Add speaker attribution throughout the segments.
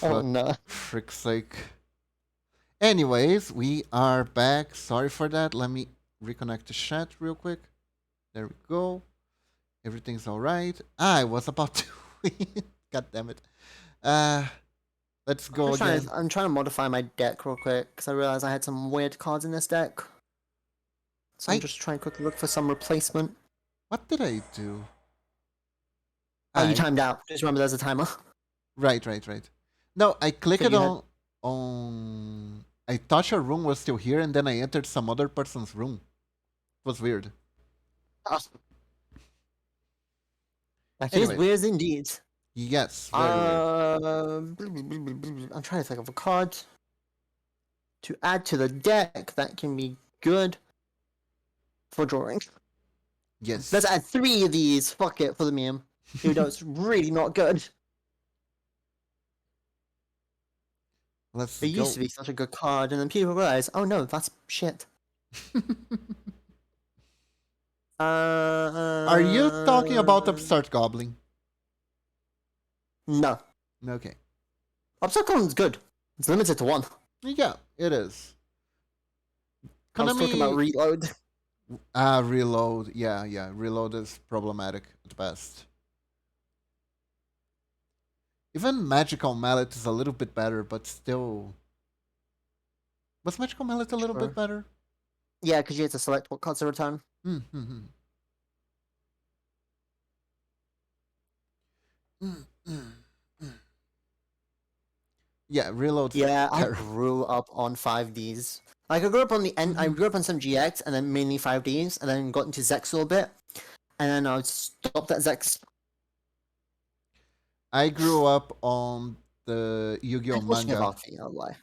Speaker 1: Oh
Speaker 2: For
Speaker 1: no.
Speaker 2: frick's sake. Anyways, we are back. Sorry for that. Let me reconnect the chat real quick. There we go. Everything's alright. I was about to win. God damn it. Uh, let's go again.
Speaker 1: I'm trying to modify my deck real quick because I realized I had some weird cards in this deck. So I'm
Speaker 2: I
Speaker 1: just trying to quickly look for some replacement.
Speaker 2: What did I do?
Speaker 1: Oh, you
Speaker 2: I
Speaker 1: timed out. Just remember there's a timer.
Speaker 2: right. No, I
Speaker 1: So
Speaker 2: clicked
Speaker 1: you had.
Speaker 2: on. I thought your room was still here, and then I entered some other person's room. It was weird.
Speaker 1: Oh, that is
Speaker 2: Anyways,
Speaker 1: weird indeed.
Speaker 2: yes, very weird.
Speaker 1: I'm trying to think of a card to add to the deck that can be good for drawing. Let's
Speaker 2: Yes.
Speaker 1: add 3 of these. Fuck it for the meme. Even though it's really not good.
Speaker 2: Let's
Speaker 1: It used
Speaker 2: go.
Speaker 1: to be such a good card, and then people realize, oh no, that's shit.
Speaker 2: Are you talking about
Speaker 1: Uh,
Speaker 2: Upstart Goblin?
Speaker 1: no.
Speaker 2: Okay.
Speaker 1: Upside Column's good. It's limited to 1.
Speaker 2: Yeah, it is.
Speaker 1: I was talking about
Speaker 2: Konami.
Speaker 1: reload.
Speaker 2: Reload. Yeah. Reload is problematic at best. Even Magical Mallet is a little bit better, but still. Was Magical Mallet a little bit
Speaker 1: Sure.
Speaker 2: better?
Speaker 1: Yeah, because you had to select what cards to return.
Speaker 2: Mm-hmm. Yeah, Reload's
Speaker 1: Yeah, I
Speaker 2: terrible.
Speaker 1: grew up on 5Ds. Like I grew up on the end. I
Speaker 2: Mm-hmm.
Speaker 1: grew up on some GX and then mainly 5Ds, and then got into Zex a little bit, and then I stopped at Zex.
Speaker 2: I grew up on the Yu-Gi-Oh
Speaker 1: And pushing of
Speaker 2: manga.
Speaker 1: Arc V, I'll lie.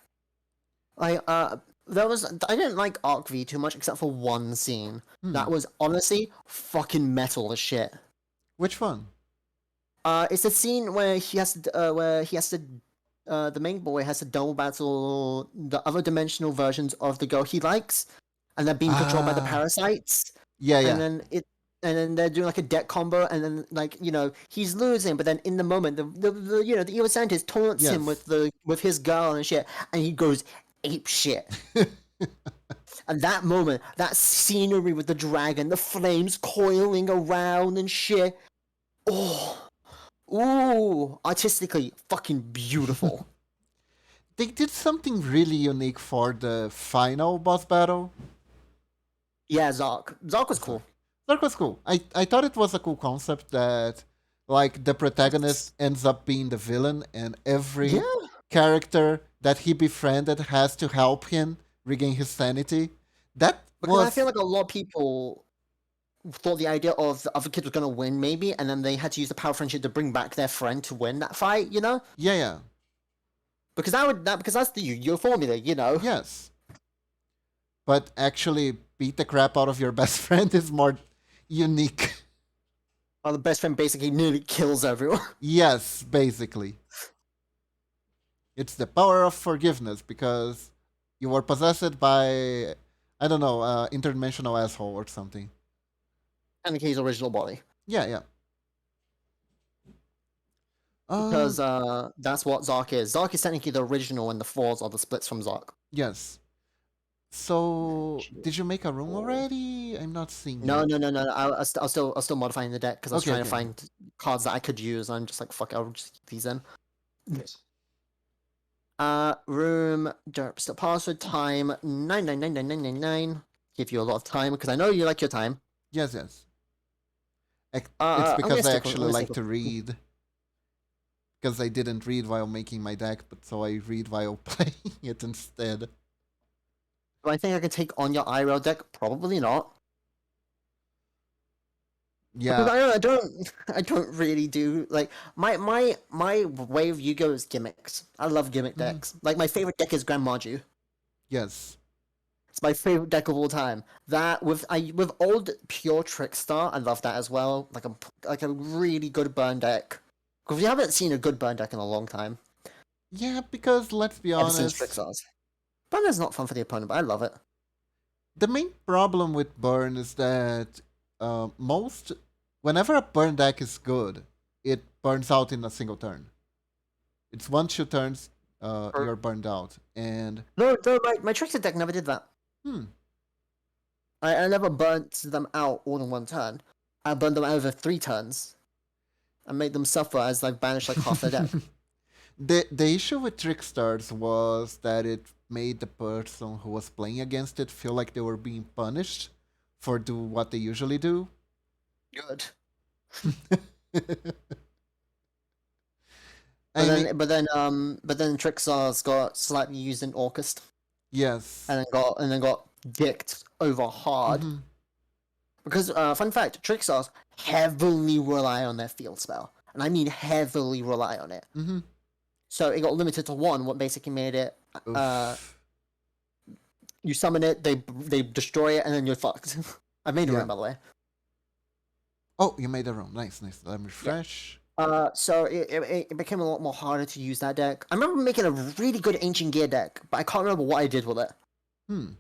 Speaker 1: I there was I didn't like Arc V too much except for one scene.
Speaker 2: Hmm.
Speaker 1: That was honestly fucking metal as shit.
Speaker 2: Which one?
Speaker 1: It's a scene where he has to the main boy has to double battle the other dimensional versions of the girl he likes, and they're being controlled by the
Speaker 2: Ah,
Speaker 1: parasites, and
Speaker 2: yeah.
Speaker 1: then they're doing like a deck combo, and then like he's losing, but then in the moment the evil scientist taunts him
Speaker 2: Yes.
Speaker 1: with his girl and shit, and he goes ape shit. And that moment, that scenery with the dragon, the flames coiling around and shit. Oh, ooh, artistically fucking beautiful.
Speaker 2: They did something really unique for the final boss battle.
Speaker 1: Yeah, Zark. Zark was
Speaker 2: Zark.
Speaker 1: cool.
Speaker 2: Zark was cool. I thought it was a cool concept that like the protagonist
Speaker 1: It's,
Speaker 2: ends up being the villain and every
Speaker 1: yeah,
Speaker 2: character that he befriended has to help him regain his sanity. That
Speaker 1: because I feel
Speaker 2: was
Speaker 1: like a lot of people thought the idea of the other kid was gonna win maybe, and then they had to use the power of friendship to bring back their friend to win that fight.
Speaker 2: yeah.
Speaker 1: Because because that's the Yu-Gi-Oh formula.
Speaker 2: Yes. But actually beat the crap out of your best friend is more unique.
Speaker 1: While the best friend basically nearly kills everyone.
Speaker 2: Yes, basically. It's the power of forgiveness because you were possessed by, I don't know, interdimensional asshole or something.
Speaker 1: And his original body.
Speaker 2: Yeah. Uh,
Speaker 1: Because that's what Zark is. Zark is technically the original, and the fours are the splits from Zark.
Speaker 2: yes. So, did you make a room already? I'm not seeing
Speaker 1: No,
Speaker 2: it.
Speaker 1: no, no, no. I was still modifying the deck because I was trying to
Speaker 2: Okay.
Speaker 1: find cards that I could use. I'm just like, fuck, I'll just keep these in. Room, derp, still password, time, 9999999. Give you a lot of time because I know you like your time.
Speaker 2: Yes. It's
Speaker 1: I'm gonna
Speaker 2: because I
Speaker 1: stick with, I'm
Speaker 2: actually
Speaker 1: gonna
Speaker 2: like
Speaker 1: stick
Speaker 2: to
Speaker 1: with.
Speaker 2: read. Because I didn't read while making my deck, but so I read while playing it instead.
Speaker 1: Do I think I can take on your IRL deck? Probably not. Because
Speaker 2: Yeah.
Speaker 1: I don't really do like my way of Yu-Gi-Oh is gimmicks. I love gimmick
Speaker 2: Mm-hmm.
Speaker 1: decks. Like my favorite deck is Grand Marju.
Speaker 2: Yes.
Speaker 1: It's my favorite deck of all time. That with old pure Trickstar, I love that as well. Like a really good burn deck. Because we haven't seen a good burn deck in a long time,
Speaker 2: Yeah, because let's be
Speaker 1: ever since
Speaker 2: honest,
Speaker 1: Trickstars. Burn is not fun for the opponent, but I love it.
Speaker 2: the main problem with burn is that whenever a burn deck is good, it burns out in a single turn. It's 1-2 turns,
Speaker 1: Or,
Speaker 2: you're burned out. And
Speaker 1: no, my Trickster deck never did that.
Speaker 2: hmm,
Speaker 1: I never burnt them out all in one turn. I burned them out over 3 turns. I made them suffer as I banished like half their deck.
Speaker 2: the issue with Trickstars was that it made the person who was playing against it feel like they were being punished for do what they usually do.
Speaker 1: Good.
Speaker 2: I mean,
Speaker 1: But then Trixars got slightly used in Orcust,
Speaker 2: yes.
Speaker 1: and then got dicked over hard.
Speaker 2: Mhm.
Speaker 1: Because fun fact, Trixars heavily rely on their field spell, and I mean heavily rely on it.
Speaker 2: Mhm.
Speaker 1: So it got limited to one, what basically made it
Speaker 2: Oof.
Speaker 1: you summon it, they destroy it, and then you're fucked. I made a
Speaker 2: Yeah.
Speaker 1: room, by the way.
Speaker 2: Oh, you made a room. Nice, nice. Let me refresh.
Speaker 1: So it became a lot more harder to use that deck. I remember making a really good Ancient Gear deck, but I can't remember what I did with it.
Speaker 2: I'm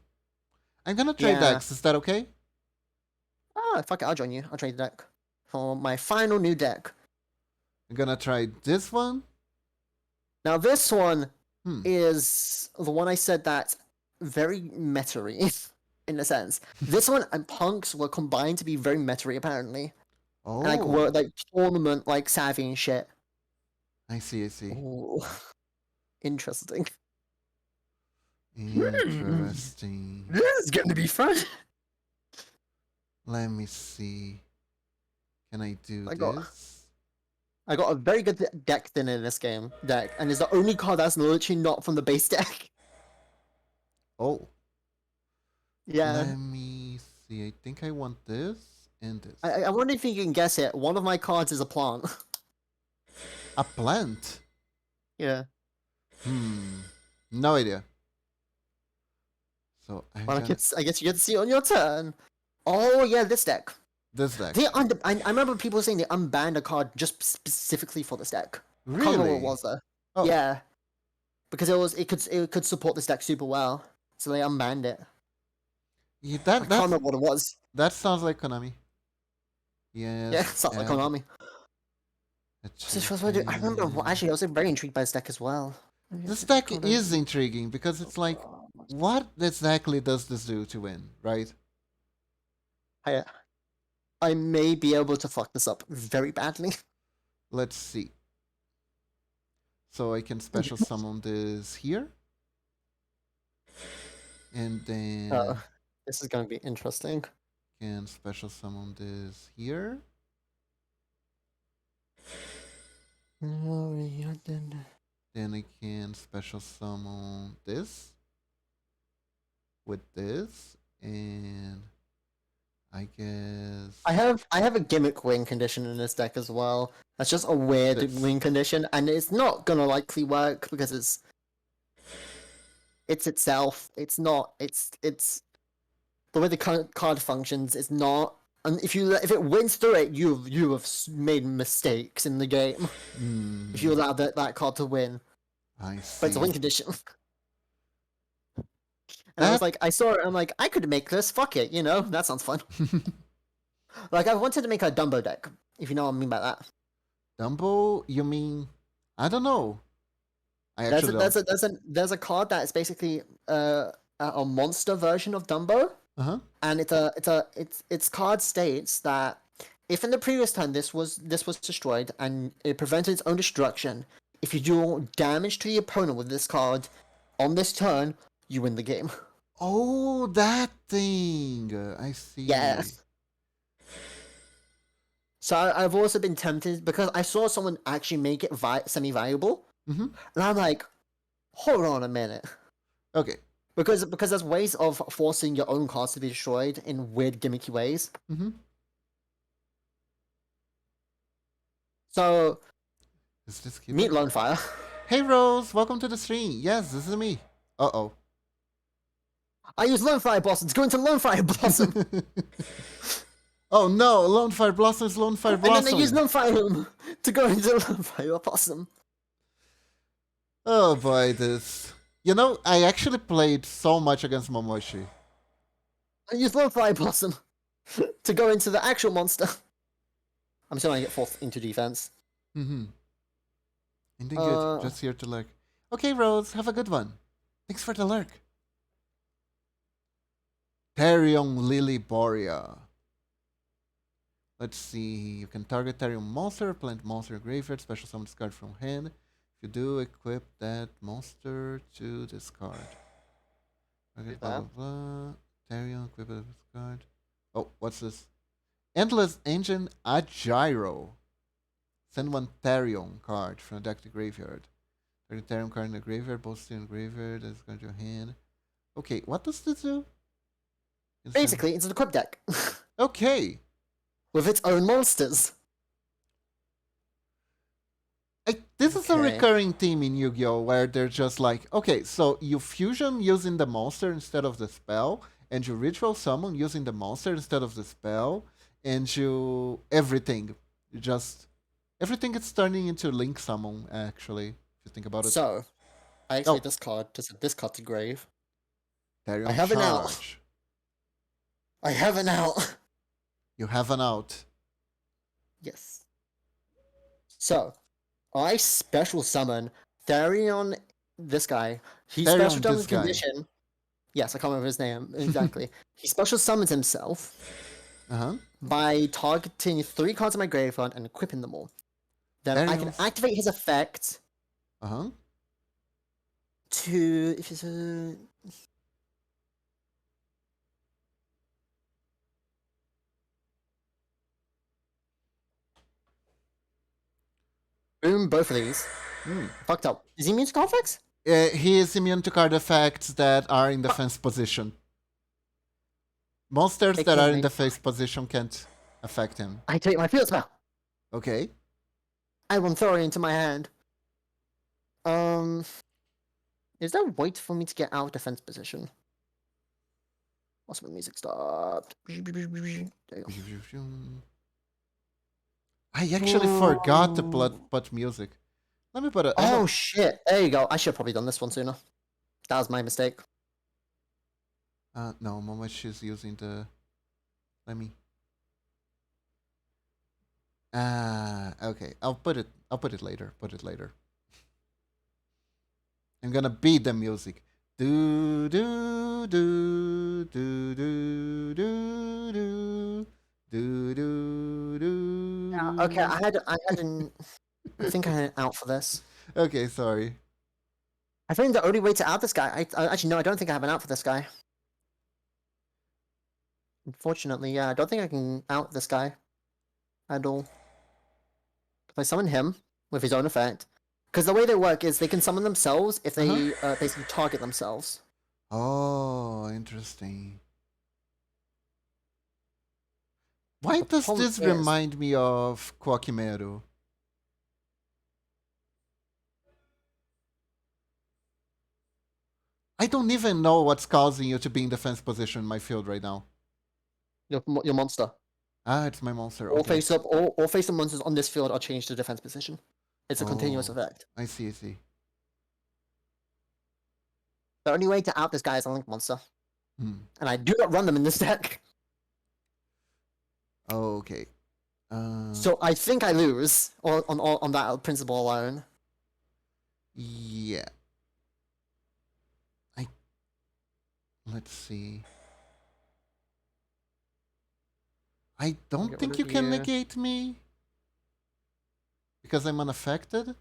Speaker 2: gonna trade
Speaker 1: Yeah.
Speaker 2: decks. Is that okay?
Speaker 1: Fuck it, I'll join you. I'll trade the deck for my final new deck.
Speaker 2: I'm gonna try this one.
Speaker 1: Now this one
Speaker 2: Hmm.
Speaker 1: is the one I said that's very meta-y, in a sense. This one and Punks were combined to be very meta-y, apparently.
Speaker 2: Oh,
Speaker 1: And, like, were like tournament like savvy and shit.
Speaker 2: I see, I see.
Speaker 1: Ooh. Interesting.
Speaker 2: Interesting.
Speaker 1: This is gonna be fun.
Speaker 2: Let me see. Can I do
Speaker 1: I got
Speaker 2: this?
Speaker 1: I got a very good deck thin in this deck, and it's the only card that's literally not from the base deck.
Speaker 2: Oh,
Speaker 1: Yeah.
Speaker 2: let me see. I think I want this and this.
Speaker 1: I wonder if you can guess it. One of my cards is a plant.
Speaker 2: A plant?
Speaker 1: Yeah.
Speaker 2: No idea. So
Speaker 1: Well, I guess you get to see it on your turn. Oh yeah, this deck.
Speaker 2: this deck.
Speaker 1: I remember people saying they unbanned a card just specifically for this deck. I can't remember what
Speaker 2: Really?
Speaker 1: it was though.
Speaker 2: Oh.
Speaker 1: Yeah, because it could support this deck super well, so they unbanned it.
Speaker 2: Yeah,
Speaker 1: I can't remember what it was.
Speaker 2: that sounds like Konami. Yes.
Speaker 1: Yeah, it's not like Konami. I remember. Well, actually, I was very intrigued by this deck as well.
Speaker 2: This deck is intriguing because it's like, what exactly does this do to win, right?
Speaker 1: I may be able to fuck this up very badly.
Speaker 2: Let's see. So I can special summon this here. And then
Speaker 1: this is gonna be interesting.
Speaker 2: Can special summon this here. Then I can special summon this with this, and I guess
Speaker 1: I have a gimmick win condition in this deck as well. That's just a weird win condition, and it's not gonna likely work because it's itself. It's not. It's the way the card functions. It's not. And if it wins through it, you have made mistakes in the game. If you allow that card to win,
Speaker 2: I see.
Speaker 1: but it's a win condition. And I was like, I saw it. I'm like, I could make this. Fuck it. You know, that sounds fun. Like I wanted to make a Dumbo deck, if you know what I mean by that.
Speaker 2: Dumbo? You mean? I don't know.
Speaker 1: There's a card that is basically a monster version of Dumbo. And its card states that if in the previous turn this was destroyed and it prevented its own destruction, if you do damage to the opponent with this card on this turn, you win the game.
Speaker 2: Oh, that thing. I see.
Speaker 1: Yeah. So I've also been tempted because I saw someone actually make it semi-viable, and I'm like, hold on a minute.
Speaker 2: Okay.
Speaker 1: Because there's ways of forcing your own cards to be destroyed in weird gimmicky ways. So meet Lonefire.
Speaker 2: Hey Rose, welcome to the stream. Yes, this is me. Uh-oh.
Speaker 1: I use Lonefire Blossom to go into Lonefire Blossom.
Speaker 2: Oh no, Lonefire Blossom is Lonefire Blossom.
Speaker 1: And then I use Lonefire to go into Lonefire Blossom.
Speaker 2: Oh boy, this. You know, I actually played so much against Momoshi.
Speaker 1: I use Lonefire Blossom to go into the actual monster. I'm still gonna get 4th into defense.
Speaker 2: Anything good?
Speaker 1: Uh,
Speaker 2: Just here to lurk. Okay, Rose, have a good one. Thanks for the lurk. Therion Lily Borea. Let's see. You can target Therion monster, plant monster graveyard, special summon discard from hand. If you do, equip that monster to discard. Okay,
Speaker 1: do
Speaker 2: blah blah
Speaker 1: that.
Speaker 2: blah. Therion, equip it with discard. Oh, what's this? Endless Engine Agiro. Send one Therion card from the deck to graveyard. Target Therion card in the graveyard, both still in the graveyard, that's going to your hand. Okay, what does this do?
Speaker 1: Basically, it's an equip deck
Speaker 2: Okay.
Speaker 1: with its own monsters.
Speaker 2: This is a
Speaker 1: Okay.
Speaker 2: recurring theme in Yu-Gi-Oh! Where they're just like, okay, so you fusion using the monster instead of the spell, and you ritual summon using the monster instead of the spell, and you everything. You just everything is turning into link summon, actually, if you think about it.
Speaker 1: So, I actually
Speaker 2: Oh,
Speaker 1: discard to send this card to grave. I
Speaker 2: Therion
Speaker 1: have an out.
Speaker 2: Charge.
Speaker 1: I have an out.
Speaker 2: You have an out.
Speaker 1: Yes. So, I special summon Therion, this guy. He special
Speaker 2: Therion,
Speaker 1: summons
Speaker 2: this guy.
Speaker 1: condition. Yes, I can't remember his name exactly. He special summons himself
Speaker 2: Uh-huh.
Speaker 1: by targeting 3 cards in my graveyard and equipping them all. Then I can
Speaker 2: Therion's-
Speaker 1: activate his effect
Speaker 2: Uh-huh.
Speaker 1: to if it's a boom, both of these. Fucked up. Is he immune to card effects?
Speaker 2: He is immune to card effects that are in defense position. Monsters that are in defense position can't affect him.
Speaker 1: I take my field spell.
Speaker 2: Okay.
Speaker 1: I will throw it into my hand. Is there a way for me to get out of defense position? What's my music stopped? There you go.
Speaker 2: I actually forgot to put music. Let me put it.
Speaker 1: Oh shit! There you go. I should have probably done this one sooner. That was my mistake.
Speaker 2: No, Mama, she's using the. Let me. Okay. I'll put it later. Put it later. I'm gonna beat the music. Do do do do do do do do do do.
Speaker 1: Yeah, okay, I had an. I think I had an out for this.
Speaker 2: Okay, sorry.
Speaker 1: I think the only way to out this guy. I actually no, I don't think I have an out for this guy. Unfortunately, yeah, I don't think I can out this guy at all. If I summon him with his own effect, because the way they work is they can summon themselves if they basically target themselves.
Speaker 2: Oh, interesting. Why
Speaker 1: The
Speaker 2: does
Speaker 1: problem
Speaker 2: this
Speaker 1: is-
Speaker 2: remind me of Quakimeru? I don't even know what's causing you to be in defense position in my field right now.
Speaker 1: Your monster.
Speaker 2: Ah, it's my monster.
Speaker 1: All
Speaker 2: Okay.
Speaker 1: face up monsters on this field are changed to defense position. It's a continuous effect.
Speaker 2: I see, I see.
Speaker 1: The only way to out this guy is a link monster.
Speaker 2: Hmm.
Speaker 1: And I do not run them in this deck.
Speaker 2: Okay.
Speaker 1: So I think I lose on that principle alone.
Speaker 2: Yeah. Let's see. I don't
Speaker 1: Get
Speaker 2: think
Speaker 1: rid
Speaker 2: you
Speaker 1: of
Speaker 2: can
Speaker 1: you.
Speaker 2: negate me. Because I'm unaffected.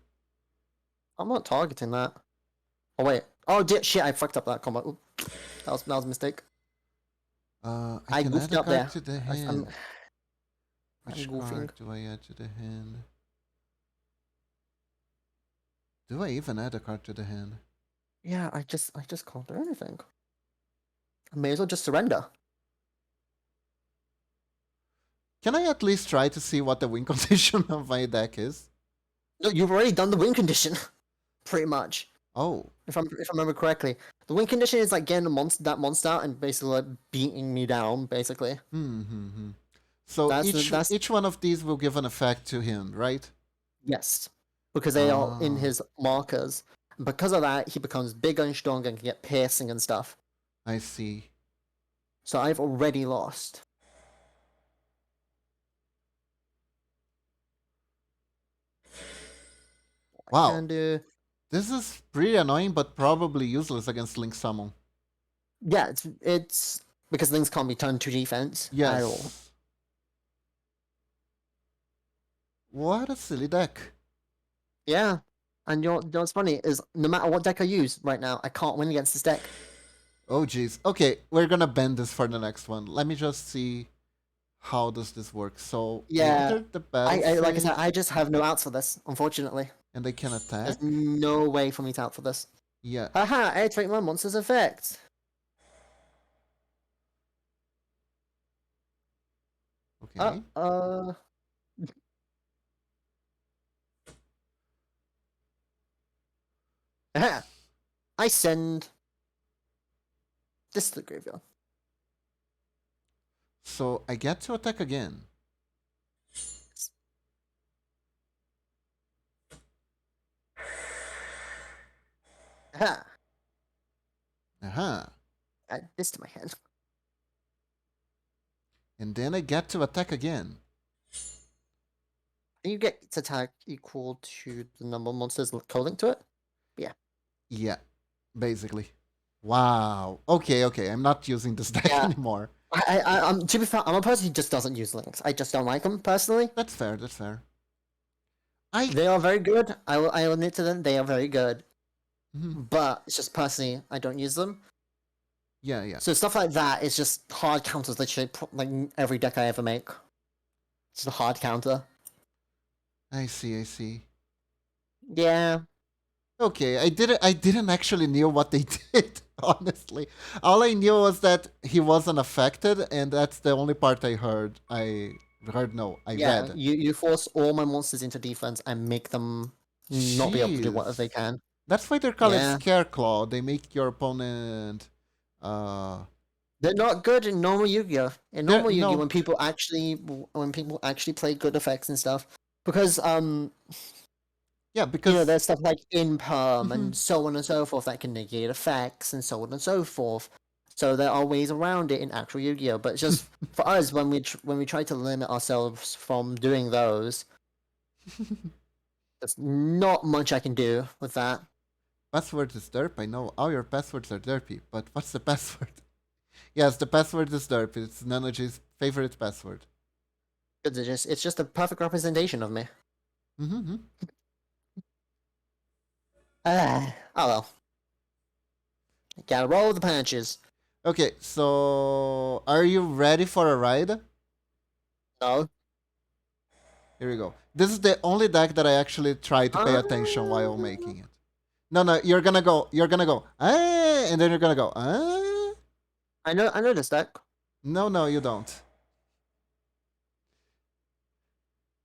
Speaker 1: I'm not targeting that. Oh wait. Oh shit! I fucked up that combat. Oop. That was a mistake.
Speaker 2: I can
Speaker 1: goofed
Speaker 2: add a
Speaker 1: up
Speaker 2: card
Speaker 1: there.
Speaker 2: to the
Speaker 1: I'm
Speaker 2: hand.
Speaker 1: I'm
Speaker 2: Which
Speaker 1: goofing.
Speaker 2: card do I add to the hand? Do I even add a card to the hand?
Speaker 1: Yeah, I just can't do anything. I may as well just surrender.
Speaker 2: Can I at least try to see what the win condition of my deck is?
Speaker 1: No, you've already done the win condition, pretty much.
Speaker 2: Oh,
Speaker 1: If I remember correctly, the win condition is like getting that monster out and basically like beating me down, basically.
Speaker 2: So
Speaker 1: That's
Speaker 2: each one of these will give an effect to him, right?
Speaker 1: yes, because they are in his markers. And because of that, he becomes bigger and stronger and can get piercing and stuff.
Speaker 2: I see.
Speaker 1: So I've already lost. I
Speaker 2: Wow,
Speaker 1: can do.
Speaker 2: this is pretty annoying, but probably useless against Link Summon.
Speaker 1: Yeah, it's because things can't be turned to defense at all.
Speaker 2: Yes. What a silly deck.
Speaker 1: Yeah, and you know what's funny is no matter what deck I use right now, I can't win against this deck.
Speaker 2: Oh jeez. Okay, we're gonna bend this for the next one. Let me just see how does this work. So they
Speaker 1: Yeah,
Speaker 2: entered the battle
Speaker 1: I like I said,
Speaker 2: phase
Speaker 1: I just have no outs for this. Unfortunately,
Speaker 2: and they can
Speaker 1: there's
Speaker 2: attack.
Speaker 1: no way for me to out for this.
Speaker 2: Yeah.
Speaker 1: Haha, activate my monster's effect.
Speaker 2: Okay.
Speaker 1: Uh, aha, I send this to the graveyard.
Speaker 2: So I get to attack again.
Speaker 1: Aha,
Speaker 2: Aha.
Speaker 1: add this to my hand.
Speaker 2: And then I get to attack again.
Speaker 1: And you get its attack equal to the number of monsters co-linked to it. Yeah.
Speaker 2: Yeah. Basically. Wow. Okay, okay. I'm not using this deck
Speaker 1: Yeah.
Speaker 2: anymore.
Speaker 1: I'm to be fair, I'm a person who just doesn't use links. I just don't like them personally.
Speaker 2: That's fair, that's fair.
Speaker 1: They are very good. I will admit to them, they are very good.
Speaker 2: Mhm.
Speaker 1: But it's just personally, I don't use them.
Speaker 2: Yeah, yeah.
Speaker 1: So stuff like that is just hard counters. Literally, like every deck I ever make, it's a hard counter.
Speaker 2: I see, I see.
Speaker 1: Yeah.
Speaker 2: Okay, I didn't actually knew what they did, honestly. All I knew was that he wasn't affected, and that's the only part I heard. I
Speaker 1: Yeah,
Speaker 2: read.
Speaker 1: you force all my monsters into defense and make them not be able to do what they
Speaker 2: Jeez.
Speaker 1: can.
Speaker 2: That's why they're called
Speaker 1: Yeah.
Speaker 2: Scareclaw. They make your opponent uh
Speaker 1: They're not good in normal Yu-Gi-Oh. In
Speaker 2: they're
Speaker 1: normal Yu-Gi-Oh,
Speaker 2: no
Speaker 1: when people actually play good effects and stuff, because
Speaker 2: yeah, because
Speaker 1: there's stuff like in perm
Speaker 2: mhm.
Speaker 1: and so on and so forth that can negate effects and so on and so forth. So there are ways around it in actual Yu-Gi-Oh. But it's just for us when we try to limit ourselves from doing those, there's not much I can do with that.
Speaker 2: Password is derp. I know all your passwords are derpy, but what's the password? Yes, the password is derp. It's Nanoji's favorite password.
Speaker 1: It's just a perfect representation of me.
Speaker 2: Mm-hmm.
Speaker 1: Oh well. Gotta roll the punches.
Speaker 2: Okay, so are you ready for a ride?
Speaker 1: No.
Speaker 2: Here we go. This is the only deck that I actually try to pay attention while making it. No, no, you're gonna go. You're gonna go. Ah, and then you're gonna go. Ah.
Speaker 1: I know this deck.
Speaker 2: No, no, you don't.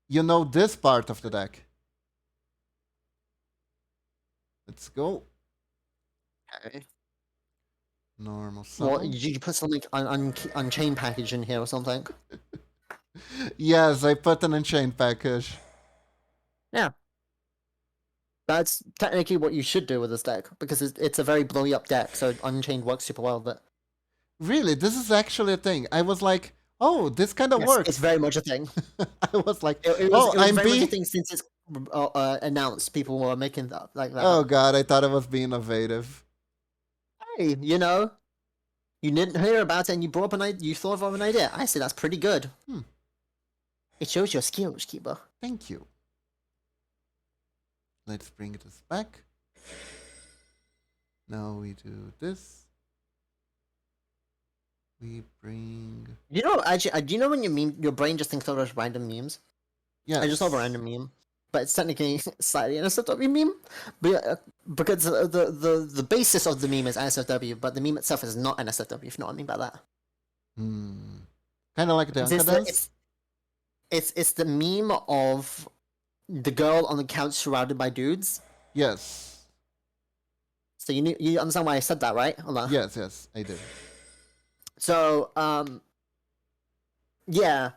Speaker 2: You know this part of the deck. Let's go.
Speaker 1: Okay.
Speaker 2: Normal
Speaker 1: What
Speaker 2: summon.
Speaker 1: did you put something on chain package in here or something?
Speaker 2: Yes, I put an Unchained package.
Speaker 1: Yeah. That's technically what you should do with this deck because it's a very blowy up deck, so Unchained works super well with it.
Speaker 2: Really, this is actually a thing. I was like, oh, this kind of
Speaker 1: Yes,
Speaker 2: works.
Speaker 1: it's very much a thing.
Speaker 2: I was like,
Speaker 1: It was
Speaker 2: oh,
Speaker 1: it was
Speaker 2: I'm
Speaker 1: very much a
Speaker 2: B.
Speaker 1: thing since it's announced. People were making that like that.
Speaker 2: Oh god, I thought I was being innovative.
Speaker 1: Hey, you didn't hear about it and you brought up an idea. You thought of an idea. I say that's pretty good.
Speaker 2: Hmm.
Speaker 1: It shows your skills, keeper.
Speaker 2: Thank you. Let's bring this back. Now we do this. We bring.
Speaker 1: Actually, do you know when your brain just thinks of those random memes?
Speaker 2: Yes.
Speaker 1: I just saw a random meme, but it's technically slightly an SFW meme, but because the basis of the meme is SFW, but the meme itself is not an SFW. If you know what I mean by that.
Speaker 2: Hmm. Kind of like the
Speaker 1: It's,
Speaker 2: Anka
Speaker 1: it's, the,
Speaker 2: dance.
Speaker 1: it's the meme of the girl on the couch surrounded by dudes.
Speaker 2: Yes.
Speaker 1: So you understand why I said that, right? Or not?
Speaker 2: Yes, yes, I do.
Speaker 1: So yeah.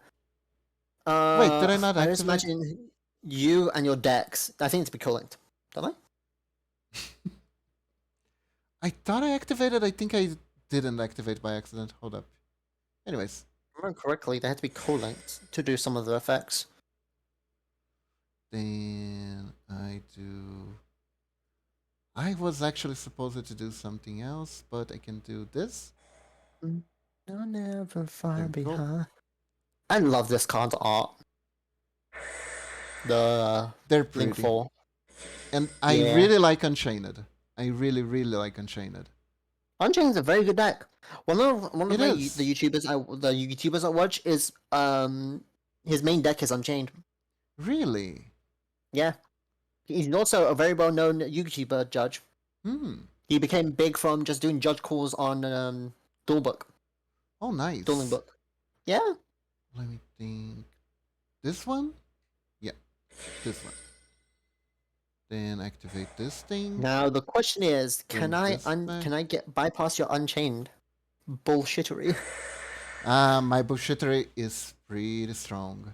Speaker 2: Wait, did I not
Speaker 1: I just
Speaker 2: activate?
Speaker 1: imagine you and your decks. I think it's be co-linked, don't I?
Speaker 2: I thought I activated. I think I didn't activate by accident. Hold up. Anyways,
Speaker 1: If I remember correctly, they had to be co-linked to do some of the effects.
Speaker 2: Then I do. I was actually supposed to do something else, but I can do this.
Speaker 1: You're never
Speaker 2: There
Speaker 1: far
Speaker 2: we go.
Speaker 1: behind. I love this card's art. The
Speaker 2: They're
Speaker 1: Link
Speaker 2: pretty.
Speaker 1: 4.
Speaker 2: And I
Speaker 1: Yeah.
Speaker 2: really like Unchained. I really, really like Unchained.
Speaker 1: Unchained's a very good deck. One of
Speaker 2: It
Speaker 1: my
Speaker 2: is.
Speaker 1: the YouTubers I watch is his main deck is Unchained.
Speaker 2: Really?
Speaker 1: Yeah. He's also a very well known YouTuber judge.
Speaker 2: Hmm.
Speaker 1: He became big from just doing judge calls on Duelbook.
Speaker 2: Oh,
Speaker 1: Dueling
Speaker 2: nice.
Speaker 1: Book. Yeah.
Speaker 2: Let me think. This one? Yeah, this one. Then activate this thing.
Speaker 1: Now the question is,
Speaker 2: Bring this back.
Speaker 1: can I get bypass your Unchained bullshittery?
Speaker 2: My bullshittery is pretty strong.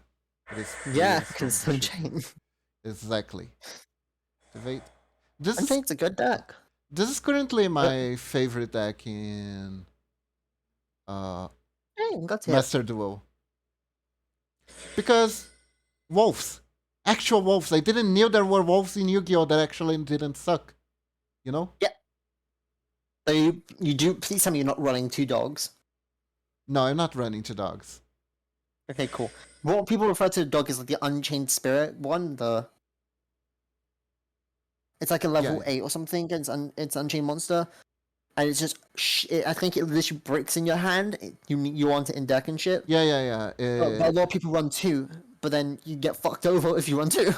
Speaker 2: It is
Speaker 1: Yeah,
Speaker 2: pretty strong
Speaker 1: because
Speaker 2: bullshittery.
Speaker 1: Unchained.
Speaker 2: Exactly. Activate. This is
Speaker 1: Unchained's a good deck.
Speaker 2: this is currently
Speaker 1: But
Speaker 2: my favorite deck in uh
Speaker 1: hey, got to
Speaker 2: Master Duel. Because wolves. Actual wolves. I didn't know there were wolves in Yu-Gi-Oh! That actually didn't suck. You know?
Speaker 1: Yeah. So you do please tell me you're not running two dogs.
Speaker 2: No, I'm not running to dogs.
Speaker 1: Okay, cool. What people refer to the dog is like the Unchained Spirit one. It's like a
Speaker 2: Yeah.
Speaker 1: level 8 or something. It's Unchained Monster, and it's just I think it literally breaks in your hand. You want it in deck and shit.
Speaker 2: Yeah, yeah, yeah.
Speaker 1: But a lot of people run two, but then you get fucked over if you run two.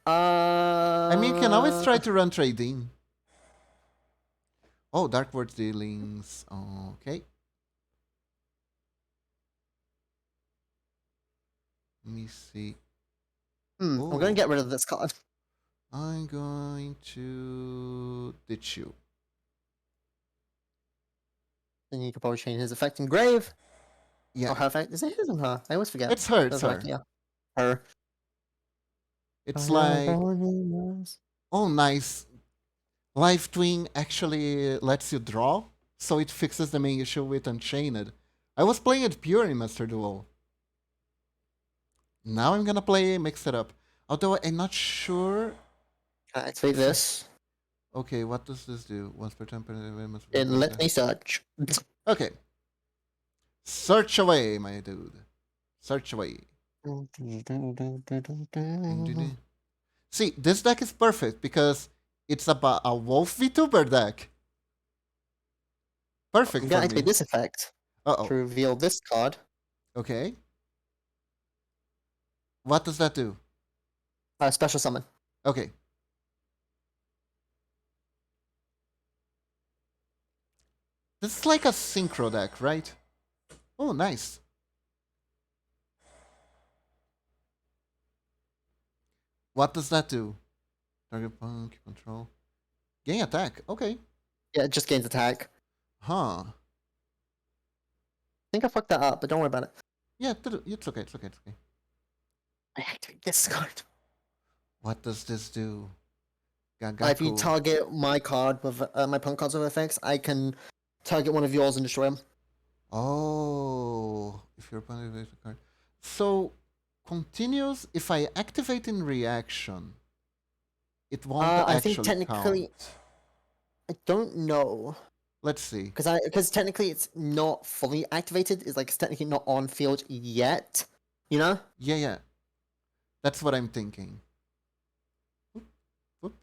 Speaker 2: I mean, you can always
Speaker 1: Uh,
Speaker 2: try to run trading. Oh, Dark Word Dealings. Okay. Let me see.
Speaker 1: I'm gonna
Speaker 2: Oh,
Speaker 1: get rid of this card.
Speaker 2: I'm going to ditch you.
Speaker 1: Then you could probably change his effect in Grave.
Speaker 2: Yeah,
Speaker 1: Or her effect. Is it his or her? I always forget.
Speaker 2: it's her. It's
Speaker 1: Doesn't
Speaker 2: her.
Speaker 1: matter, yeah. Her.
Speaker 2: It's like, oh, nice. Life Twin actually lets you draw, so it fixes the main issue with Unchained. I was playing it pure in Master Duel. Now I'm gonna play Mix It Up. Although I'm not sure.
Speaker 1: Activate this.
Speaker 2: Okay, what does this do? Once per time,
Speaker 1: It let me search.
Speaker 2: Okay. Search away, my dude. Search away. See, this deck is perfect because it's about a wolf VTuber deck. Perfect
Speaker 1: I'm
Speaker 2: for
Speaker 1: gonna
Speaker 2: me.
Speaker 1: activate this effect
Speaker 2: Uh-oh.
Speaker 1: to reveal this card.
Speaker 2: Okay. What does that do?
Speaker 1: Special summon.
Speaker 2: Okay. This is like a synchro deck, right? Oh, nice. What does that do? Target punk, control. Gain attack. Okay.
Speaker 1: Yeah, it just gains attack.
Speaker 2: Huh.
Speaker 1: I think I fucked that up, but don't worry about it.
Speaker 2: Yeah, it's okay, it's okay, it's okay.
Speaker 1: I activate this card.
Speaker 2: What does this do?
Speaker 1: If you
Speaker 2: Gagaku.
Speaker 1: target my card with my punk cards with effects, I can target one of yours and destroy them.
Speaker 2: Oh, if your opponent activates a card. So, continues, if I activate in reaction, it won't
Speaker 1: I think
Speaker 2: actually
Speaker 1: technically,
Speaker 2: count.
Speaker 1: I don't know.
Speaker 2: Let's see.
Speaker 1: Because technically it's not fully activated. It's like it's technically not on field yet. You know?
Speaker 2: Yeah, yeah. That's what I'm thinking. Whoop, whoop.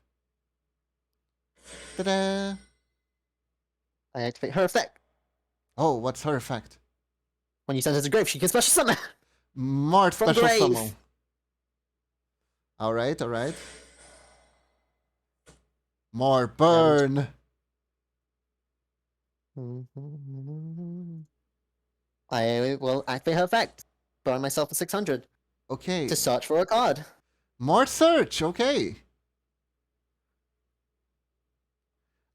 Speaker 2: Ta-da!
Speaker 1: I activate her effect.
Speaker 2: Oh, what's her effect?
Speaker 1: When you send her to grave, she can special summon
Speaker 2: More
Speaker 1: from
Speaker 2: special
Speaker 1: grave.
Speaker 2: summon. Alright, alright. More burn.
Speaker 1: I will activate her effect. Burn myself for 600
Speaker 2: Okay.
Speaker 1: to search for a card.
Speaker 2: More search, okay.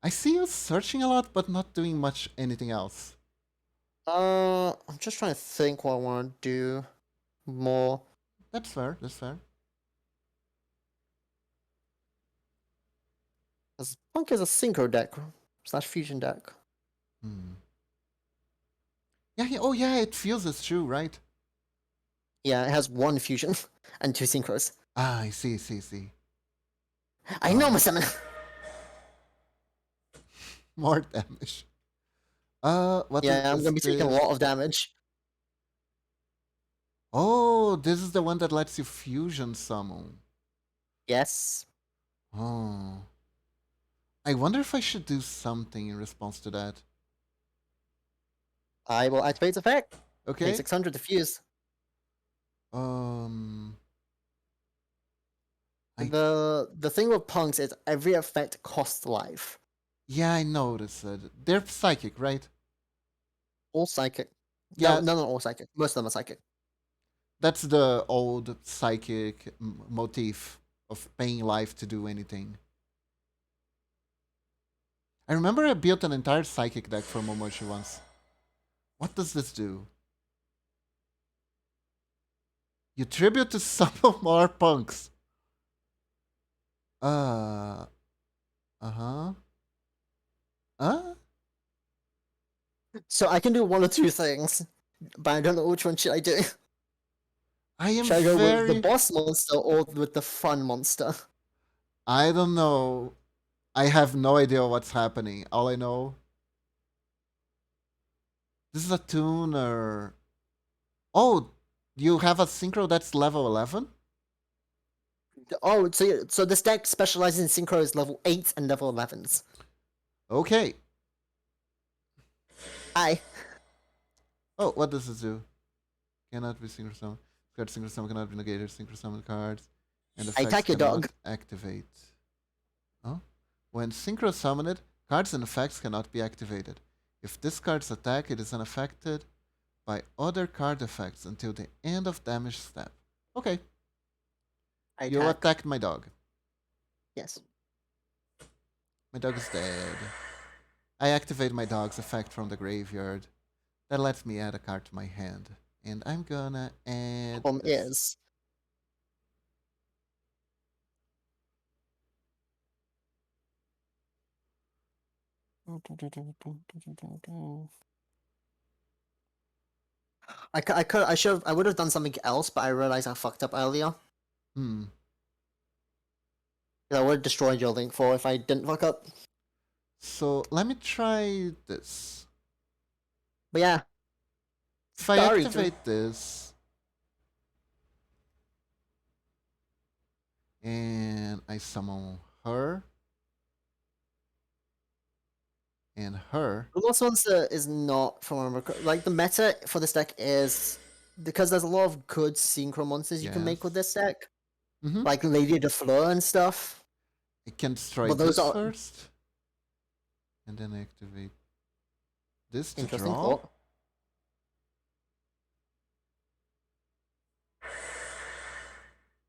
Speaker 2: I see you searching a lot, but not doing much anything else.
Speaker 1: I'm just trying to think what I want to do more.
Speaker 2: That's fair, that's fair.
Speaker 1: As Punk is a synchro deck / fusion deck.
Speaker 2: Hmm. Yeah, oh yeah, it feels it's true, right?
Speaker 1: Yeah, it has 1 fusion and 2 synchros.
Speaker 2: Ah, I see.
Speaker 1: I know my summon.
Speaker 2: More damage. What
Speaker 1: Yeah, I'm
Speaker 2: is
Speaker 1: gonna be taking a
Speaker 2: this?
Speaker 1: lot of damage.
Speaker 2: Oh, this is the one that lets you fusion summon.
Speaker 1: Yes.
Speaker 2: Oh. I wonder if I should do something in response to that.
Speaker 1: I will activate its effect. Pay
Speaker 2: Okay?
Speaker 1: 600 to fuse.
Speaker 2: Um. I
Speaker 1: The thing with punks is every effect costs life.
Speaker 2: Yeah, I noticed it. They're psychic, right?
Speaker 1: All psychic. No,
Speaker 2: Yeah,
Speaker 1: not all psychic. Most of them are psychic.
Speaker 2: that's the old psychic motif of paying life to do anything. I remember I built an entire psychic deck for Momochi once. What does this do? You tribute to some of more punks. Uh. Uh huh. Huh?
Speaker 1: So I can do one or two things, but I don't know which one should I do.
Speaker 2: I am
Speaker 1: Should I go with the
Speaker 2: very.
Speaker 1: boss monster or with the fun monster?
Speaker 2: I don't know. I have no idea what's happening. All I know. This is a tuner. Oh, you have a synchro that's level 11?
Speaker 1: Oh, so this deck specializes in synchros level 8 and level 11s.
Speaker 2: Okay.
Speaker 1: I
Speaker 2: Oh, what does this do? Cannot be synchro summon. Card synchro summon cannot be negated. Synchro summon cards and effects
Speaker 1: attack your
Speaker 2: cannot
Speaker 1: dog.
Speaker 2: activate. Oh? When synchro summoned, cards and effects cannot be activated. If this card's attack, it is unaffected by other card effects until the end of damage step. Okay.
Speaker 1: I
Speaker 2: You
Speaker 1: attack.
Speaker 2: attacked my dog.
Speaker 1: Yes.
Speaker 2: My dog is dead. I activate my dog's effect from the graveyard. That lets me add a card to my hand. And I'm gonna add
Speaker 1: Problem
Speaker 2: this.
Speaker 1: is, I would have done something else, but I realized I fucked up earlier.
Speaker 2: Hmm.
Speaker 1: I would have destroyed your link for if I didn't fuck up.
Speaker 2: So let me try this.
Speaker 1: But yeah,
Speaker 2: If I
Speaker 1: Star Eater.
Speaker 2: activate this and I summon her and her.
Speaker 1: The Lost Monster is not from like the meta for this deck is because there's a lot of good synchro monsters you can make with
Speaker 2: Yes.
Speaker 1: this deck,
Speaker 2: Mm-hmm.
Speaker 1: like Lady de Fleur and stuff.
Speaker 2: I can destroy
Speaker 1: But those
Speaker 2: this
Speaker 1: are
Speaker 2: first. And then I activate this to
Speaker 1: interesting
Speaker 2: draw.
Speaker 1: thought.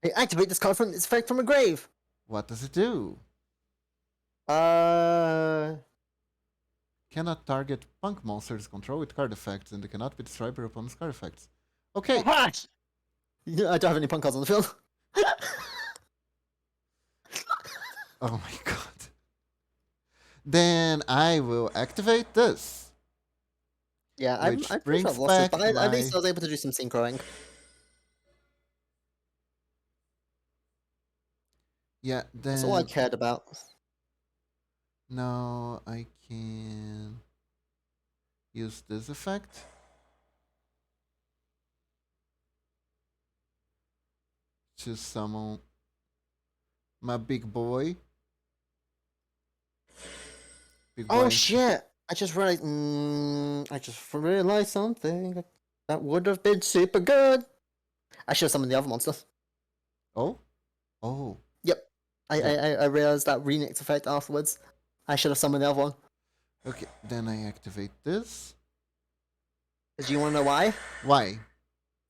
Speaker 1: Hey, activate this card from its effect from a grave.
Speaker 2: What does it do?
Speaker 1: Uh,
Speaker 2: Cannot target punk monsters control with card effects, and they cannot be destroyed by opponent's card effects. Okay.
Speaker 1: what? I don't have any punk cards on the field.
Speaker 2: Oh my god. Then I will activate this.
Speaker 1: Yeah,
Speaker 2: Which
Speaker 1: I'm pretty sure
Speaker 2: brings
Speaker 1: I've lost this,
Speaker 2: back
Speaker 1: but at
Speaker 2: my.
Speaker 1: least I was able to do some synchroing.
Speaker 2: Yeah,
Speaker 1: That's all I
Speaker 2: then.
Speaker 1: cared about.
Speaker 2: Now I can use this effect. To summon my big boy. Big boy.
Speaker 1: Oh shit! I just realized. I just realized something that would have been super good. I should have summoned the other monster.
Speaker 2: Oh? Oh.
Speaker 1: Yep.
Speaker 2: Yeah.
Speaker 1: I realized that remix effect afterwards. I should have summoned the other one.
Speaker 2: Okay, then I activate this.
Speaker 1: Do you want to know why?
Speaker 2: Why?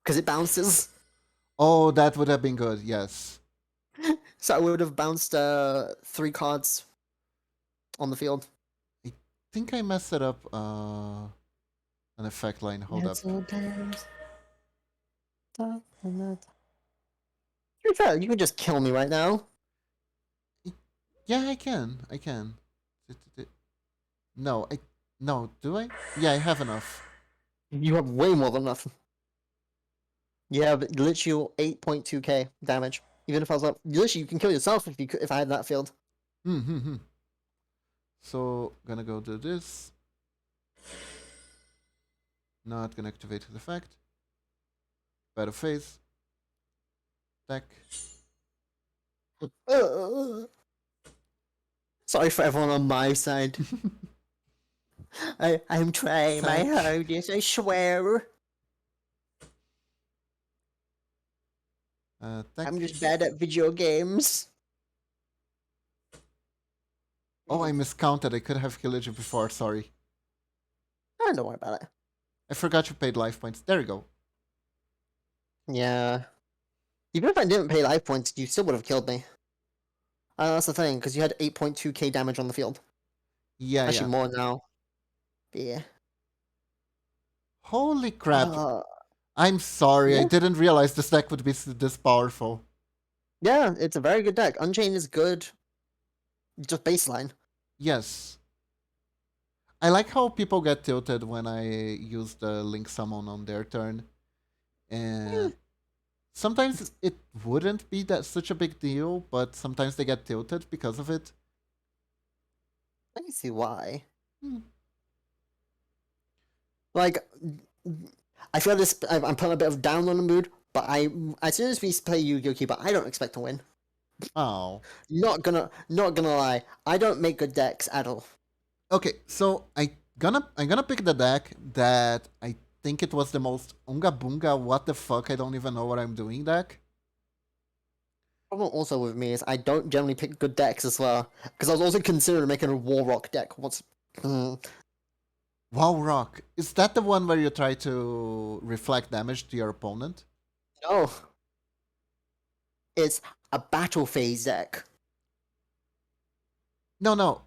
Speaker 1: Because it bounces.
Speaker 2: Oh, that would have been good, yes.
Speaker 1: So I would have bounced 3 cards on the field.
Speaker 2: I think I messed it up an effect line. Hold up.
Speaker 1: To be fair, you can just kill me right now.
Speaker 2: Yeah, I can. No, no, do I? Yeah, I have enough.
Speaker 1: You have way more than enough. Yeah, but literally 8.2k damage. Even if I was like, literally, you can kill yourself if I had that field.
Speaker 2: Hmm. So, gonna go do this. Not gonna activate the effect. Battle phase. Deck.
Speaker 1: Sorry for everyone on my side. I'm trying my
Speaker 2: Attack.
Speaker 1: hardest, I swear.
Speaker 2: Attack.
Speaker 1: I'm just bad at video games.
Speaker 2: Oh, I miscounted. I could have killed you before. Sorry.
Speaker 1: Don't worry about it.
Speaker 2: I forgot you paid life points. There you go.
Speaker 1: Yeah. Even if I didn't pay life points, you still would have killed me. That's the thing, because you had 8.2k damage on the field.
Speaker 2: Yeah,
Speaker 1: Actually,
Speaker 2: yeah.
Speaker 1: more now. Yeah.
Speaker 2: Holy crap.
Speaker 1: Uh,
Speaker 2: I'm sorry. I
Speaker 1: yeah.
Speaker 2: didn't realize this deck would be this powerful.
Speaker 1: Yeah, it's a very good deck. Unchained is good. Just baseline.
Speaker 2: Yes. I like how people get tilted when I use the Link Summon on their turn.
Speaker 1: Eh,
Speaker 2: And sometimes it wouldn't be that such a big deal, but sometimes they get tilted because of it.
Speaker 1: I can see why.
Speaker 2: Hmm.
Speaker 1: Like, I feel this. I'm putting a bit of down on the mood, but as soon as we play Yu-Gi-Oh! Keeper, I don't expect to win.
Speaker 2: Oh.
Speaker 1: Not gonna lie. I don't make good decks at all.
Speaker 2: Okay, so I'm gonna pick the deck that I think it was the most unga bunga what the fuck I don't even know what I'm doing deck.
Speaker 1: Problem also with me is I don't generally pick good decks as well, because I was also considering making a War Rock deck.
Speaker 2: Wow Rock. Is that the one where you try to reflect damage to your opponent?
Speaker 1: No, it's a battle phase deck.
Speaker 2: No, no.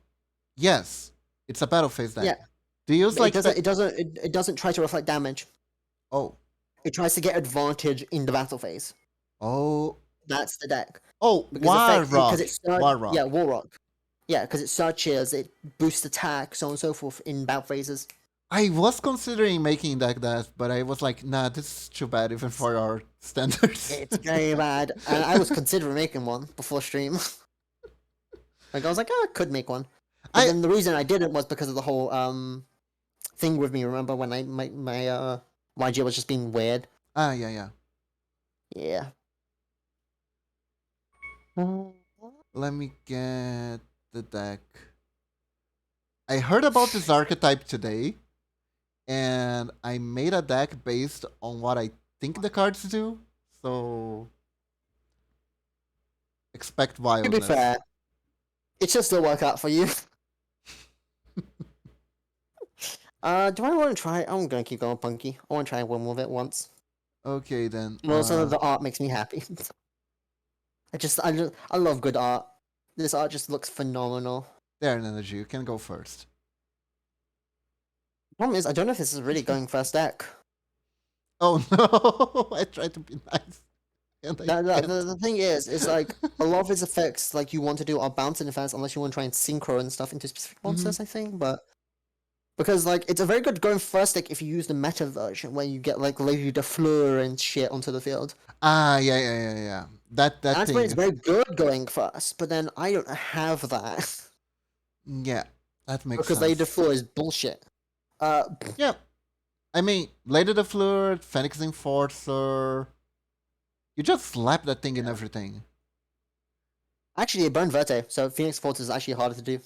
Speaker 2: Yes. It's a battle phase
Speaker 1: Yeah,
Speaker 2: deck. Do you use
Speaker 1: but it
Speaker 2: like
Speaker 1: doesn't.
Speaker 2: the
Speaker 1: It doesn't try to reflect damage.
Speaker 2: Oh.
Speaker 1: It tries to get advantage in the battle phase.
Speaker 2: Oh.
Speaker 1: That's the deck
Speaker 2: Oh,
Speaker 1: because
Speaker 2: War
Speaker 1: because
Speaker 2: Rock.
Speaker 1: it
Speaker 2: War
Speaker 1: yeah,
Speaker 2: Rock.
Speaker 1: War Rock. Yeah, because it searches, it boosts attack, so on and so forth in battle phases.
Speaker 2: I was considering making that, but I was like, nah, this is too bad even for our standards.
Speaker 1: It's very bad, and I was considering making one before stream. Like I was like, oh, I could make one, but
Speaker 2: I
Speaker 1: then the reason I didn't was because of the whole thing with me. Remember when my YG was just being weird?
Speaker 2: yeah, yeah.
Speaker 1: Yeah.
Speaker 2: Let me get the deck. I heard about this archetype today, and I made a deck based on what I think the cards do. So expect
Speaker 1: To be
Speaker 2: wildness.
Speaker 1: fair, it should still work out for you. Do I want to try? I'm gonna keep going punky. I want to try and win with it once.
Speaker 2: Okay then.
Speaker 1: And also, the art makes me happy. I love good art. This art just looks phenomenal.
Speaker 2: There, Energy, you can go first.
Speaker 1: Problem is, I don't know if this is really going first deck.
Speaker 2: Oh no! I tried to be nice, and I can't.
Speaker 1: The thing is like a lot of his effects, like you want to do are bouncing effects, unless you want to try and synchro and stuff into specific
Speaker 2: Mhm.
Speaker 1: monsters. I think, but because like it's a very good going first deck if you use the meta version where you get like Lady de Fleur and shit onto the field.
Speaker 2: Ah, yeah, yeah, yeah, yeah. That
Speaker 1: That's when it's
Speaker 2: thing.
Speaker 1: very good going first. But then I don't have that
Speaker 2: Yeah, that makes
Speaker 1: because Lady de
Speaker 2: sense.
Speaker 1: Fleur is bullshit. Uh,
Speaker 2: Yeah, I mean, Lady the Fleur, Phoenix Enforcer. You just slap that thing in everything.
Speaker 1: actually, it banned Verte, so Phoenix Force is actually harder to do.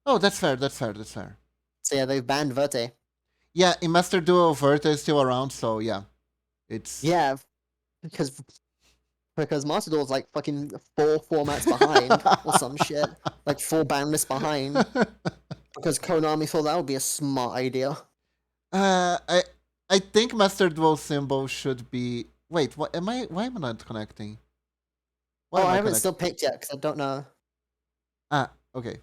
Speaker 2: Oh, that's fair. That's fair. That's fair.
Speaker 1: So yeah, they've banned Verte.
Speaker 2: Yeah, in Master Duo, Verta is still around, so yeah, it's.
Speaker 1: Yeah, because Master Duel is like fucking 4 formats behind or some shit, like 4 ban lists behind. Because Konami thought that would be a smart idea.
Speaker 2: uh, I I think Master Duo symbol should be. Wait, what am I? Why am I not connecting? Why
Speaker 1: Oh,
Speaker 2: am
Speaker 1: I
Speaker 2: I
Speaker 1: haven't
Speaker 2: connecting?
Speaker 1: still picked yet because I don't know.
Speaker 2: Ah, okay.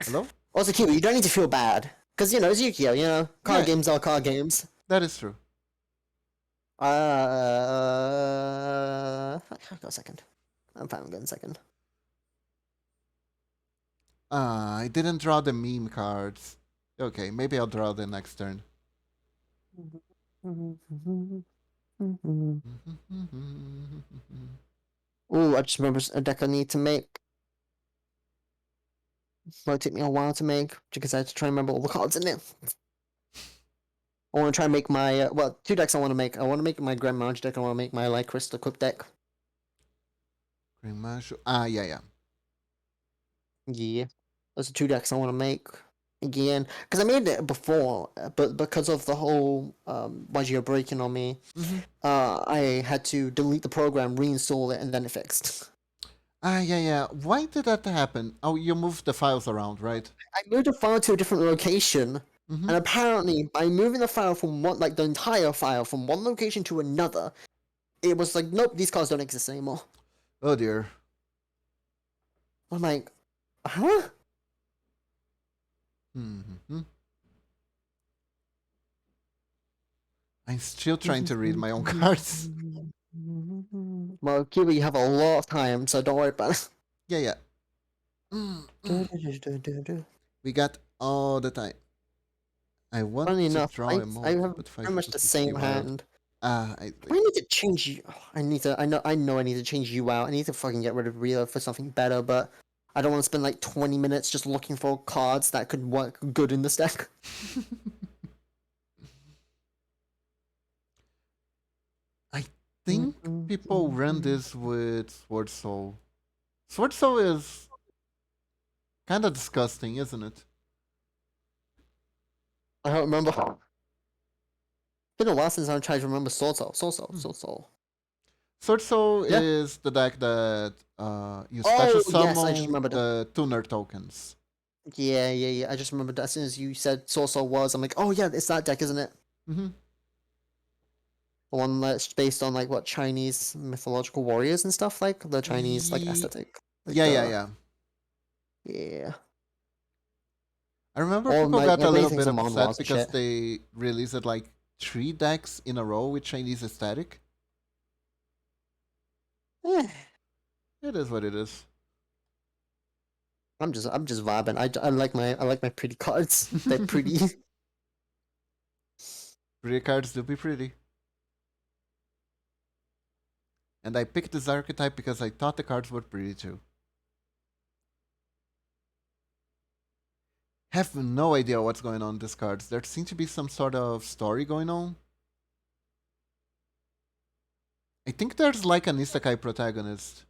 Speaker 2: Hello?
Speaker 1: Also, Kiwi, you don't need to feel bad because it's Yu-Gi-Oh. Card
Speaker 2: Yeah,
Speaker 1: games are card games.
Speaker 2: that is true.
Speaker 1: Go a second. I'm fine. Good second.
Speaker 2: I didn't draw the meme cards. Okay, maybe I'll draw the next turn.
Speaker 1: Ooh, I just remember a deck I need to make. Might take me a while to make because I have to try and remember all the cards in it. I want to try and make my well, two decks I want to make. I want to make my Grand Mage deck. I want to make my like Crystal Equip deck.
Speaker 2: Green Marshal. Ah, yeah, yeah.
Speaker 1: Yeah, those are two decks I want to make again because I made it before, but because of the whole Majio breaking on me,
Speaker 2: Mm-hmm.
Speaker 1: I had to delete the program, reinstall it, and then it fixed.
Speaker 2: Ah, yeah, yeah. Why did that happen? Oh, you moved the files around, right?
Speaker 1: I moved the file to a different location,
Speaker 2: Mm-hmm.
Speaker 1: and apparently by moving the file from one, like the entire file from one location to another, it was like, nope, these cards don't exist anymore.
Speaker 2: Oh dear.
Speaker 1: I'm like, huh?
Speaker 2: Mm-hmm. I'm still trying to read my own cards.
Speaker 1: Well, Kiwi, you have a lot of time, so don't worry about it.
Speaker 2: Yeah, yeah. We got all the time. I want
Speaker 1: Funny
Speaker 2: to
Speaker 1: enough,
Speaker 2: draw
Speaker 1: I
Speaker 2: a
Speaker 1: I
Speaker 2: mold,
Speaker 1: have
Speaker 2: but
Speaker 1: pretty
Speaker 2: 5
Speaker 1: much
Speaker 2: would
Speaker 1: the
Speaker 2: be too
Speaker 1: same
Speaker 2: wild.
Speaker 1: hand.
Speaker 2: Ah,
Speaker 1: I need to change you. I need to. I know. I need to change you out. I need to fucking get rid of Rhea for something better. But I don't want to spend like 20 minutes just looking for cards that could work good in this deck.
Speaker 2: I think people run this with Sword Soul. Sword Soul is kind of disgusting, isn't it?
Speaker 1: I don't remember. It's been a while since I tried to remember Soul Soul.
Speaker 2: Hmm.
Speaker 1: Soul Soul.
Speaker 2: Sword Soul
Speaker 1: Yeah.
Speaker 2: is the deck that you special
Speaker 1: Oh yes, I just
Speaker 2: summon
Speaker 1: remembered.
Speaker 2: the tuner tokens.
Speaker 1: Yeah. I just remembered that as soon as you said Soul Soul was, I'm like, oh yeah, it's that deck, isn't it?
Speaker 2: Mm-hmm.
Speaker 1: The one that's based on like what Chinese mythological warriors and stuff, like the Chinese like aesthetic, like
Speaker 2: Yeah, yeah,
Speaker 1: the
Speaker 2: yeah.
Speaker 1: yeah.
Speaker 2: I remember
Speaker 1: All
Speaker 2: people
Speaker 1: my
Speaker 2: got a
Speaker 1: main
Speaker 2: little
Speaker 1: things
Speaker 2: bit
Speaker 1: are
Speaker 2: upset
Speaker 1: manhwas and
Speaker 2: because
Speaker 1: shit.
Speaker 2: they released like 3 decks in a row with Chinese aesthetic.
Speaker 1: Eh,
Speaker 2: It is what it is.
Speaker 1: I'm just vibing. I like my pretty cards. They're pretty.
Speaker 2: Pretty cards do be pretty. And I picked this archetype because I thought the cards were pretty too. Have no idea what's going on in these cards. There seems to be some sort of story going on. I think there's like an isekai protagonist.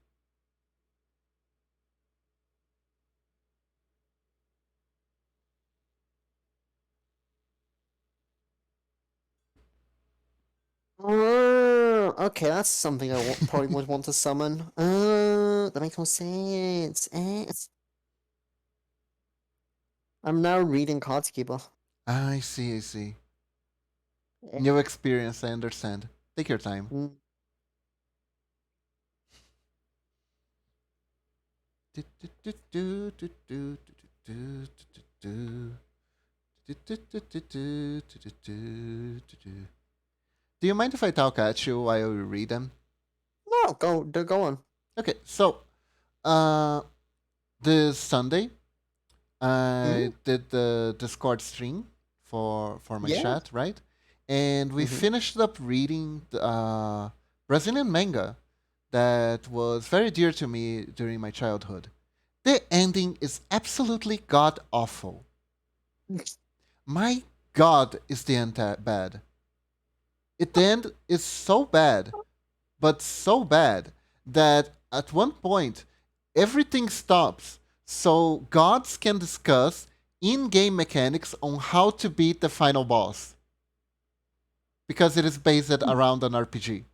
Speaker 1: Okay, that's something probably would want to summon. That makes no sense. I'm now reading Cards Keeper.
Speaker 2: I see, I see.
Speaker 1: Eh,
Speaker 2: New experience, I understand. Take your time.
Speaker 1: mm.
Speaker 2: Do you mind if I talk at you while you read them?
Speaker 1: No, go on.
Speaker 2: Okay, so uh, this Sunday I
Speaker 1: Mm?
Speaker 2: did the Discord stream for my
Speaker 1: Yeah.
Speaker 2: chat, right? And we
Speaker 1: Mm-hmm.
Speaker 2: finished up reading the Brazilian manga that was very dear to me during my childhood. The ending is absolutely god awful. My god, is the end bad. The end is so bad, but so bad that at one point everything stops so gods can discuss in-game mechanics on how to beat the final boss because it is based around an RPG.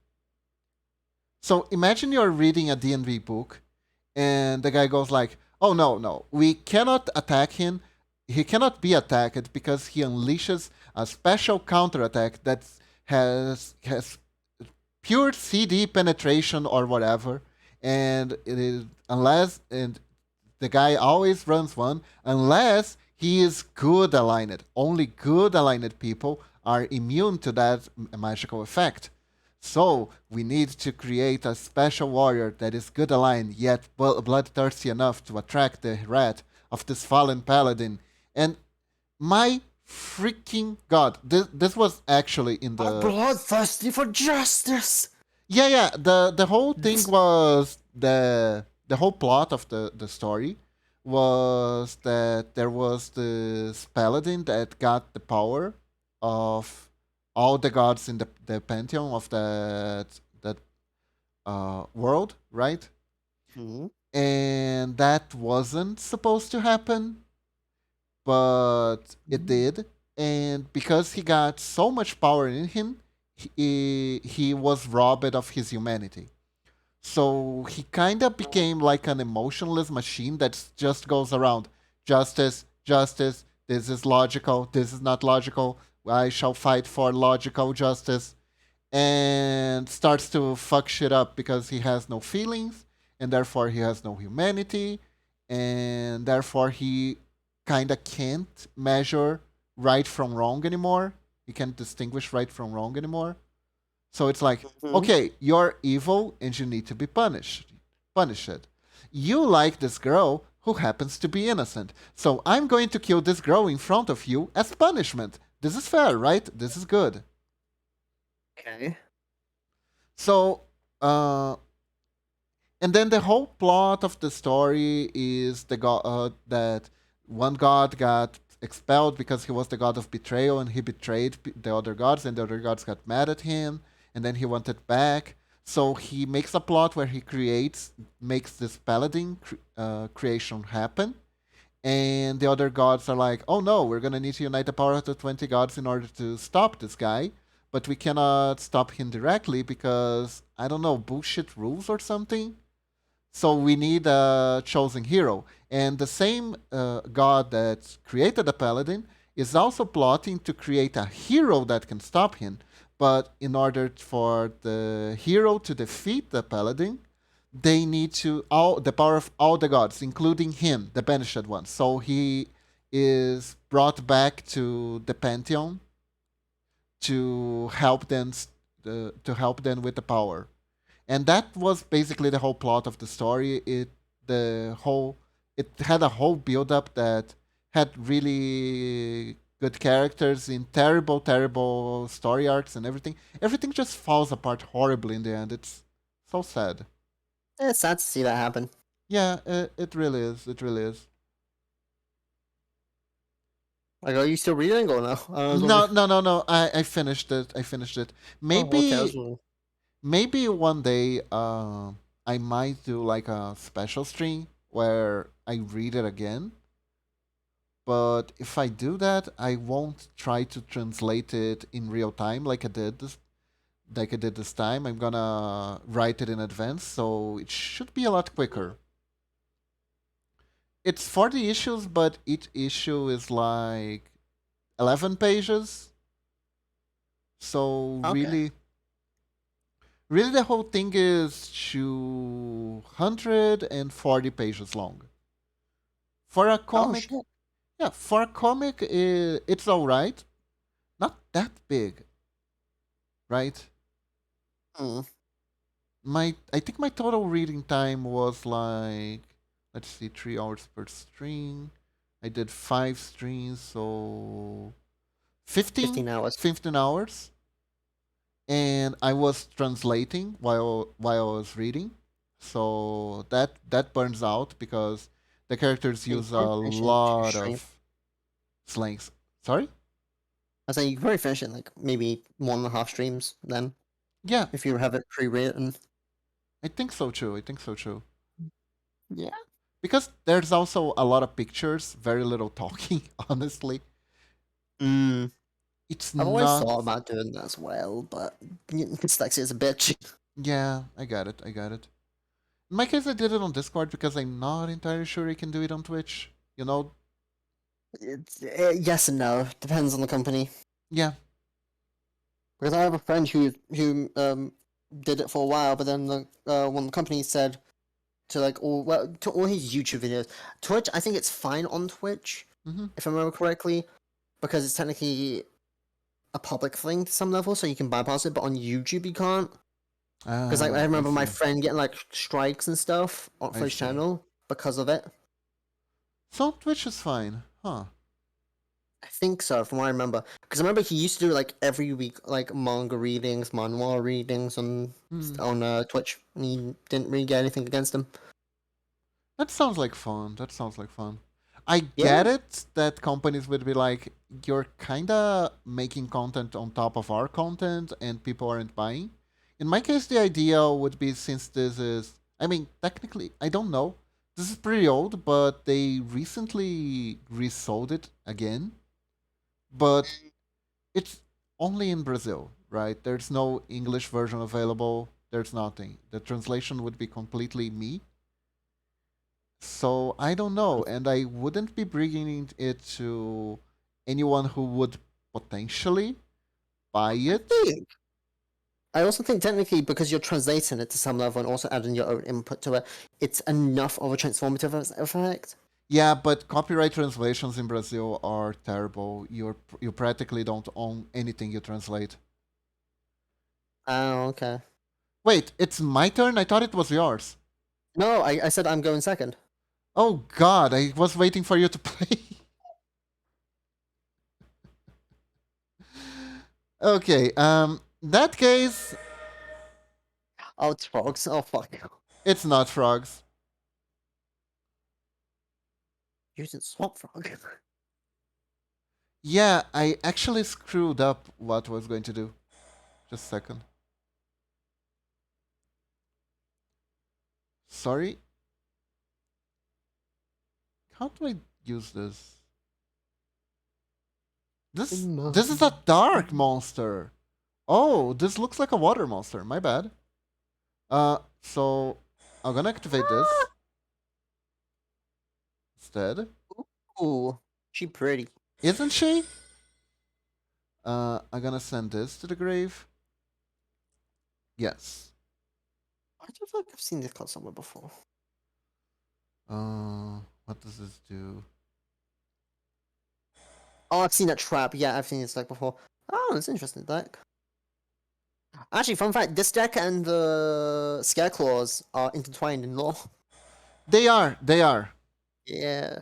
Speaker 2: So imagine you're reading a D&D book and the guy goes like, "Oh no, we cannot attack him. He cannot be attacked because he unleashes a special counterattack that has pure CD penetration or whatever, and it is unless and the guy always runs one unless he is good aligned. Only good aligned people are immune to that magical effect. So we need to create a special warrior that is good aligned yet bloodthirsty enough to attract the wrath of this fallen paladin. And My freaking god! This was actually in
Speaker 1: I'm
Speaker 2: the
Speaker 1: bloodthirsty for justice.
Speaker 2: yeah. The whole thing was the whole plot of the story was that there was this paladin that got the power of all the gods in the pantheon of that world, right?
Speaker 1: Hmm.
Speaker 2: And that wasn't supposed to happen, but it did. And because he got so much power in him, he was robbed of his humanity. So he kind of became like an emotionless machine that just goes around justice, justice. This is logical. This is not logical. I shall fight for logical justice, and starts to fuck shit up because he has no feelings and therefore he has no humanity and therefore he kind of can't measure right from wrong anymore. He can't distinguish right from wrong anymore. So it's like,
Speaker 1: Hmm.
Speaker 2: okay, you're evil and you need to be punished. Punish it. You like this girl who happens to be innocent. So I'm going to kill this girl in front of you as punishment. This is fair, right? This is good.
Speaker 1: Okay.
Speaker 2: So, uh, and then the whole plot of the story is the god that one god got expelled because he was the god of betrayal and he betrayed the other gods and the other gods got mad at him and then he wanted back. So he makes a plot where he makes this paladin creation happen, and the other gods are like, oh no, we're gonna need to unite the power of the 20 gods in order to stop this guy, but we cannot stop him directly because, I don't know, bullshit rules or something. So we need a chosen hero. And the same god that created the paladin is also plotting to create a hero that can stop him. But in order for the hero to defeat the paladin, they need to all the power of all the gods, including him, the banished one. So he is brought back to the pantheon to help them with the power. And that was basically the whole plot of the story. It had a whole build up that had really good characters in terrible story arcs and everything. Everything just falls apart horribly in the end. It's so sad.
Speaker 1: It's sad to see that happen.
Speaker 2: Yeah, it really is. It really is.
Speaker 1: Like, are you still reading or no? I was
Speaker 2: No,
Speaker 1: wondering.
Speaker 2: no, no, no. I finished it. I finished it.
Speaker 1: Oh, okay. I was
Speaker 2: Maybe
Speaker 1: wondering.
Speaker 2: maybe one day I might do like a special stream where I read it again. But if I do that, I won't try to translate it in real time like I did this time. I'm gonna write it in advance, so it should be a lot quicker. It's 40 issues, but each issue is like 11 pages. So
Speaker 1: Okay.
Speaker 2: really the whole thing is 240 pages long. For a
Speaker 1: Oh
Speaker 2: comic,
Speaker 1: shit.
Speaker 2: yeah, for a comic, it's all right. Not that big, right?
Speaker 1: Hmm.
Speaker 2: I think my total reading time was like, let's see, 3 hours per stream. I did 5 streams, so 15,
Speaker 1: 15 hours.
Speaker 2: 15 hours. And I was translating while I was reading, so that burns out because the characters
Speaker 1: You
Speaker 2: use
Speaker 1: can
Speaker 2: a
Speaker 1: probably finish it in two
Speaker 2: lot
Speaker 1: streams.
Speaker 2: of slangs. Sorry?
Speaker 1: I was saying you can probably finish it in like maybe 1.5 streams then,
Speaker 2: Yeah,
Speaker 1: if you have it pre-written.
Speaker 2: I think so too. I think so too.
Speaker 1: Yeah.
Speaker 2: Because there's also a lot of pictures, very little talking, honestly.
Speaker 1: Mm.
Speaker 2: It's
Speaker 1: I've always
Speaker 2: not.
Speaker 1: thought about doing that as well, but dyslexia is a bitch.
Speaker 2: Yeah, I got it. I got it. In my case, I did it on Discord because I'm not entirely sure I can do it on Twitch. You know?
Speaker 1: It's, yes and no. Depends on the company.
Speaker 2: Yeah.
Speaker 1: Because I have a friend who did it for a while, but then one of the companies said to like all his YouTube videos, Twitch. I think it's fine on Twitch
Speaker 2: Mm-hmm.
Speaker 1: if I remember correctly, because it's technically a public thing to some level, so you can bypass it. But on YouTube, you can't. Because like I
Speaker 2: I
Speaker 1: remember my
Speaker 2: see.
Speaker 1: friend getting like strikes and stuff
Speaker 2: I
Speaker 1: for his
Speaker 2: see.
Speaker 1: channel because of it.
Speaker 2: So Twitch is fine, huh?
Speaker 1: I think so, from what I remember. Because I remember he used to do like every week, like manga readings, manhwa readings
Speaker 2: Hmm.
Speaker 1: on Twitch, and he didn't really get anything against him.
Speaker 2: That sounds like fun. That sounds like fun. I
Speaker 1: Yeah,
Speaker 2: get it that companies would be like, you're kinda making content on top of our content and people aren't buying. In my case, the idea would be, since this is, I mean, technically, I don't know. This is pretty old, but they recently resold it again. But it's only in Brazil, right? There's no English version available. There's nothing. The translation would be completely me. So I don't know, and I wouldn't be bringing it to anyone who would potentially buy
Speaker 1: I
Speaker 2: it.
Speaker 1: think. I also think technically because you're translating it to some level and also adding your own input to it, it's enough of a transformative effect.
Speaker 2: Yeah, but copyright translations in Brazil are terrible. You practically don't own anything you translate.
Speaker 1: Oh, okay.
Speaker 2: Wait, it's my turn? I thought it was yours.
Speaker 1: No, I said I'm going second.
Speaker 2: Oh god, I was waiting for you to play. Okay, that case,
Speaker 1: Oh, it's frogs. Oh, fuck.
Speaker 2: it's not frogs.
Speaker 1: Using swamp frog.
Speaker 2: Yeah, I actually screwed up what I was going to do. Just a second. Sorry. How do I use this? This is a dark monster. Oh, this looks like a water monster. My bad. So I'm gonna activate this instead.
Speaker 1: Ooh, she pretty.
Speaker 2: Isn't she? I'm gonna send this to the grave. Yes.
Speaker 1: I don't feel like I've seen this card somewhere before.
Speaker 2: What does this do?
Speaker 1: Oh, I've seen that trap. Yeah, I've seen this deck before. Oh, it's an interesting deck. Actually, fun fact: this deck and the Scareclaws are intertwined in lore.
Speaker 2: They are. They are.
Speaker 1: Yeah.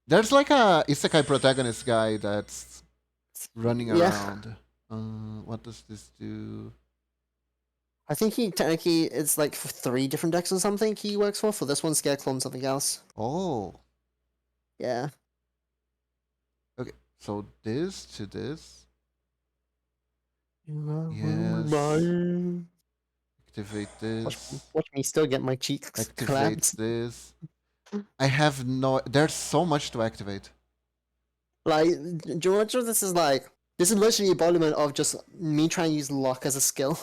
Speaker 2: There's like a isekai protagonist guy that's running
Speaker 1: Yeah.
Speaker 2: around. What does this do?
Speaker 1: I think he technically it's like for 3 different decks or something he works for. For this one, Scareclaw and something else.
Speaker 2: Oh.
Speaker 1: Yeah.
Speaker 2: Okay. So this to this. Yes.
Speaker 1: Watch
Speaker 2: Activate this.
Speaker 1: watch me still get my cheeks
Speaker 2: Activate
Speaker 1: clapped.
Speaker 2: this. I have no. There's so much to activate.
Speaker 1: Like, do you know what this is like? This is literally embodiment of just me trying to use luck as a skill.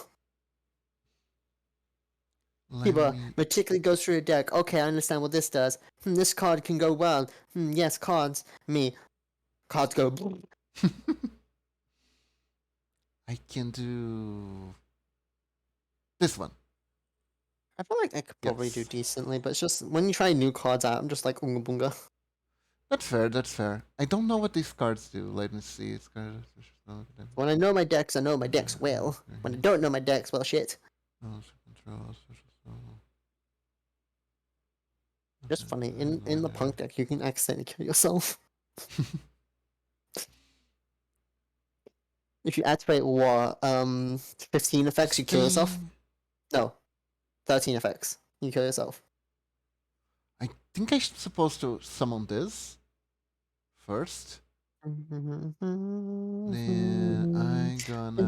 Speaker 2: Let
Speaker 1: People
Speaker 2: me.
Speaker 1: meticulously go through a deck. Okay, I understand what this does. This card can go well. Yes, cards. Me. Cards go.
Speaker 2: I can do this one.
Speaker 1: I feel like I could probably do
Speaker 2: Yes.
Speaker 1: decently, but it's just when you try new cards out, I'm just like unga bunga.
Speaker 2: That's fair. That's fair. I don't know what these cards do. Let me see. It's
Speaker 1: When I know my decks, I know my decks well. When I don't know my decks, well, shit. Just funny. In the punk deck, you can accidentally kill yourself. If you activate what 15 effects, you kill yourself.
Speaker 2: 15.
Speaker 1: No, 13 effects. You kill yourself.
Speaker 2: I think I'm supposed to summon this first. Then I'm gonna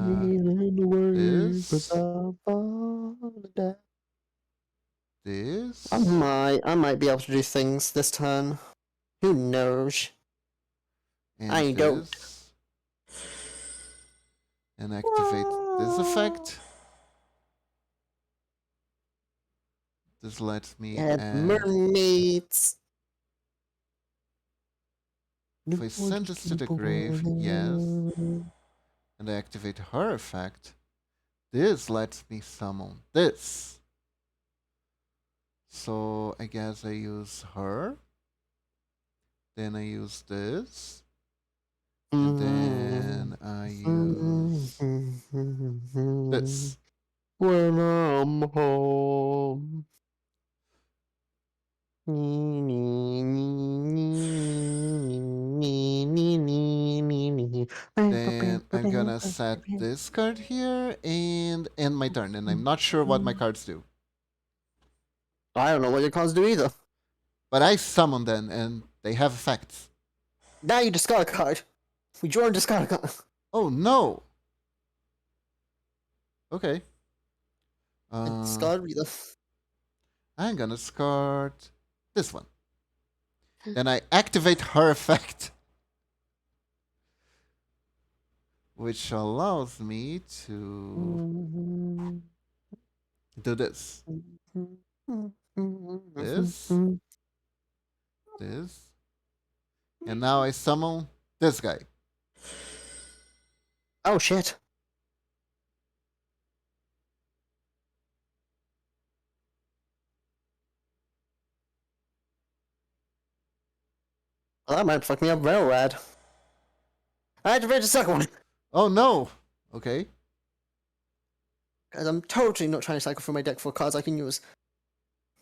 Speaker 2: this,
Speaker 1: I
Speaker 2: this,
Speaker 1: might be able to do things this turn. Who knows?
Speaker 2: and
Speaker 1: I don't.
Speaker 2: this, and activate this effect. This lets me
Speaker 1: And
Speaker 2: add.
Speaker 1: mermaids.
Speaker 2: If I send this to the grave, yes, and I activate her effect, this lets me summon this. So I guess I use her, then I use this, and then I use this.
Speaker 1: When I'm home.
Speaker 2: gonna set this card here and end my turn, and I'm not sure what my cards do.
Speaker 1: I don't know what your cards do either.
Speaker 2: But I summon them, and they have effects.
Speaker 1: Now you discard a card. We draw and discard a card.
Speaker 2: Oh no! Okay.
Speaker 1: Discard either.
Speaker 2: I'm gonna discard this one. Then I activate her effect, which allows me to do this. This. This. And now I summon this guy.
Speaker 1: Oh shit. Well, that might fuck me up real bad. I activate the second one.
Speaker 2: Oh no! Okay.
Speaker 1: Guys, I'm totally not trying to cycle through my deck for cards I can use.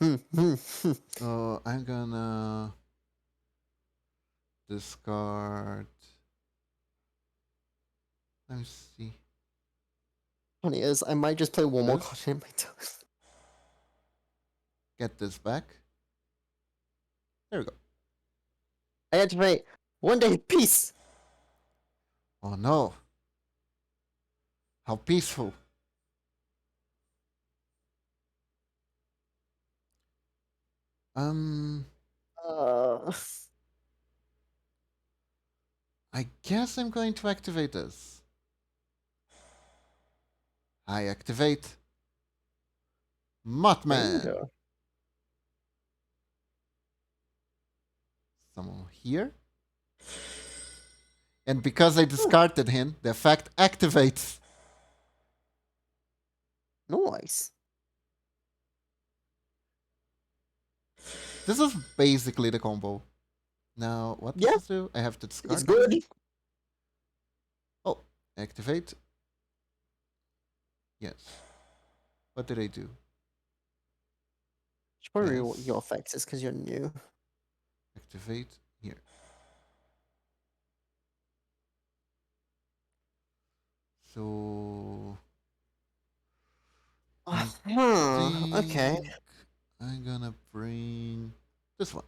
Speaker 2: Oh, I'm gonna discard. Let me see.
Speaker 1: Funny is, I might just play one more
Speaker 2: This?
Speaker 1: card in my turn.
Speaker 2: Get this back. There we go.
Speaker 1: I activate one day peace.
Speaker 2: Oh no. How peaceful.
Speaker 1: Uh,
Speaker 2: I guess I'm going to activate this. I activate Mothman.
Speaker 1: bingo.
Speaker 2: Someone here. And because I discarded him, the effect activates.
Speaker 1: Nice.
Speaker 2: This is basically the combo. Now, what does
Speaker 1: Yeah.
Speaker 2: this do? I have to discard.
Speaker 1: It's good.
Speaker 2: Oh, activate. Yes. What did I do?
Speaker 1: Should probably
Speaker 2: Yes.
Speaker 1: your effects is because you're new.
Speaker 2: Activate here. So
Speaker 1: Okay.
Speaker 2: I'm gonna bring this one.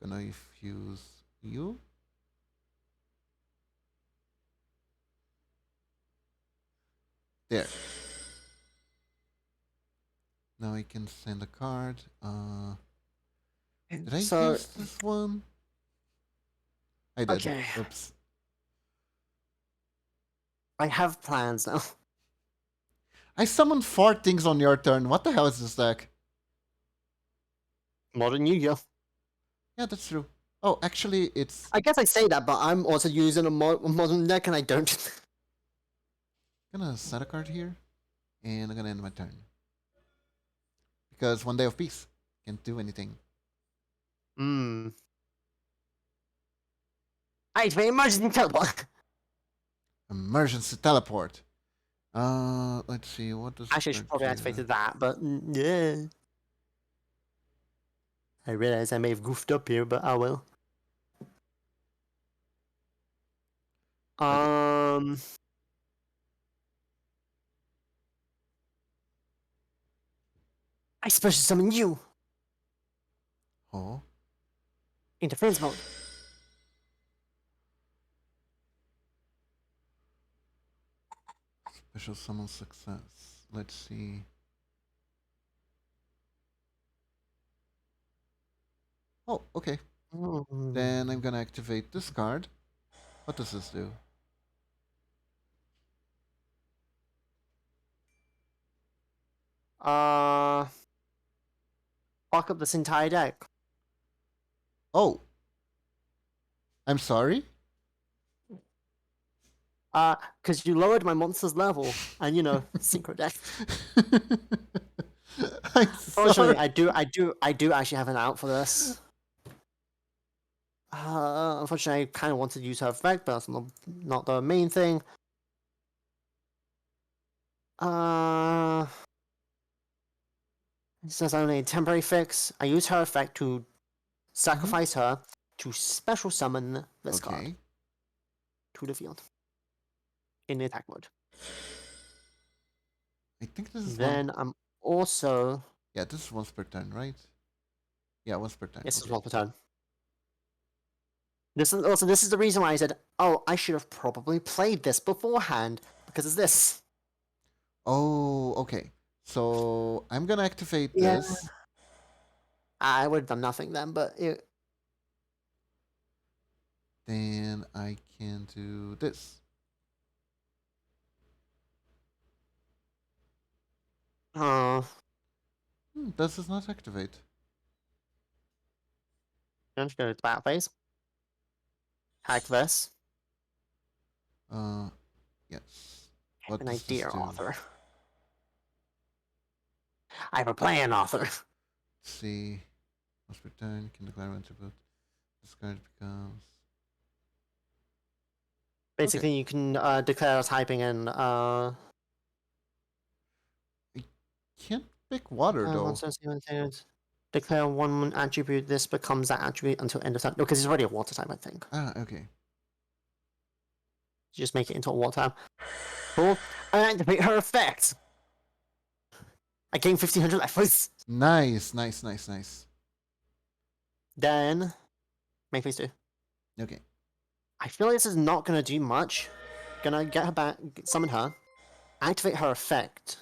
Speaker 2: Gonna infuse you. There. Now I can send a card. Did I use this one? I did.
Speaker 1: Okay.
Speaker 2: Oops.
Speaker 1: I have plans now.
Speaker 2: I summoned 4 things on your turn. What the hell is this deck?
Speaker 1: Modern Yu-Gi-Oh.
Speaker 2: Yeah, that's true. Oh, actually, it's...
Speaker 1: I guess I say that, but I'm also using a modern deck and I don't.
Speaker 2: I'm gonna set a card here, and I'm gonna end my turn. Because one day of peace can't do anything.
Speaker 1: I activate emergency teleport.
Speaker 2: Emergency teleport. Let's see, what does...
Speaker 1: Actually, I should probably activated that, but yeah. I realize I may have goofed up here, but I will.
Speaker 2: Okay.
Speaker 1: I special summon you.
Speaker 2: Oh.
Speaker 1: Interference mode.
Speaker 2: Special summon success. Let's see. Oh, okay. Then I'm gonna activate this card. What does this do?
Speaker 1: Fuck up this entire deck.
Speaker 2: Oh. I'm sorry?
Speaker 1: Because you lowered my monster's level, and you know, synchro deck.
Speaker 2: I'm
Speaker 1: Fortunately,
Speaker 2: sorry.
Speaker 1: I do actually have an out for this. Unfortunately, I kind of wanted to use her effect, but that's not the main thing. It says only a temporary fix. I use her effect to sacrifice her to special summon this card
Speaker 2: Okay.
Speaker 1: to the field in the attack mode.
Speaker 2: I think this is one.
Speaker 1: Then I'm also
Speaker 2: Yeah, this is once per turn, right? Yeah, once per turn.
Speaker 1: this is
Speaker 2: Okay.
Speaker 1: one per turn. This is the reason why I said, oh, I should have probably played this beforehand because it's this.
Speaker 2: Oh, okay. So I'm gonna activate
Speaker 1: Yeah.
Speaker 2: this.
Speaker 1: I would have done nothing then, but
Speaker 2: Then I can do this. This does not activate.
Speaker 1: don't go to the battle phase. Hack this.
Speaker 2: Yes.
Speaker 1: I have
Speaker 2: What
Speaker 1: an
Speaker 2: does this
Speaker 1: idea,
Speaker 2: do?
Speaker 1: author. I have a plan, author.
Speaker 2: Let's see. Once per turn, can declare one attribute. This card becomes.
Speaker 1: Basically, you can declare typing and
Speaker 2: I can't pick water though.
Speaker 1: declare one attribute. This becomes that attribute until end of turn. No, because it's already a water type, I think.
Speaker 2: Ah, okay.
Speaker 1: Just make it into a water type. Cool. And activate her effect. I gain 1500 life points.
Speaker 2: Nice, nice, nice, nice.
Speaker 1: Then, make phase 2.
Speaker 2: Okay.
Speaker 1: I feel like this is not gonna do much. Gonna get her back, summon her, activate her effect.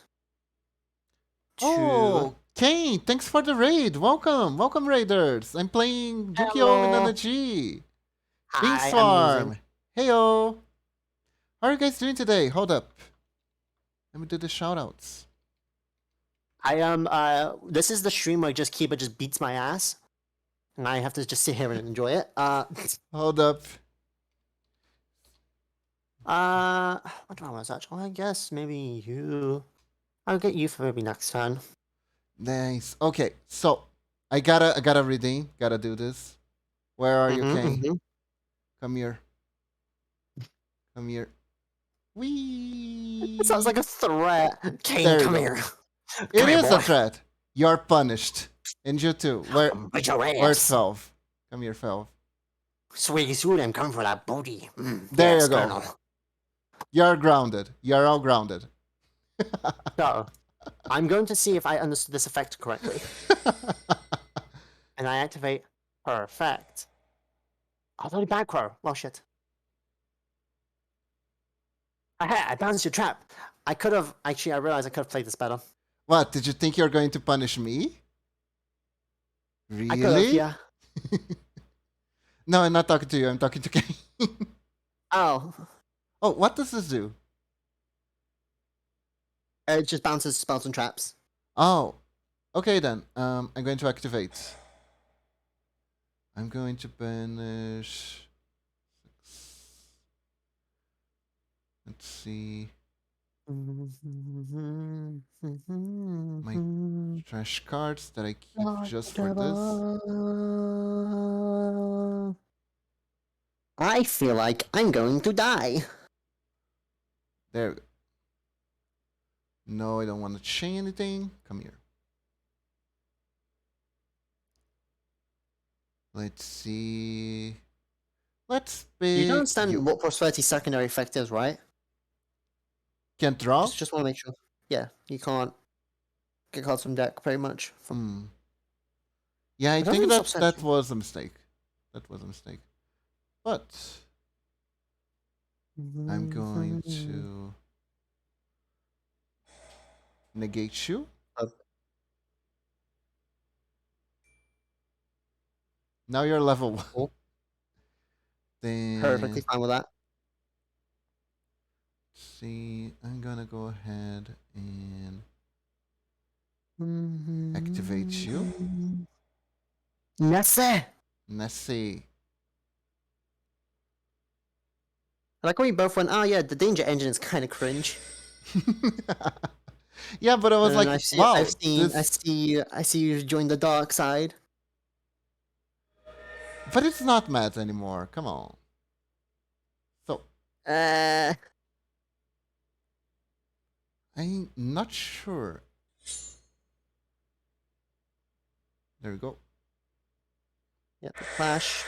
Speaker 2: Oh, Kane, thanks for the raid. Welcome, welcome, raiders. I'm playing Yu-Gi-Oh!
Speaker 1: Hello.
Speaker 2: G. Beans
Speaker 1: Hi, I'm
Speaker 2: Farm.
Speaker 1: losing.
Speaker 2: Heyo. How are you guys doing today? Hold up. Let me do the shoutouts.
Speaker 1: I am. This is the stream where just Kiba just beats my ass, and I have to just sit here and enjoy it.
Speaker 2: Hold up.
Speaker 1: What do I want to search? Well, I guess maybe you. I'll get you for maybe next turn.
Speaker 2: Nice. Okay, so I gotta redeem. Gotta do this. Where are you, Kane? Come here. Come here. Wee.
Speaker 1: It sounds like a threat. Kane,
Speaker 2: There you
Speaker 1: come
Speaker 2: go.
Speaker 1: here.
Speaker 2: It
Speaker 1: Come here,
Speaker 2: is a
Speaker 1: boy.
Speaker 2: threat. You're punished. And you too.
Speaker 1: Bite your
Speaker 2: Where's
Speaker 1: ass.
Speaker 2: Felv? Come here, Felv.
Speaker 1: Swiggy Swoot, I'm coming for that booty.
Speaker 2: There
Speaker 1: yes,
Speaker 2: you go.
Speaker 1: Colonel.
Speaker 2: You're grounded. You're all grounded.
Speaker 1: So, I'm going to see if I understood this effect correctly. And I activate her effect. Oh, only back row. Well, shit. I bounced your trap. I could have. Actually, I realized I could have played this better.
Speaker 2: What? Did you think you're going to punish me?
Speaker 1: I could have,
Speaker 2: Really?
Speaker 1: yeah.
Speaker 2: No, I'm not talking to you. I'm talking to Kane.
Speaker 1: Oh.
Speaker 2: Oh, what does this do?
Speaker 1: It just bounces spells and traps.
Speaker 2: Oh, okay then. I'm going to activate. I'm going to banish. Let's see. My trash cards that I keep just for this.
Speaker 1: I feel like I'm going to die.
Speaker 2: There we go. No, I don't want to chain anything. Come here. Let's see. Let's pick
Speaker 1: You don't understand
Speaker 2: you.
Speaker 1: what prosperity secondary effect is, right?
Speaker 2: Can't draw?
Speaker 1: Just want to make sure. Yeah, you can't get cards from deck, pretty much.
Speaker 2: Yeah, I
Speaker 1: But
Speaker 2: think
Speaker 1: doesn't stop
Speaker 2: that
Speaker 1: searching.
Speaker 2: was a mistake. That was a mistake. But I'm going to negate you. Now you're level 1.
Speaker 1: Cool.
Speaker 2: Then
Speaker 1: Perfectly fine with that.
Speaker 2: see, I'm gonna go ahead and activate you.
Speaker 1: Nesse!
Speaker 2: Let's see.
Speaker 1: I like when we both went, oh yeah, the danger engine is kind of cringe.
Speaker 2: Yeah, but I was
Speaker 1: And
Speaker 2: like, wow,
Speaker 1: I see you join the dark side.
Speaker 2: But it's not mad anymore. Come on. So I'm not sure. There we go.
Speaker 1: Yeah, the clash.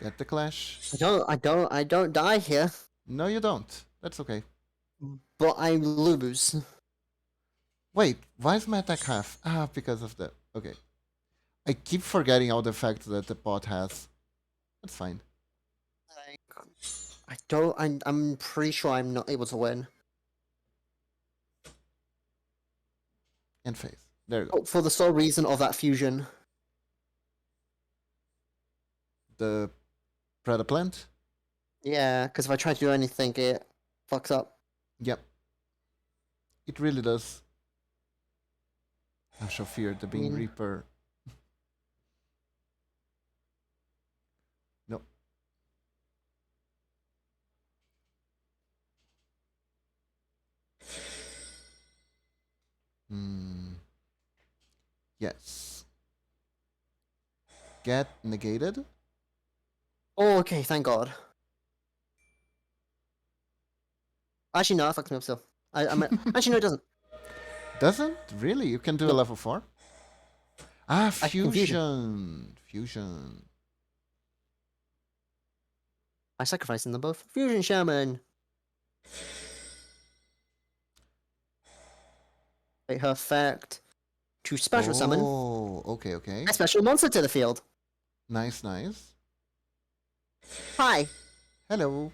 Speaker 2: Get the clash.
Speaker 1: I don't die here,
Speaker 2: No, you don't. That's okay.
Speaker 1: but I lose.
Speaker 2: Wait, why is my attack half? Ah, because of the... Okay. I keep forgetting all the effects that the bot has. That's fine.
Speaker 1: Like, I don't. I'm pretty sure I'm not able to win.
Speaker 2: And phase. There you go.
Speaker 1: Oh, for the sole reason of that fusion.
Speaker 2: The Preda plant?
Speaker 1: Yeah, because if I try to do anything, it fucks up.
Speaker 2: Yep. It really does. I shall fear the
Speaker 1: I
Speaker 2: Beam
Speaker 1: mean,
Speaker 2: Reaper. No. Hmm. Yes. Get negated.
Speaker 1: oh, okay, thank God. Actually, no, that fucks me up still. Actually, no, it doesn't.
Speaker 2: Doesn't? Really? You can do a
Speaker 1: No,
Speaker 2: level 4? Ah,
Speaker 1: I confusion.
Speaker 2: fusion. Fusion.
Speaker 1: I sacrificed them both. Fusion Shaman. Wait, her effect to special summon
Speaker 2: Oh, okay, okay.
Speaker 1: a special monster to the field.
Speaker 2: Nice, nice.
Speaker 1: Hi.
Speaker 2: Hello.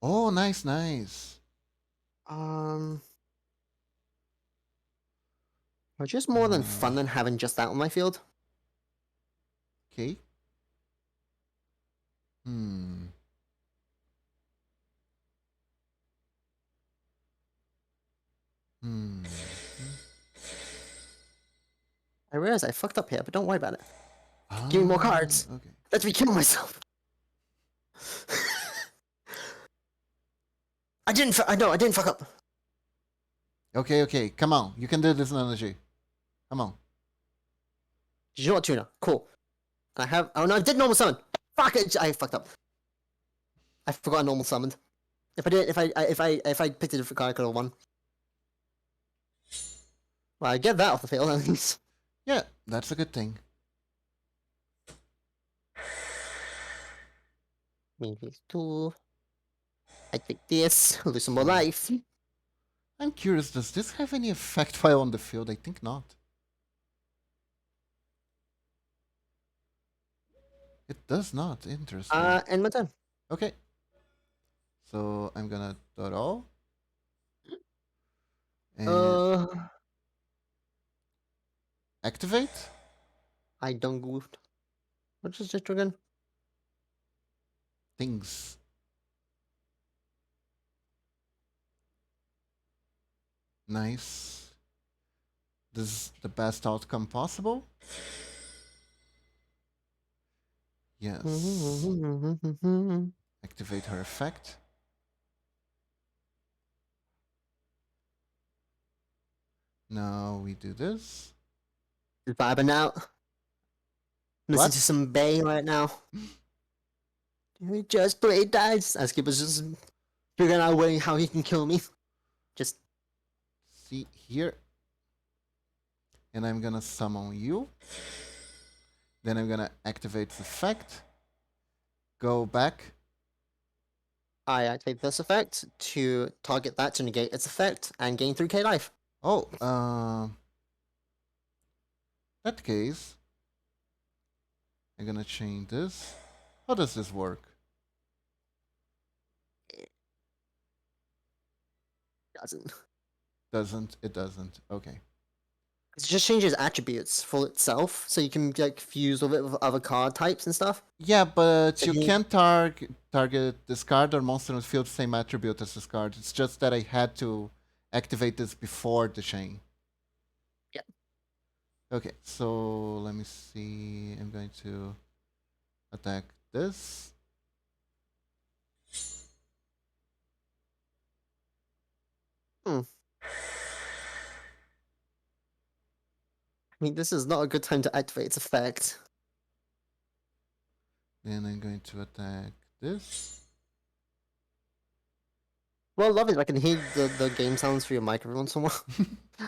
Speaker 2: Oh, nice, nice.
Speaker 1: Just more than fun than having just that on my field.
Speaker 2: Okay. Hmm. Hmm.
Speaker 1: I realize I fucked up here, but don't worry about it.
Speaker 2: Ah,
Speaker 1: Give me more cards.
Speaker 2: okay.
Speaker 1: Let me kill myself. I didn't fuck up.
Speaker 2: Okay, okay. Come on. You can do this energy. Come on.
Speaker 1: Did you know what, Tuna? Cool. I have. Oh no, I did normal summon. Fuck it! I fucked up. I forgot normal summoned. If I did, if I picked a different card, I could have won. Well, I get that off the field at least.
Speaker 2: Yeah, that's a good thing.
Speaker 1: Maybe two. I take this. Lose some more
Speaker 2: Oh.
Speaker 1: life.
Speaker 2: I'm curious, does this have any effect while on the field? I think not. It does not. Interesting.
Speaker 1: End my turn.
Speaker 2: Okay. So I'm gonna draw. And activate.
Speaker 1: I don't goofed. What is this again?
Speaker 2: Things. Nice. This is the best outcome possible. Yes. Activate her effect. Now we do this.
Speaker 1: Just vibing out. Listen to some Bay right now. We just play dice. As Skipper's just figuring out a way how he can kill me. Just
Speaker 2: see here. And I'm gonna summon you. Then I'm gonna activate the effect. Go back.
Speaker 1: I activate this effect to target that to negate its effect and gain 3k life.
Speaker 2: Oh, that case, I'm gonna change this. How does this work?
Speaker 1: Doesn't.
Speaker 2: It doesn't. Okay.
Speaker 1: It just changes attributes for itself, so you can like fuse with it with other card types and stuff.
Speaker 2: Yeah, but you
Speaker 1: Mhm.
Speaker 2: can't target this card or monster with field same attribute as this card. It's just that I had to activate this before the chain.
Speaker 1: Yeah.
Speaker 2: Okay, so let me see. I'm going to attack this.
Speaker 1: I mean, this is not a good time to activate its effect.
Speaker 2: Then I'm going to attack this.
Speaker 1: Well, love it. I can hear the game sounds through your mic every once in a while.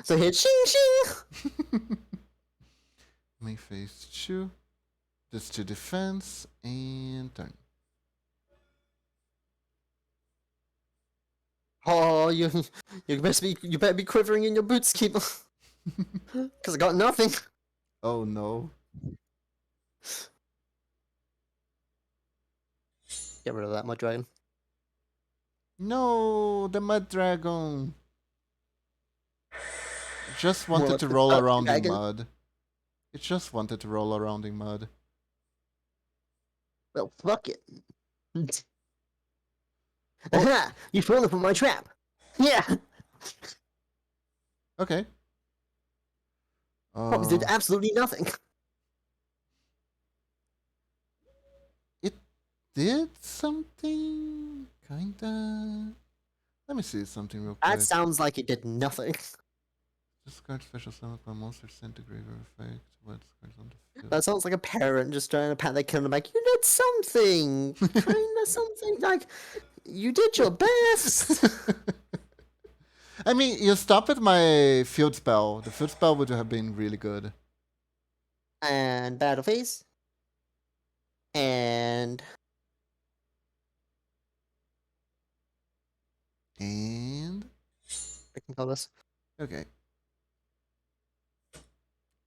Speaker 1: So here, ching ching.
Speaker 2: Main phase 2. This to defense and turn.
Speaker 1: Oh, you better be quivering in your boots, keeper. Because I got nothing.
Speaker 2: Oh no.
Speaker 1: Get rid of that, my dragon.
Speaker 2: No, the mud dragon. Just
Speaker 1: More
Speaker 2: wanted
Speaker 1: like
Speaker 2: to
Speaker 1: the
Speaker 2: roll
Speaker 1: duck
Speaker 2: around in
Speaker 1: dragon.
Speaker 2: mud. It just wanted to roll around in mud.
Speaker 1: Well, fuck it.
Speaker 2: Oh.
Speaker 1: Aha! You fallen for my trap. Yeah.
Speaker 2: Okay.
Speaker 1: Probably did absolutely nothing.
Speaker 2: It did something, kinda. Let me see something real quick.
Speaker 1: That sounds like it did nothing.
Speaker 2: Discard special summon by monster centigrade effect. What's on the field?
Speaker 1: That sounds like a parent just trying to pat their kid on the back. You did something. Kinda something. Like, you did your best.
Speaker 2: I mean, you stop at my field spell. The field spell would have been really good.
Speaker 1: And battle phase. And
Speaker 2: And
Speaker 1: I can call this.
Speaker 2: okay,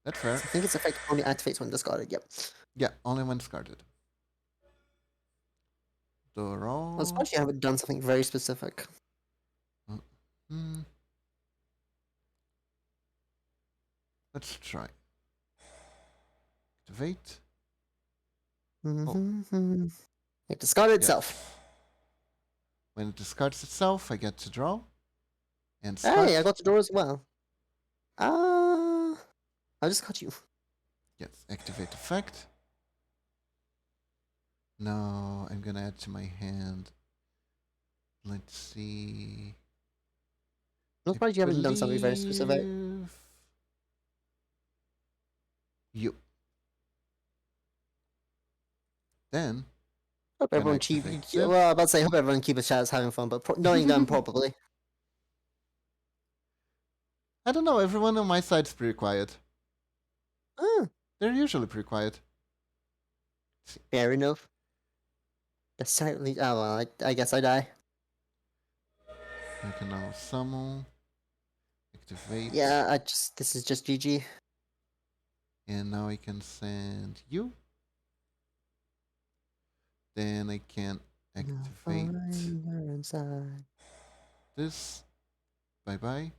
Speaker 2: that's fair.
Speaker 1: I think its effect only activates when discarded. Yep.
Speaker 2: Yeah, only when discarded. Draw.
Speaker 1: I suppose you haven't done something very specific.
Speaker 2: Let's try. Activate.
Speaker 1: Mm-hmm. It discarded itself.
Speaker 2: Yes. When it discards itself, I get to draw. And start.
Speaker 1: Hey, I got the door as well. I just got you.
Speaker 2: Yes, activate effect. No, I'm gonna add to my hand. Let's see.
Speaker 1: I'm surprised you haven't done something very specific.
Speaker 2: You. Then.
Speaker 1: Hope everyone keep. Well, I'm about to say hope everyone keep a chat is having fun, but knowing them probably.
Speaker 2: I don't know. Everyone on my side's pretty quiet. They're usually pretty quiet.
Speaker 1: Fair enough. Certainly. Oh well, I guess I die.
Speaker 2: I can now summon. Activate.
Speaker 1: Yeah, this is just GG.
Speaker 2: And now I can send you. Then I can activate this. Bye bye.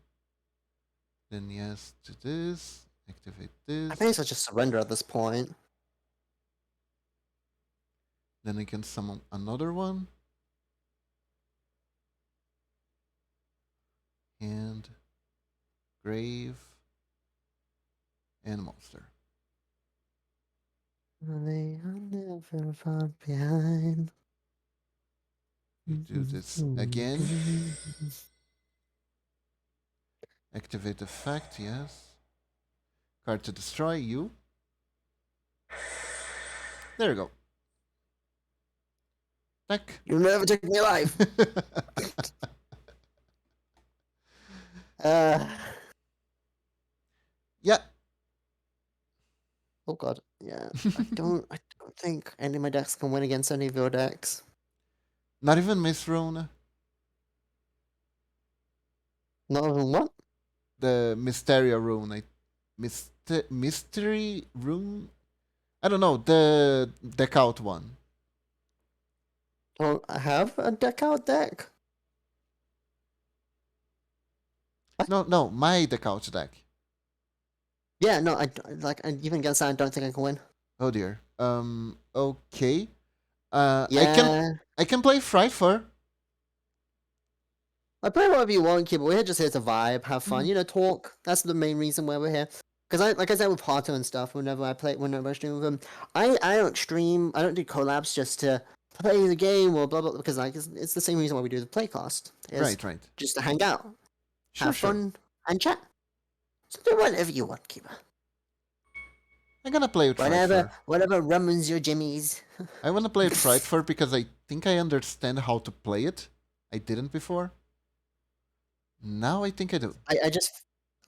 Speaker 2: Then yes to this. Activate this.
Speaker 1: I may as well just surrender at this point.
Speaker 2: Then I can summon another one. And grave and monster.
Speaker 1: They are never far behind.
Speaker 2: We do this again. Activate effect, yes. Card to destroy you. There you go. Attack.
Speaker 1: You'll never take me alive.
Speaker 2: Yeah.
Speaker 1: Oh god. Yeah. I don't think any of my decks can win against any of your decks.
Speaker 2: Not even Miss Rune.
Speaker 1: Not even what?
Speaker 2: The Mysteria rune. Mystery rune? I don't know. The deck out one.
Speaker 1: Don't I have a deck out deck? What?
Speaker 2: No, my deck out deck.
Speaker 1: Yeah, no, even against that, I don't think I can win.
Speaker 2: Oh dear. Okay.
Speaker 1: Yeah.
Speaker 2: I can play Frightfur.
Speaker 1: I play whatever you want, kid, but we're here just here to vibe, have fun, talk. That's the main reason why we're here. Because like I said with Pato and stuff, whenever I stream with him, I don't stream, I don't do collabs just to play the game or blah blah, because like it's the same reason why we do the playcast.
Speaker 2: Right.
Speaker 1: Just to hang out,
Speaker 2: Sure,
Speaker 1: have fun, and chat. So do whatever you want, keeper.
Speaker 2: I'm gonna play with Frightfur.
Speaker 1: Whatever rummens your jimmies.
Speaker 2: I wanna play with Frightfur because I think I understand how to play it. I didn't before. Now I think I do.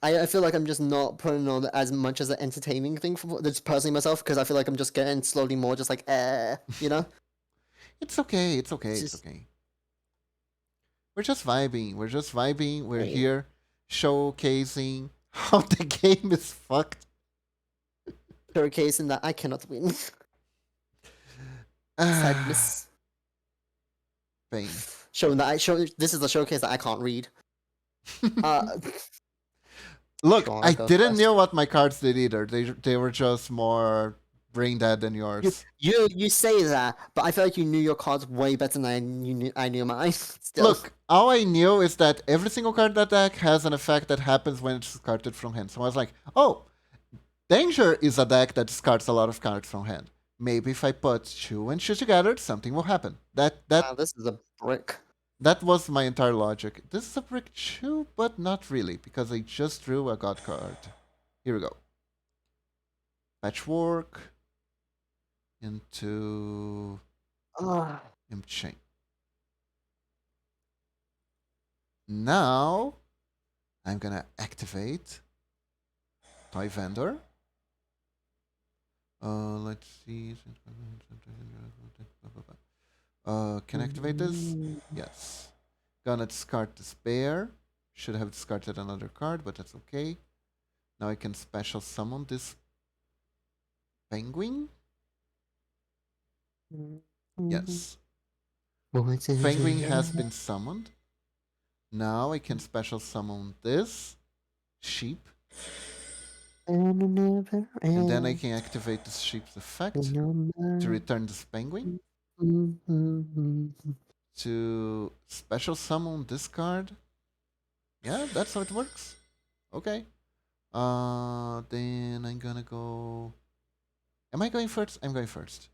Speaker 1: I feel like I'm just not putting on as much as an entertaining thing for just personally myself because I feel like I'm just getting slowly more just like you know.
Speaker 2: It's okay. It's okay.
Speaker 1: It's
Speaker 2: It's
Speaker 1: just
Speaker 2: okay. We're just vibing. We're just vibing. We're
Speaker 1: hey,
Speaker 2: here showcasing how the game is fucked.
Speaker 1: showcasing that I cannot win.
Speaker 2: Ah,
Speaker 1: Sadness.
Speaker 2: pain.
Speaker 1: Showing that I show this is the showcase that I can't read. Uh,
Speaker 2: Look,
Speaker 1: Sean,
Speaker 2: I
Speaker 1: I go
Speaker 2: didn't
Speaker 1: first.
Speaker 2: know what my cards did either. They were just more brain dead than
Speaker 1: You
Speaker 2: yours.
Speaker 1: you say that, but I feel like you knew your cards way better than I knew mine. Still,
Speaker 2: Look, all I knew is that every single card in that deck has an effect that happens when it's discarded from hand. So I was like, oh, Danger is a deck that discards a lot of cards from hand. Maybe if I put Chu and Chu together, something will happen.
Speaker 1: wow, this is a brick.
Speaker 2: That was my entire logic. This is a brick Chu, but not really, because I just drew a god card. Here we go. Patchwork into
Speaker 1: Ah,
Speaker 2: Imp Chain. Now I'm gonna activate Toy Vendor. Let's see. Can I activate this? Yes. Gonna discard this bear. Should have discarded another card, but that's okay. Now I can special summon this penguin. Yes. Penguin has been summoned. Now I can special summon this sheep. And then I can activate this sheep's effect to return this penguin. To special summon this card. Yeah, that's how it works. Okay. Then I'm gonna go. Am I going first? I'm going first.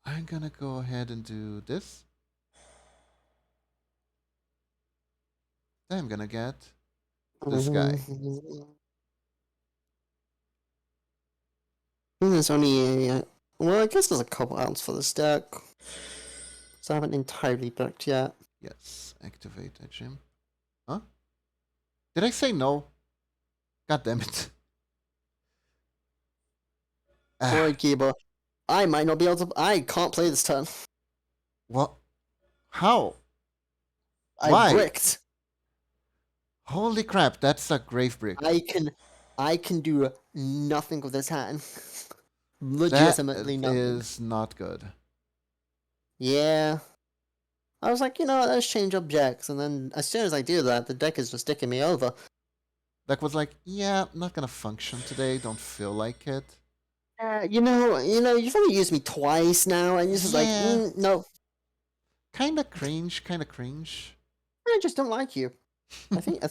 Speaker 2: I'm gonna go ahead and do this. Then I'm gonna get this guy.
Speaker 1: There's only well, I guess there's a couple outs for this deck, so I haven't entirely picked yet.
Speaker 2: Yes, activate that gym. Huh? Did I say no? God damn it. Ah,
Speaker 1: Alright, Kiba. I might not be able to. I can't play this turn.
Speaker 2: what? How?
Speaker 1: I
Speaker 2: Why?
Speaker 1: bricked.
Speaker 2: Holy crap, that's a grave brick.
Speaker 1: I can do nothing with this hand.
Speaker 2: That
Speaker 1: Legitimately nothing.
Speaker 2: is not good.
Speaker 1: Yeah. I was like, let's change objects, and then as soon as I do that, the deck is just dicking me over.
Speaker 2: Deck was like, yeah, not gonna function today, don't feel like it.
Speaker 1: You've only used me twice now, and you're just like,
Speaker 2: Yeah,
Speaker 1: no,
Speaker 2: kinda cringe, kinda cringe.
Speaker 1: I just don't like you. I think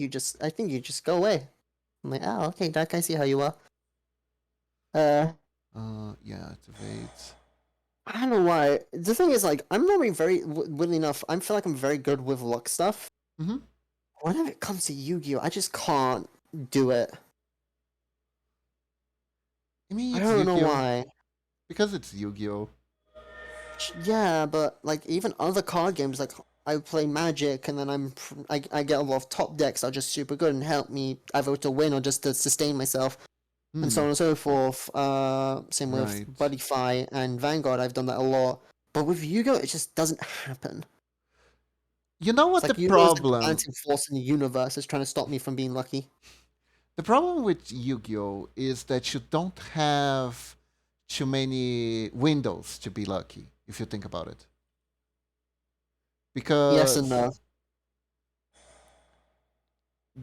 Speaker 1: you just go away. I'm like, oh, okay, Doc, I see how you are. Uh,
Speaker 2: Yeah, activate.
Speaker 1: I don't know why. The thing is, like, I'm not being weirdly enough. I feel like I'm very good with luck stuff.
Speaker 2: Mm-hmm.
Speaker 1: Whenever it comes to Yu-Gi-Oh, I just can't do it.
Speaker 2: I mean,
Speaker 1: I
Speaker 2: it's
Speaker 1: don't know
Speaker 2: Yu-Gi-Oh!
Speaker 1: why.
Speaker 2: Because it's Yu-Gi-Oh!
Speaker 1: Yeah, but like even other card games, like I play Magic, and then I get a lot of top decks that are just super good and help me either to win or just to sustain myself, and so
Speaker 2: Hmm,
Speaker 1: on and so forth. Same with
Speaker 2: right.
Speaker 1: Buddy Fi and Vanguard. I've done that a lot, but with Yu-Gi-Oh, it just doesn't happen.
Speaker 2: You know
Speaker 1: It's
Speaker 2: what the
Speaker 1: like Yu-Gi-Oh is like the
Speaker 2: problem?
Speaker 1: balancing force in the universe is trying to stop me from being lucky.
Speaker 2: The problem with Yu-Gi-Oh! Is that you don't have too many windows to be lucky, if you think about it.
Speaker 1: Yes and
Speaker 2: Because
Speaker 1: no.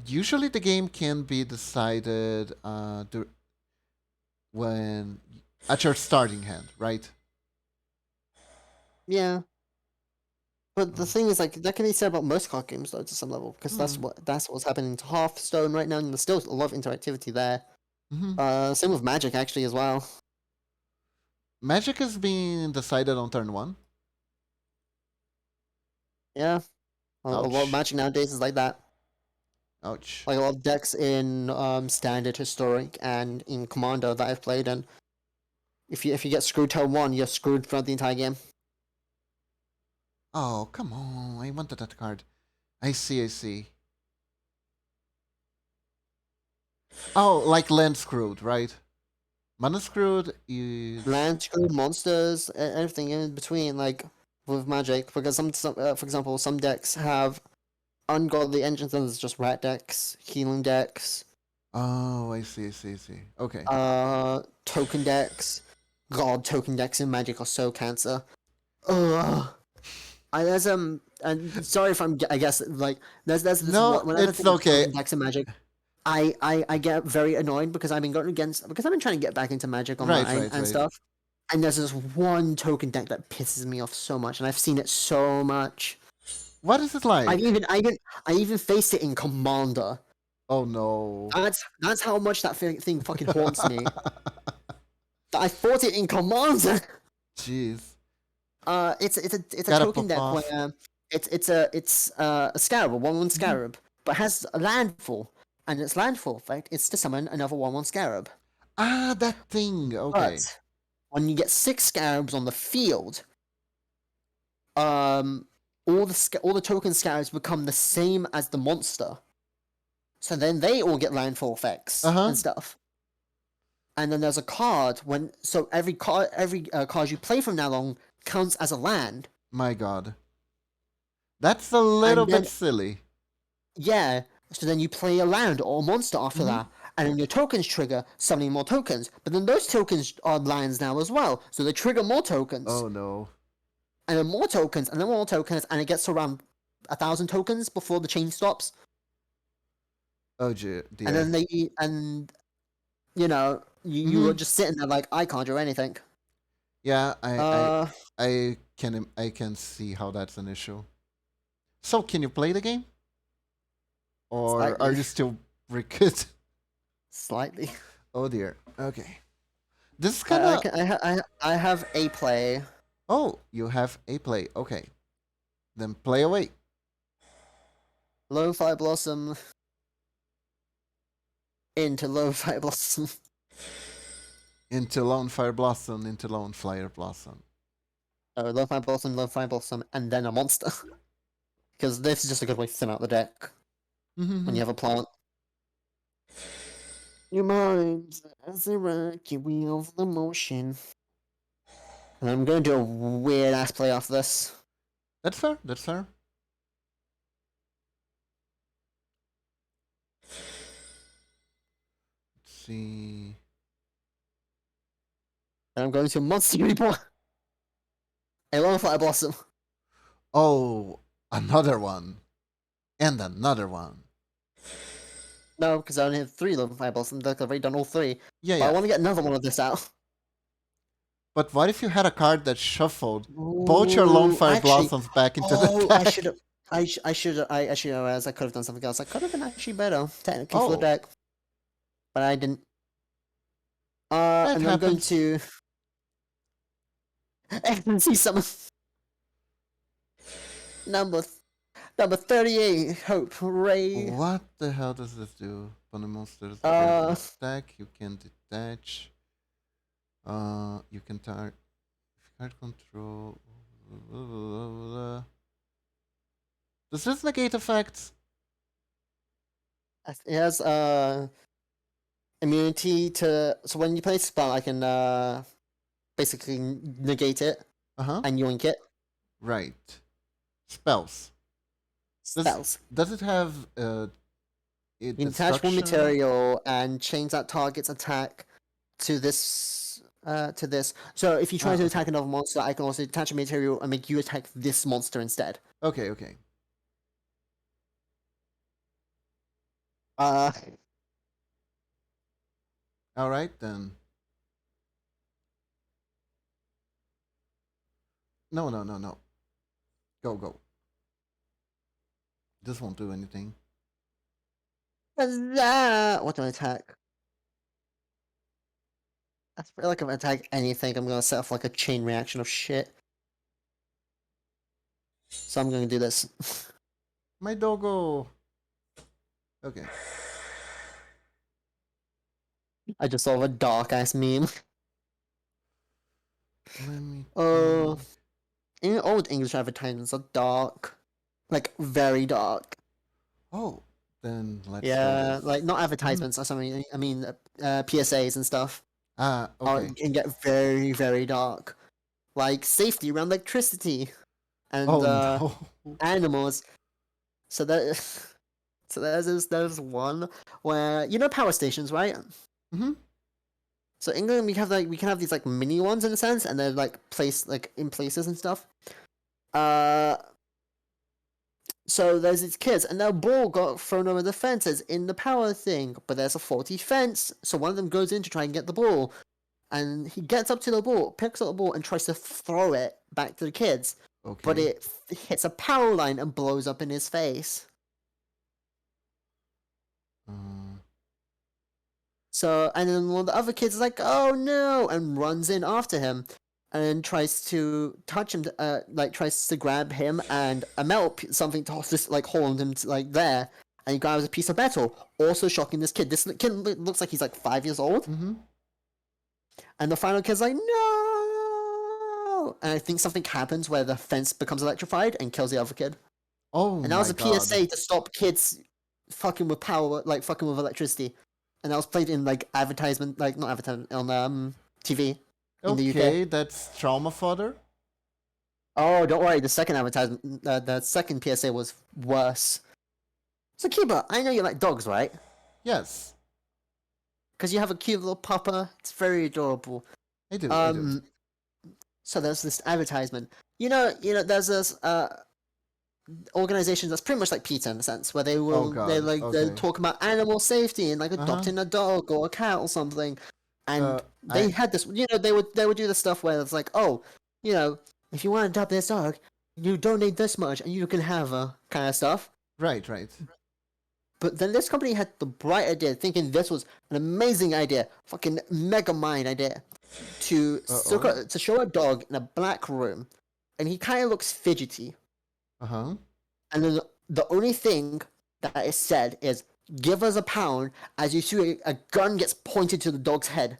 Speaker 2: usually the game can be decided when at your starting hand, right?
Speaker 1: Yeah. But the
Speaker 2: Oh.
Speaker 1: thing is, like, that can be said about most card games, though, to some level, because
Speaker 2: Hmm.
Speaker 1: that's what's happening to Hearthstone right now, and there's still a lot of interactivity there.
Speaker 2: Hmm.
Speaker 1: Same with Magic actually as well.
Speaker 2: Magic is being decided on turn one.
Speaker 1: Yeah, a lot of
Speaker 2: Ouch.
Speaker 1: Magic nowadays is like that.
Speaker 2: Ouch.
Speaker 1: Like a lot of decks in Standard, Historic, and in Commander that I've played, and if you get screwed turn one, you're screwed throughout the entire game.
Speaker 2: Oh, come on. I wanted that card. I see, I see. Oh, like land screwed, right? Mana screwed is.
Speaker 1: Land screw monsters, everything in between, like with magic. Because for example, some decks have ungodly engines, and it's just rat decks, healing decks,
Speaker 2: Oh, I see. Okay.
Speaker 1: token decks. God, token decks in Magic are so cancer. Ugh. And sorry if I guess like there's this
Speaker 2: No,
Speaker 1: one whenever I
Speaker 2: it's
Speaker 1: think of
Speaker 2: okay.
Speaker 1: token decks in Magic, I get very annoyed because I've been going against because I've been trying to get back into Magic
Speaker 2: Right,
Speaker 1: online
Speaker 2: right,
Speaker 1: and
Speaker 2: right.
Speaker 1: stuff. And there's this one token deck that pisses me off so much, and I've seen it so much.
Speaker 2: What is it
Speaker 1: I
Speaker 2: like?
Speaker 1: even I even I even faced it in Commander.
Speaker 2: Oh no.
Speaker 1: That's how much that thing fucking haunts me. That I fought it in Commander.
Speaker 2: Jeez.
Speaker 1: It's a
Speaker 2: Gotta
Speaker 1: token
Speaker 2: pop
Speaker 1: deck
Speaker 2: off.
Speaker 1: where it's a scarab, a 1/1
Speaker 2: Mhm.
Speaker 1: scarab, but has a landfall, and its landfall effect is to summon another 1/1 scarab.
Speaker 2: Ah, that thing. Okay.
Speaker 1: But when you get 6 scarabs on the field, um, all the token scarabs become the same as the monster. So then they all get landfall
Speaker 2: Uh
Speaker 1: effects
Speaker 2: huh.
Speaker 1: and stuff. And then there's a card so every card you play from now on counts as a land.
Speaker 2: My god. That's a little
Speaker 1: And
Speaker 2: bit
Speaker 1: then
Speaker 2: silly.
Speaker 1: yeah, so then you play a land or a monster after
Speaker 2: Hmm.
Speaker 1: that, and then your tokens trigger summoning more tokens. But then those tokens are lands now as well, so they trigger more tokens,
Speaker 2: Oh no.
Speaker 1: and then more tokens, and then more tokens, and it gets to around 1,000 tokens before the chain stops.
Speaker 2: Oh
Speaker 1: And
Speaker 2: dear.
Speaker 1: then you are
Speaker 2: Hmm.
Speaker 1: just sitting there like I can't do anything.
Speaker 2: Yeah,
Speaker 1: Uh,
Speaker 2: I can see how that's an issue. So, can you play the game, or are
Speaker 1: slightly,
Speaker 2: you still wicked?
Speaker 1: slightly.
Speaker 2: Oh dear. Okay. This is kind of.
Speaker 1: I have a play.
Speaker 2: Oh, you have a play. Okay, then play away.
Speaker 1: Lo-fi blossom into lo-fi blossom.
Speaker 2: Into Lone Fire Blossom, into Lone Fire Blossom.
Speaker 1: Lo-fi blossom, and then a monster. Because this is just a good way to thin out the deck when
Speaker 2: Mm-hmm.
Speaker 1: you have a plant. Your mind as a rocky wheel of the motion. And I'm going to do a weird ass play off this.
Speaker 2: That's fair. That's fair. Let's see.
Speaker 1: And I'm going to monster reborn. A lo-fi blossom.
Speaker 2: Oh, another one, and another one.
Speaker 1: No, because I only have 3 lo-fi blossoms. I've already done all 3.
Speaker 2: Yeah,
Speaker 1: But I
Speaker 2: yeah.
Speaker 1: want to get another one of this out.
Speaker 2: But what if you had a card that shuffled both your Lone
Speaker 1: Ooh,
Speaker 2: Fire
Speaker 1: actually,
Speaker 2: Blossoms back into the
Speaker 1: oh, I should
Speaker 2: deck?
Speaker 1: have. I should have realized I could have done something else. I could have been actually better, technically, for the
Speaker 2: Oh,
Speaker 1: deck. But I didn't.
Speaker 2: it
Speaker 1: And I'm going
Speaker 2: happens.
Speaker 1: to. see summon number number 38. Hope Ray.
Speaker 2: What the hell does this do? When the monsters get in
Speaker 1: Uh,
Speaker 2: attack, you can detach. You can target card control. Does this negate effects?
Speaker 1: it has immunity to. So when you play a spell, I can basically negate it
Speaker 2: Uh huh.
Speaker 1: and yoink it.
Speaker 2: Right. Spells. Does
Speaker 1: Spells.
Speaker 2: does it have
Speaker 1: You can attach one
Speaker 2: destruction?
Speaker 1: material and change that target's attack to this. So if you try
Speaker 2: Ah,
Speaker 1: to
Speaker 2: okay.
Speaker 1: attack another monster, I can also attach a material and make you attack this monster instead.
Speaker 2: Okay.
Speaker 1: Uh,
Speaker 2: All right then. No. Go. This won't do anything.
Speaker 1: what do I attack? I feel like if I attack anything, I'm gonna set off like a chain reaction of shit. So I'm gonna do this.
Speaker 2: My doggo. Okay.
Speaker 1: I just saw a dark ass meme.
Speaker 2: Let me
Speaker 1: Oh,
Speaker 2: think.
Speaker 1: in old English advertisements are dark, like very dark.
Speaker 2: Oh, Then let's do
Speaker 1: Yeah,
Speaker 2: this.
Speaker 1: like not
Speaker 2: Mhm.
Speaker 1: advertisements or something. I mean, PSAs and stuff.
Speaker 2: Ah,
Speaker 1: It
Speaker 2: okay.
Speaker 1: can get very, very dark. Like safety around electricity and
Speaker 2: Oh no.
Speaker 1: animals. So that, so there's one where you know power stations, right?
Speaker 2: Hmm.
Speaker 1: So England, we can have these like mini ones in a sense, and they're like placed like in places and stuff. Uh, so there's these kids, and their ball got thrown over the fences in the power thing, but there's a faulty fence. So one of them goes in to try and get the ball, and he gets up to the ball, picks up the ball, and tries to throw it back to the kids, but
Speaker 2: Okay.
Speaker 1: it hits a power line and blows up in his face.
Speaker 2: Uh,
Speaker 1: So, and then one of the other kids is like, "Oh no!" and runs in after him, and tries to touch him, like tries to grab him and a something to just like hold him to, like there, and he grabs a piece of metal, also shocking this kid. This kid looks like he's like 5 years old,
Speaker 2: mm-hmm.
Speaker 1: and the final kid's like, "No!" And I think something happens where the fence becomes electrified and kills the other kid.
Speaker 2: Oh
Speaker 1: And that was
Speaker 2: my
Speaker 1: a
Speaker 2: god.
Speaker 1: PSA to stop kids fucking with power, like fucking with electricity. And that was played in like advertisement, like not advertisement on TV in the UK.
Speaker 2: Okay, that's trauma fodder.
Speaker 1: Oh, don't worry. The second advertisement, the second PSA was worse. So Kiba, I know you like dogs, right?
Speaker 2: Yes,
Speaker 1: Because you have a cute little pupper. It's very adorable.
Speaker 2: I do. I do.
Speaker 1: Um, so there's this advertisement. There's this organizations that's pretty much like PETA in a sense, where
Speaker 2: Oh
Speaker 1: they
Speaker 2: god.
Speaker 1: like they
Speaker 2: Okay.
Speaker 1: talk about animal safety and like
Speaker 2: Uh huh.
Speaker 1: adopting a dog or a cat or something, and
Speaker 2: I
Speaker 1: they had this. They would do the stuff where it's like, oh, if you want to adopt this dog, you donate this much and you can have a kind of stuff.
Speaker 2: right, right.
Speaker 1: But then this company had the bright idea, thinking this was an amazing idea, fucking mega mind idea,
Speaker 2: Uh oh.
Speaker 1: to show a dog in a black room, and he kind of looks fidgety.
Speaker 2: Uh huh.
Speaker 1: And then the only thing that is said is, "Give us a pound," as you see a gun gets pointed to the dog's head.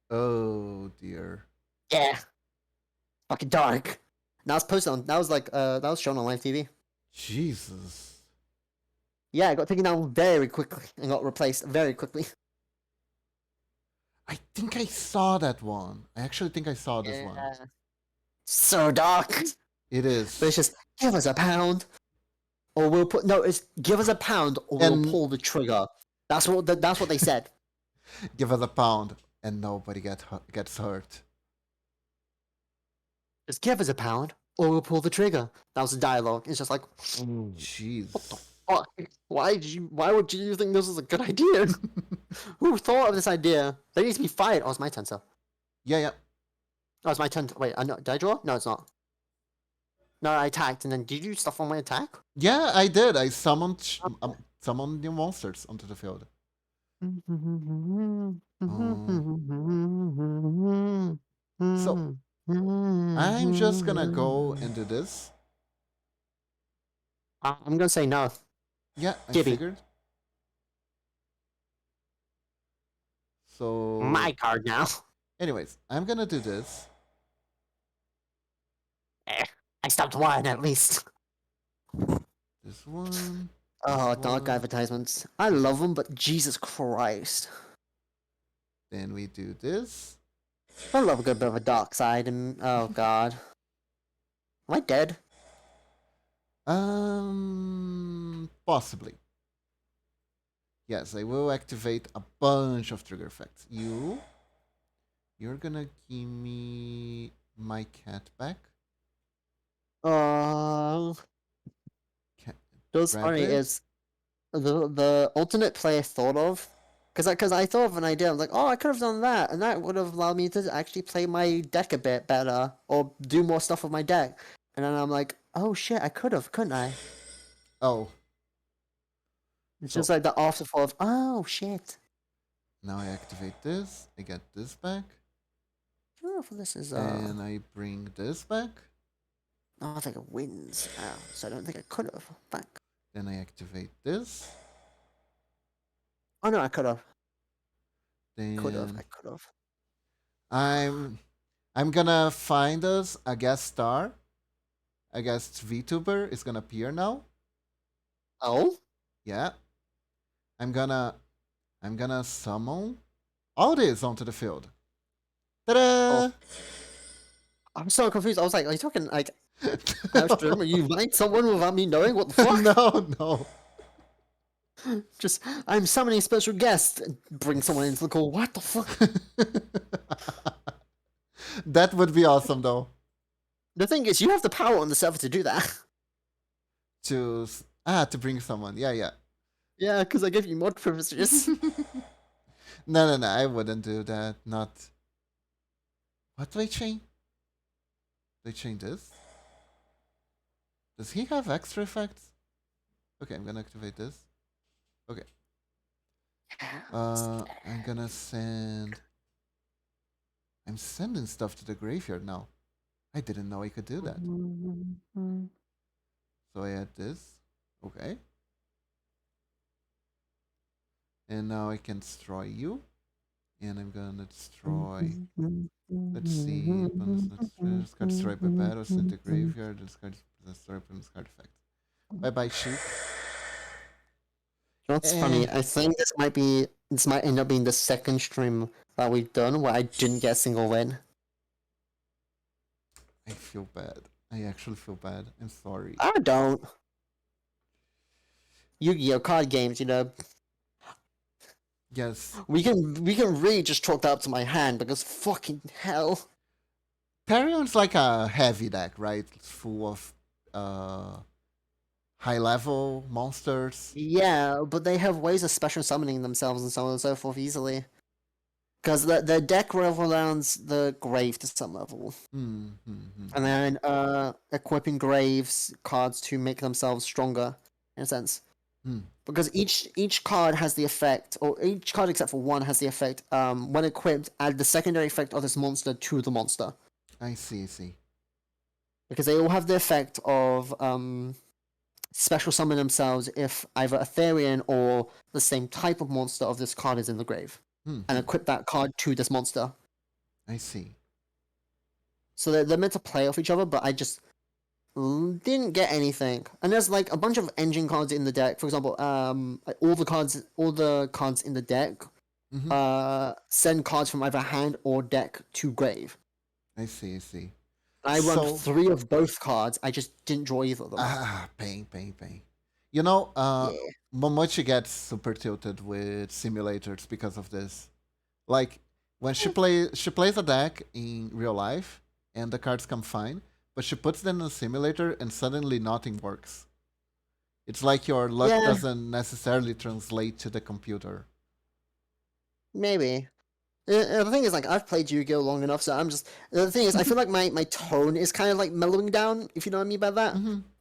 Speaker 2: Oh dear.
Speaker 1: Yeah, fucking dark. And that was posted on. That was that was shown on live TV.
Speaker 2: Jesus.
Speaker 1: Yeah, it got taken down very quickly and got replaced very quickly.
Speaker 2: I think I saw that one. I actually think I saw this one.
Speaker 1: Yeah, so dark.
Speaker 2: It
Speaker 1: But
Speaker 2: is.
Speaker 1: it's just, give us a pound, or we'll put no. It's give us a pound, or we'll
Speaker 2: And
Speaker 1: pull the trigger. That's what they said.
Speaker 2: give us a pound, and nobody gets hurt.
Speaker 1: Just give us a pound, or we'll pull the trigger. That was the dialogue. It's just like,
Speaker 2: Jeez.
Speaker 1: what the fuck? Why would you think this is a good idea? Who thought of this idea? They need to be fired. Oh, it's my turn, sir.
Speaker 2: Yeah, yeah.
Speaker 1: Oh, it's my turn. Wait, did I draw? No, it's not. No, I attacked, and then did you do stuff on my attack?
Speaker 2: Yeah, I did. I summoned new monsters onto the field. Uh, so I'm just gonna go and do this.
Speaker 1: I'm gonna say no.
Speaker 2: Yeah, I
Speaker 1: Gibby.
Speaker 2: figured. So,
Speaker 1: My card now.
Speaker 2: anyways, I'm gonna do this.
Speaker 1: I stopped one at least.
Speaker 2: This one.
Speaker 1: Oh,
Speaker 2: This
Speaker 1: dark
Speaker 2: one.
Speaker 1: advertisements. I love them, but Jesus Christ.
Speaker 2: Then we do this.
Speaker 1: I love a good bit of a dark side, and oh god. Am I dead?
Speaker 2: Possibly. Yes, I will activate a bunch of trigger effects. You're gonna give me my cat back.
Speaker 1: Uh,
Speaker 2: Cat,
Speaker 1: Those
Speaker 2: grab
Speaker 1: funny
Speaker 2: it.
Speaker 1: is the alternate play I thought of, because I thought of an idea. I'm like, oh, I could have done that, and that would have allowed me to actually play my deck a bit better or do more stuff with my deck. And then I'm like, oh shit, I could have, couldn't I?
Speaker 2: Oh,
Speaker 1: It's
Speaker 2: so
Speaker 1: just like the afterthought of, oh shit.
Speaker 2: now I activate this. I get this back.
Speaker 1: I don't know if this is
Speaker 2: And I bring this back.
Speaker 1: I don't think it wins. So I don't think I could have. Back.
Speaker 2: Then I activate this.
Speaker 1: Oh no, I could have. Could have. I
Speaker 2: Then
Speaker 1: could have.
Speaker 2: I'm I'm gonna find us a guest star. A guest VTuber is gonna appear now.
Speaker 1: Oh?
Speaker 2: Yeah. I'm gonna summon all this onto the field.
Speaker 1: Oh.
Speaker 2: Ta-da!
Speaker 1: I'm so confused. I was like, are you talking like Astrum? Are you inviting someone without me knowing? What the fuck?
Speaker 2: No, no.
Speaker 1: Just, I'm summoning special guest. Bring someone into the call. What the fuck?
Speaker 2: That would be awesome, though.
Speaker 1: The thing is, you have the power on the server to do that.
Speaker 2: To bring someone. Yeah, yeah.
Speaker 1: Yeah, because I give you mod privileges.
Speaker 2: No, no, no. I wouldn't do that. Not. What do I change? Do I change this? Does he have extra effects? Okay, I'm gonna activate this. Okay. I'm gonna send. I'm sending stuff to the graveyard now. I didn't know I could do that. So I add this. Okay. And now I can destroy you. And I'm gonna destroy. Let's see. Discard destroy by battle, send to graveyard, discard destroy from discard effect. Bye bye, sheep.
Speaker 1: What's funny? I think this might end up being the second stream that we've done where I didn't get a single win.
Speaker 2: I feel bad. I actually feel bad. I'm sorry.
Speaker 1: I don't. Yu-Gi-Oh card games,
Speaker 2: Yes.
Speaker 1: we can really just chalk that up to my hand because fucking hell.
Speaker 2: Parion's like a heavy deck, right? It's full of high level monsters.
Speaker 1: Yeah, but they have ways of special summoning themselves and so on and so forth easily. Because the deck revolves the grave to some level. And then equipping graves cards to make themselves stronger, in a sense. Because each card has the effect, or each card except for one has the effect, when equipped, add the secondary effect of this monster to the monster.
Speaker 2: I see.
Speaker 1: Because they all have the effect of special summon themselves if either Etherean or the same type of monster of this card is in the grave. And equip that card to this monster.
Speaker 2: I see.
Speaker 1: So they're meant to play off each other, but I just didn't get anything. And there's like a bunch of engine cards in the deck. For example, all the cards in the deck send cards from either hand or deck to grave.
Speaker 2: I see.
Speaker 1: I run 3 of both cards. I just didn't draw either of them.
Speaker 2: Pain. You know,
Speaker 1: Yeah.
Speaker 2: Momochi gets super tilted with simulators because of this. Like when she plays a deck in real life and the cards come fine, but she puts them in a simulator and suddenly nothing works. It's like your luck doesn't necessarily translate to the computer.
Speaker 1: Maybe. The thing is, like, I've played Yu-Gi-Oh! Long enough, so I'm just... The thing is, I feel like my tone is kind of, like, mellowing down, if you know what I mean by that.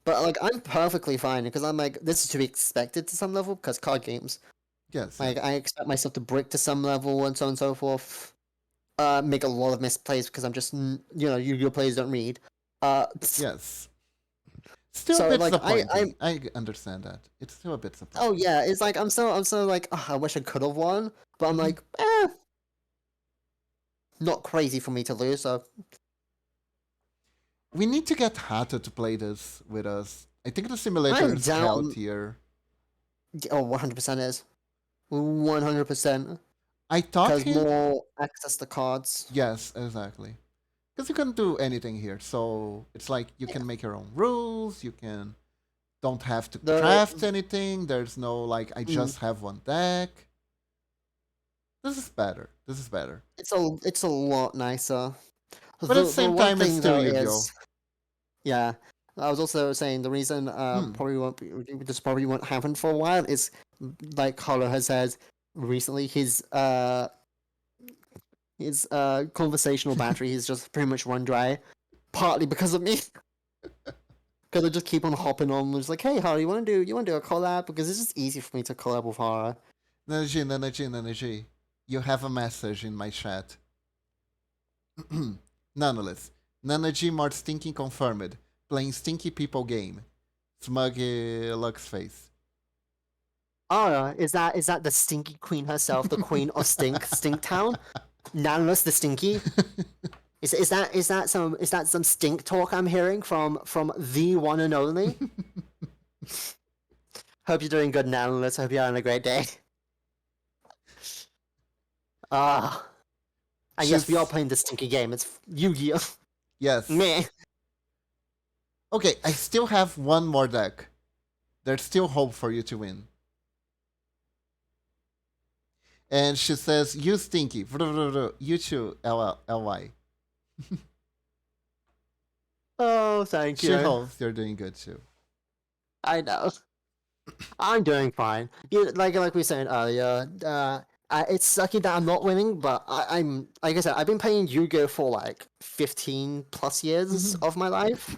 Speaker 1: But, like, I'm perfectly fine, because I'm like, this is to be expected to some level, because card games.
Speaker 2: Yes.
Speaker 1: Like, I expect myself to brick to some level, and so on and so forth. Make a lot of misplays, because I'm just, Yu-Gi-Oh! Players don't read.
Speaker 2: Yes. Still
Speaker 1: so,
Speaker 2: a bit
Speaker 1: like,
Speaker 2: disappointing. I understand that. It's still a bit disappointing.
Speaker 1: Oh, yeah, it's like, I'm so like, oh, I wish I could have won, but I'm like, not crazy for me to lose, so...
Speaker 2: We need to get Hato to play this with us. I think the simulator is healthier.
Speaker 1: Oh, 100% is. 100%.
Speaker 2: I thought
Speaker 1: because more access to cards.
Speaker 2: Yes, exactly. Because you can do anything here, so it's like you can make your own rules. You don't have to craft anything. There's no like I just have one deck. This is better.
Speaker 1: It's a lot nicer.
Speaker 2: But at the same time, it's still Yu-Gi-Oh!
Speaker 1: Yeah, I was also saying the reason this probably won't happen for a while is like Carlo has said recently his conversational battery is just pretty much run dry, partly because of me. Because I just keep on hopping on. It's like, hey, Hara, you want to do a collab? Because it's just easy for me to collab with Hara.
Speaker 2: Nanaji, you have a message in my chat. Nonetheless, Nanaji more stinking confirmed. Playing stinky people game. Smug Lux face.
Speaker 1: Oh, is that the stinky queen herself, the queen of Stinktown? Nanless the stinky? Is that some stink talk I'm hearing from the one and only? Hope you're doing good now, Liz. Hope you're having a great day. Ah, and yes, we are
Speaker 2: She's
Speaker 1: playing this stinky game. It's Yu-Gi-Oh!
Speaker 2: yes.
Speaker 1: Meh.
Speaker 2: Okay, I still have one more deck. There's still hope for you to win. And she says, "You stinky." You too. LY.
Speaker 1: Oh, thank
Speaker 2: She
Speaker 1: you.
Speaker 2: hopes you're doing good too.
Speaker 1: I know. I'm doing fine. Like we were saying earlier, it's lucky that I'm not winning, but I'm like I said, I've been playing Yu-Gi-Oh for like 15 plus years of my life.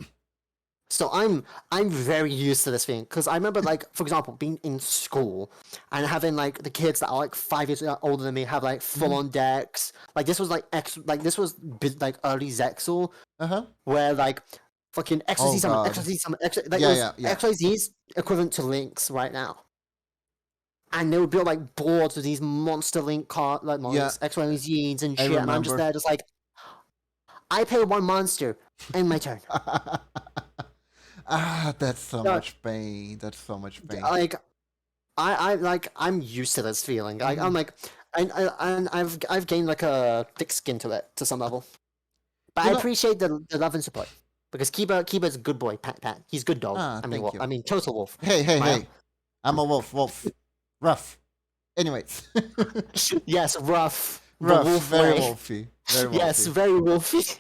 Speaker 1: So I'm very used to this thing because I remember like for example being in school and having like the kids that are like 5 years older than me have like full on decks. Like this was like this was like early Zexal
Speaker 2: Uh-huh.
Speaker 1: where like fucking
Speaker 2: Oh
Speaker 1: XYZ summon,
Speaker 2: god.
Speaker 1: XYZ summon, like it
Speaker 2: Yeah,
Speaker 1: was
Speaker 2: yeah, yeah.
Speaker 1: XYZ's equivalent to links right now. And they would build like boards with these monster link card like
Speaker 2: Yeah,
Speaker 1: links, XYZs and
Speaker 2: I
Speaker 1: shit, and I'm just
Speaker 2: remember.
Speaker 1: there just like I pay one monster and my turn.
Speaker 2: That's so
Speaker 1: Uh,
Speaker 2: much pain. That's so much pain.
Speaker 1: like I'm used to this feeling. Like I'm like, and I've gained like a thick skin to it to some level. But
Speaker 2: You
Speaker 1: I
Speaker 2: know,
Speaker 1: appreciate the love and support because Kiba's a good boy. Pat, he's a good dog.
Speaker 2: thank you.
Speaker 1: I mean, total wolf.
Speaker 2: Hey, hey,
Speaker 1: Wow.
Speaker 2: hey. I'm a wolf. Rough. Anyways.
Speaker 1: Yes, rough. The
Speaker 2: Rough,
Speaker 1: wolf
Speaker 2: very
Speaker 1: way.
Speaker 2: wolfy. Very
Speaker 1: Yes,
Speaker 2: wolfy.
Speaker 1: very wolfy.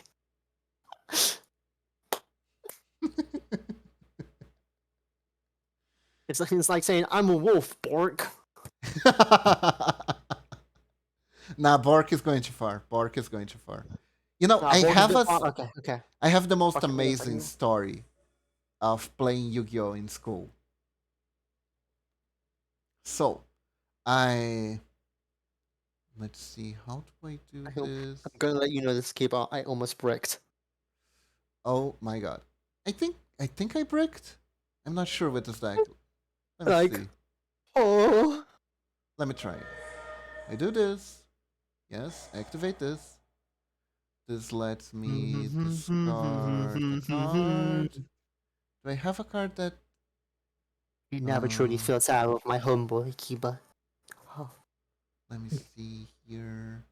Speaker 1: It's like saying I'm a wolf, Bork.
Speaker 2: Nah, Bork is going too far. Bork is going too far. You know,
Speaker 1: Bork is a bit far. Okay, okay.
Speaker 2: I have the most
Speaker 1: Okay, wait a
Speaker 2: amazing
Speaker 1: second.
Speaker 2: story of playing Yu-Gi-Oh in school. So, I let's see, how do I do this?
Speaker 1: I'm gonna let you know this keyboard I almost bricked.
Speaker 2: Oh my god. I think I bricked. I'm not sure with this deck. Let me
Speaker 1: Like,
Speaker 2: see.
Speaker 1: oh.
Speaker 2: Let me try. I do this. Yes, activate this. This lets me discard a card. Do I have a card that
Speaker 1: You never truly
Speaker 2: uh
Speaker 1: feel sad with my homeboy, Kiba. Oh.
Speaker 2: let me see here.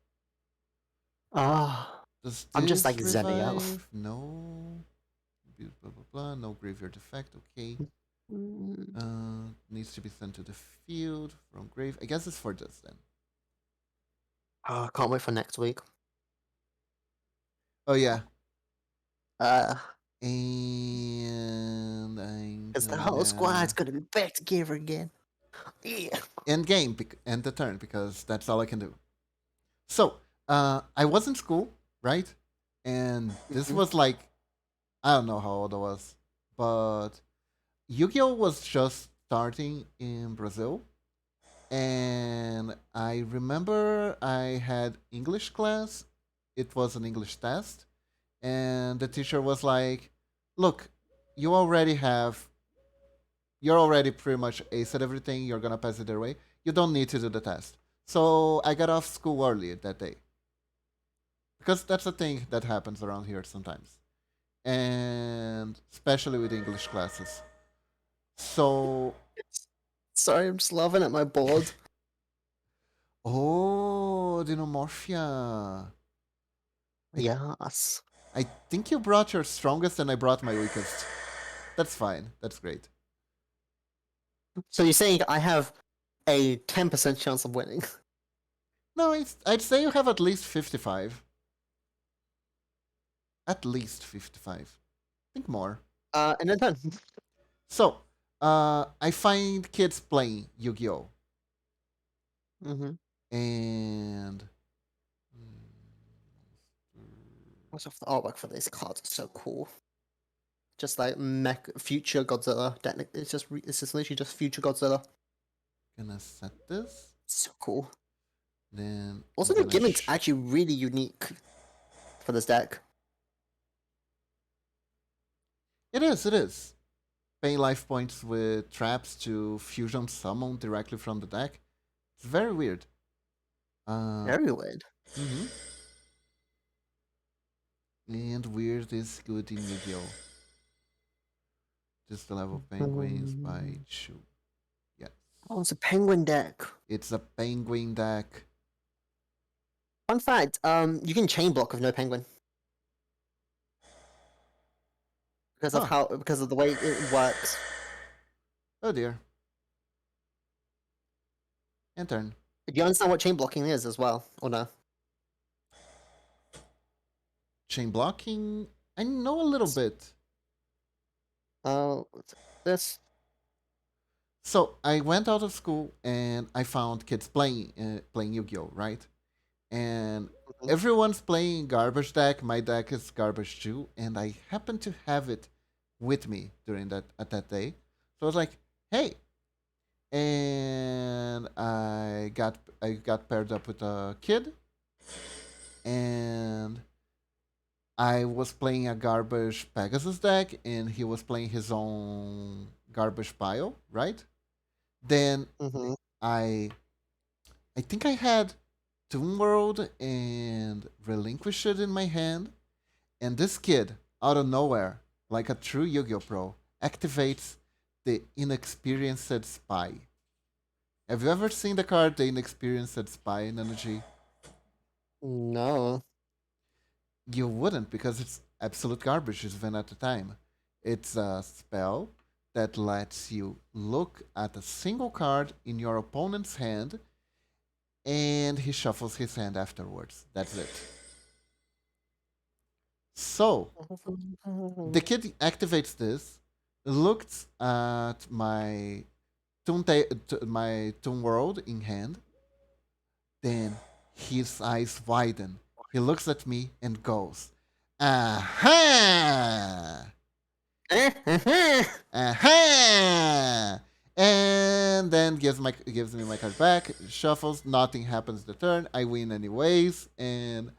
Speaker 1: Ah.
Speaker 2: Does
Speaker 1: I'm just
Speaker 2: this
Speaker 1: like Zenio.
Speaker 2: revive? No. Blah blah blah. No graveyard effect. Okay. Needs to be sent to the field from grave. I guess it's for this then.
Speaker 1: Oh, can't wait for next week.
Speaker 2: Oh yeah.
Speaker 1: Uh,
Speaker 2: And I'm
Speaker 1: because the whole squad's
Speaker 2: gonna
Speaker 1: gonna be back together again. Yeah.
Speaker 2: end game end the turn because that's all I can do. So I was in school, right? And this was like I don't know how old I was, but Yu-Gi-Oh was just starting in Brazil, and I remember I had English class. It was an English test, and the teacher was like, "Look, you already have, you're already pretty much ace at everything. You're gonna pass it their way. You don't need to do the test." So I got off school early that day because that's a thing that happens around here sometimes, and especially with English classes. So,
Speaker 1: Sorry, I'm just laughing at my board.
Speaker 2: oh, Dinomorphia. I,
Speaker 1: Yes.
Speaker 2: I think you brought your strongest and I brought my weakest. That's fine. That's great.
Speaker 1: So you're saying I have a 10% chance of winning?
Speaker 2: No, I'd say you have at least 55. At least 55. Think more.
Speaker 1: And then done.
Speaker 2: So, I find kids playing Yu-Gi-Oh!
Speaker 1: Mm-hmm.
Speaker 2: And
Speaker 1: What's off the artwork for these cards? It's so cool. Just like mech future Godzilla. It's just literally just future Godzilla.
Speaker 2: gonna set this.
Speaker 1: So cool.
Speaker 2: Then
Speaker 1: Also, the gimmick's actually really unique for this deck.
Speaker 2: it is. It is. Paying life points with traps to fusion summon directly from the deck. It's very weird.
Speaker 1: Very weird.
Speaker 2: Mhm. And weird is good in Yu-Gi-Oh! Just the level penguins by Chu.
Speaker 1: Oh, it's a penguin deck.
Speaker 2: It's a penguin deck.
Speaker 1: Fun fact, you can chain block with no penguin.
Speaker 2: Huh.
Speaker 1: Because of the way it works.
Speaker 2: Oh dear. And turn.
Speaker 1: Do you understand what chain blocking is as well, or no?
Speaker 2: Chain blocking? I know a little bit.
Speaker 1: Oh, this.
Speaker 2: So I went out of school and I found kids playing Yu-Gi-Oh, right? And
Speaker 1: Mhm.
Speaker 2: everyone's playing garbage deck. My deck is garbage too, and I happened to have it with me during that day. So I was like, "Hey!" And I got paired up with a kid, and I was playing a garbage Pegasus deck, and he was playing his own garbage pile, right? Then
Speaker 1: Mm-hmm.
Speaker 2: I I think I had Toon World and Relinquish it in my hand, and this kid, out of nowhere, like a true Yu-Gi-Oh pro, activates the Inexperienced Spy. Have you ever seen the card, the Inexperienced Spy in Energy?
Speaker 1: No.
Speaker 2: You wouldn't, because it's absolute garbage even at the time. It's a spell that lets you look at a single card in your opponent's hand, and he shuffles his hand afterwards. That's it. So, the kid activates this, looks at my Toon World in hand, then his eyes widen. He looks at me and goes, "Aha! Aha!" And then gives me my card back, shuffles, nothing happens the turn, I win anyways, and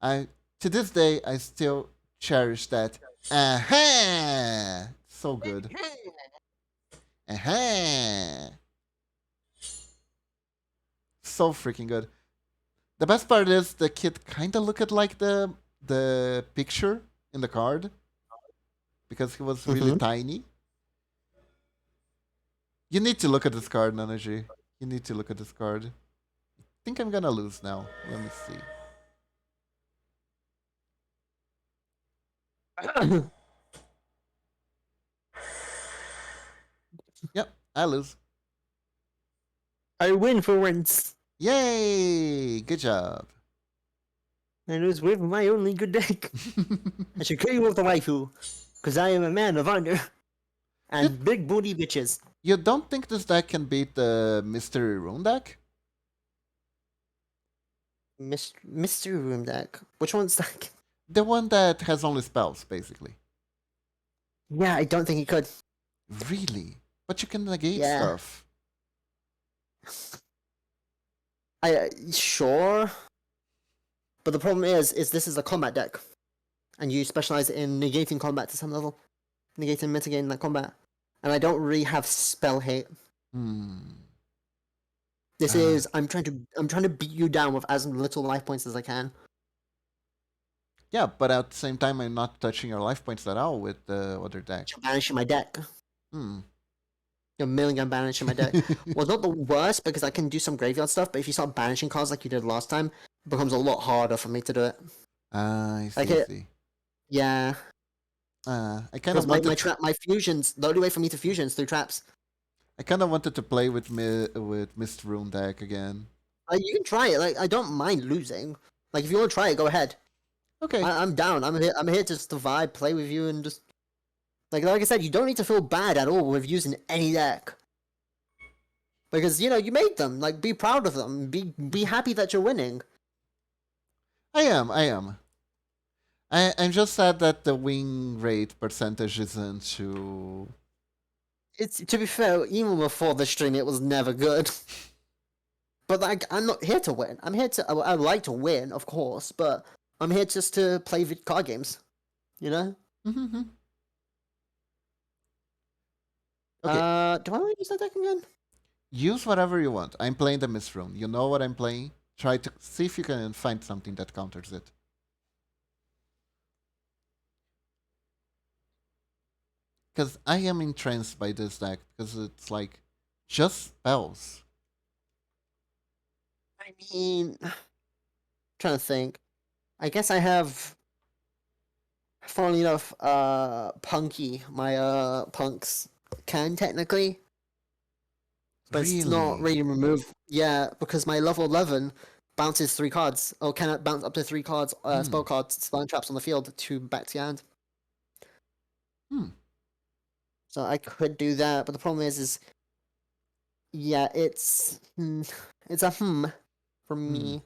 Speaker 2: I to this day I still cherish that. Aha! So good. Aha! So freaking good. The best part is the kid kinda looked like the picture in the card because he was really
Speaker 1: Mm-hmm.
Speaker 2: tiny. You need to look at this card, Nanaji. You need to look at this card. Think I'm gonna lose now. Let me see. Yep, I lose.
Speaker 1: I win for once.
Speaker 2: Yay! Good job.
Speaker 1: And it was with my only good deck. I should kill you with the waifu, because I am a man of honor
Speaker 2: you
Speaker 1: and big booty bitches.
Speaker 2: you don't think this deck can beat the Mystery Rune deck?
Speaker 1: Mystery Room deck. Which one's that?
Speaker 2: The one that has only spells, basically.
Speaker 1: Yeah, I don't think he could.
Speaker 2: Really? But you can negate
Speaker 1: Yeah.
Speaker 2: stuff.
Speaker 1: Sure. But the problem is this is a combat deck, and you specialize in negating combat to some level, negating, mitigating that combat, and I don't really have spell hate.
Speaker 2: Hmm.
Speaker 1: This
Speaker 2: Uh,
Speaker 1: is I'm trying to beat you down with as little life points as I can.
Speaker 2: yeah, but at the same time, I'm not touching your life points at all with the other deck.
Speaker 1: To banish my deck.
Speaker 2: Hmm.
Speaker 1: A million gun banishing my deck. Well, not the worst because I can do some graveyard stuff, but if you start banishing cards like you did last time, it becomes a lot harder for me to do it.
Speaker 2: I
Speaker 1: Like
Speaker 2: see, I
Speaker 1: it,
Speaker 2: see.
Speaker 1: yeah.
Speaker 2: I kind
Speaker 1: Because
Speaker 2: of wanted
Speaker 1: my fusions, the only way for me to fusion is through traps.
Speaker 2: I kind of wanted to play with Mist Rune deck again.
Speaker 1: You can try it. Like I don't mind losing. Like if you want to try it, go ahead.
Speaker 2: Okay.
Speaker 1: I'm down. I'm here just to vibe, play with you, and just like I said, you don't need to feel bad at all with using any deck because you made them. Like be proud of them. Be happy that you're winning.
Speaker 2: I am. I am. I'm just sad that the win rate percentage isn't too.
Speaker 1: It's to be fair, even before the stream, it was never good. But like, I'm not here to win. I'm here to. I would like to win, of course, but I'm here just to play card games. You know.
Speaker 2: Okay.
Speaker 1: Do I want to use that deck again?
Speaker 2: Use whatever you want. I'm playing the Mist Rune. You know what I'm playing. Try to see if you can find something that counters it. Because I am entranced by this deck because it's like Just spells.
Speaker 1: I mean, trying to think. I guess I have, funnily enough, Punky, my punks can technically, but it's not
Speaker 2: Really?
Speaker 1: really removed. Yeah, because my level 11 bounces 3 cards, or cannot bounce up to 3 cards,
Speaker 2: Hmm.
Speaker 1: spell cards, spell traps on the field to back to your hand.
Speaker 2: Hmm.
Speaker 1: So I could do that, but the problem is yeah, it's a for
Speaker 2: Hmm.
Speaker 1: me.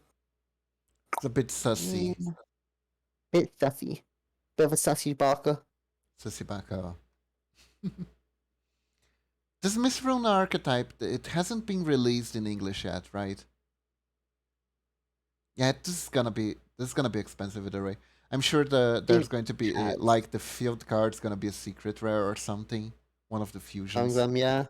Speaker 2: It's a bit sussy.
Speaker 1: Mm, bit sussy, bit of a sussy barker.
Speaker 2: Sussy Baka. This Miss Runa archetype, it hasn't been released in English yet, right? Yeah, this is gonna be expensive either way. I'm sure there's
Speaker 1: It
Speaker 2: going to be
Speaker 1: has
Speaker 2: like the field card's gonna be a secret rare or something, one of the
Speaker 1: among
Speaker 2: fusions,
Speaker 1: them, yeah.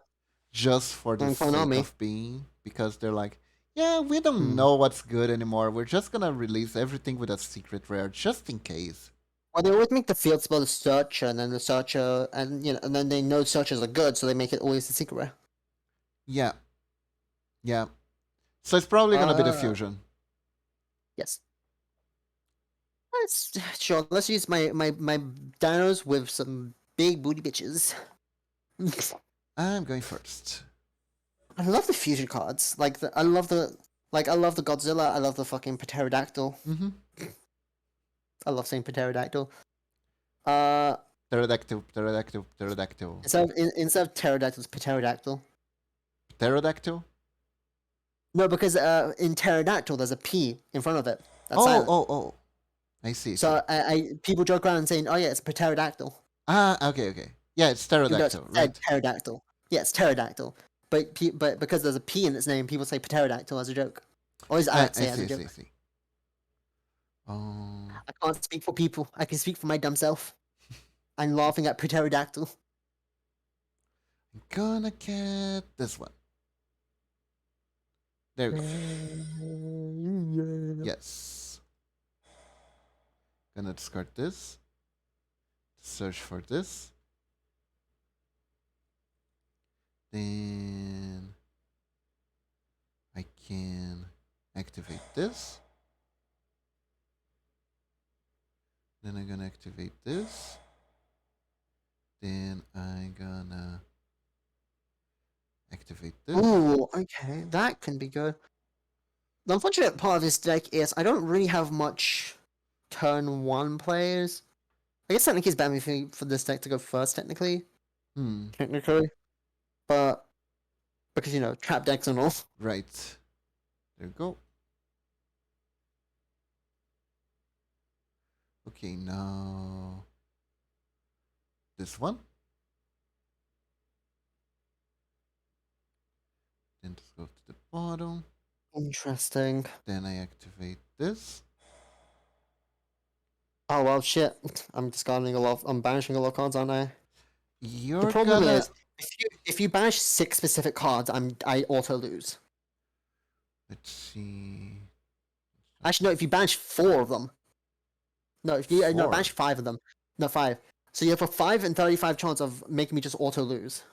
Speaker 2: just for the
Speaker 1: On
Speaker 2: sake
Speaker 1: Konami.
Speaker 2: of being, because they're like, yeah, we don't
Speaker 1: Hmm.
Speaker 2: know what's good anymore. We're just gonna release everything with a secret rare just in case.
Speaker 1: Well, they always make the field spell the searcher, and then the searcher, and and then they know searchers are good, so they make it always the secret rare.
Speaker 2: Yeah, yeah. So it's probably gonna be the
Speaker 1: Uh,
Speaker 2: fusion.
Speaker 1: yes. Let's sure. Let's use my dinos with some big booty bitches.
Speaker 2: I'm going first.
Speaker 1: I love the fusion cards. I love the Godzilla. I love the fucking pterodactyl.
Speaker 2: Mm-hmm.
Speaker 1: I love saying pterodactyl. Uh,
Speaker 2: Pterodactyl, pterodactyl, pterodactyl.
Speaker 1: instead of pterodactyl, it's pterodactyl.
Speaker 2: Pterodactyl?
Speaker 1: No, because in pterodactyl there's a P in front of it. That's
Speaker 2: Oh,
Speaker 1: silent.
Speaker 2: oh, oh. I see, see.
Speaker 1: So I people joke around saying, "Oh yeah, it's a pterodactyl,"
Speaker 2: Ah, okay, okay. Yeah, it's
Speaker 1: even though it's
Speaker 2: pterodactyl,
Speaker 1: said
Speaker 2: right?
Speaker 1: pterodactyl. Yeah, it's pterodactyl. But because there's a P in its name, people say pterodactyl as a joke. Or at least I like to
Speaker 2: I
Speaker 1: say it as
Speaker 2: see,
Speaker 1: a
Speaker 2: I see, I
Speaker 1: joke.
Speaker 2: see. Oh,
Speaker 1: I can't speak for people. I can speak for my dumb self. I'm laughing at pterodactyl.
Speaker 2: I'm gonna get this one. There we go. Yes. Gonna discard this. Search for this. Then I can activate this. Then I'm gonna activate this. Then I'm gonna activate this.
Speaker 1: Ooh, okay, that can be good. The unfortunate part of this deck is I don't really have much turn one players. I guess technically it's better for this deck to go first, technically.
Speaker 2: Hmm.
Speaker 1: Technically. But because trap decks and all.
Speaker 2: Right. There we go. Okay, now this one. Then just go to the bottom.
Speaker 1: Interesting.
Speaker 2: Then I activate this.
Speaker 1: Oh well, shit. I'm discarding a lot. I'm banishing a lot of cards, aren't I? The
Speaker 2: You're
Speaker 1: problem
Speaker 2: gonna.
Speaker 1: is, if you banish 6 specific cards, I auto lose.
Speaker 2: Let's see.
Speaker 1: Actually, no. If you banish 4 of them, no. If you no
Speaker 2: Four.
Speaker 1: banish 5 of them, no 5. So you have a 5 and 35 chance of making me just auto lose.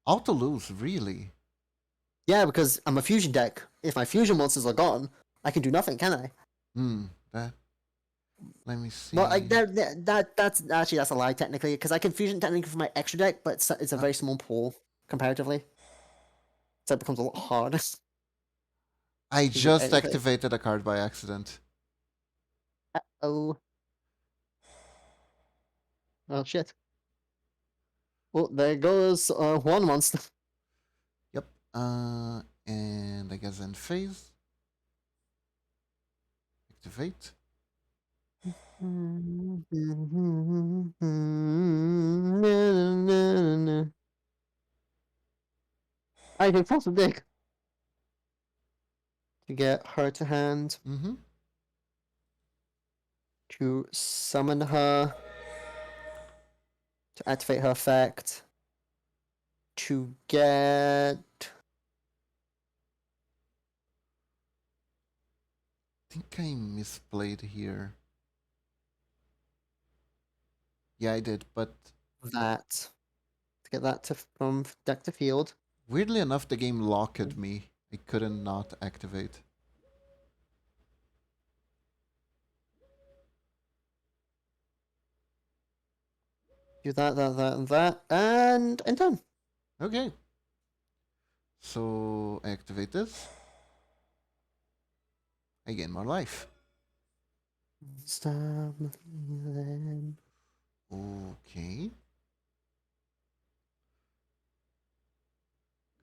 Speaker 2: Auto lose, really?
Speaker 1: Yeah, because I'm a fusion deck. If my fusion monsters are gone, I can do nothing, can I?
Speaker 2: Hmm. That. Let me
Speaker 1: Well,
Speaker 2: see.
Speaker 1: that's a lie technically, because I can fusion technically for my extra deck, but it's a
Speaker 2: Uh,
Speaker 1: very small pool comparatively, so it becomes a lot harder.
Speaker 2: I
Speaker 1: To do
Speaker 2: just
Speaker 1: anything.
Speaker 2: activated a card by accident.
Speaker 1: Oh, oh shit. Well, there goes one monster.
Speaker 2: Yep. And I guess end phase. Activate.
Speaker 1: I can force a dick to get her to hand,
Speaker 2: Mm-hmm.
Speaker 1: to summon her, to activate her effect, to get.
Speaker 2: I think I misplayed here. Yeah, I did, but
Speaker 1: That. Get that to from deck to field.
Speaker 2: Weirdly enough, the game locked me. I couldn't not activate.
Speaker 1: Do that, and that, and done.
Speaker 2: Okay. So I activate this. I gain more life.
Speaker 1: Stop moving.
Speaker 2: Okay.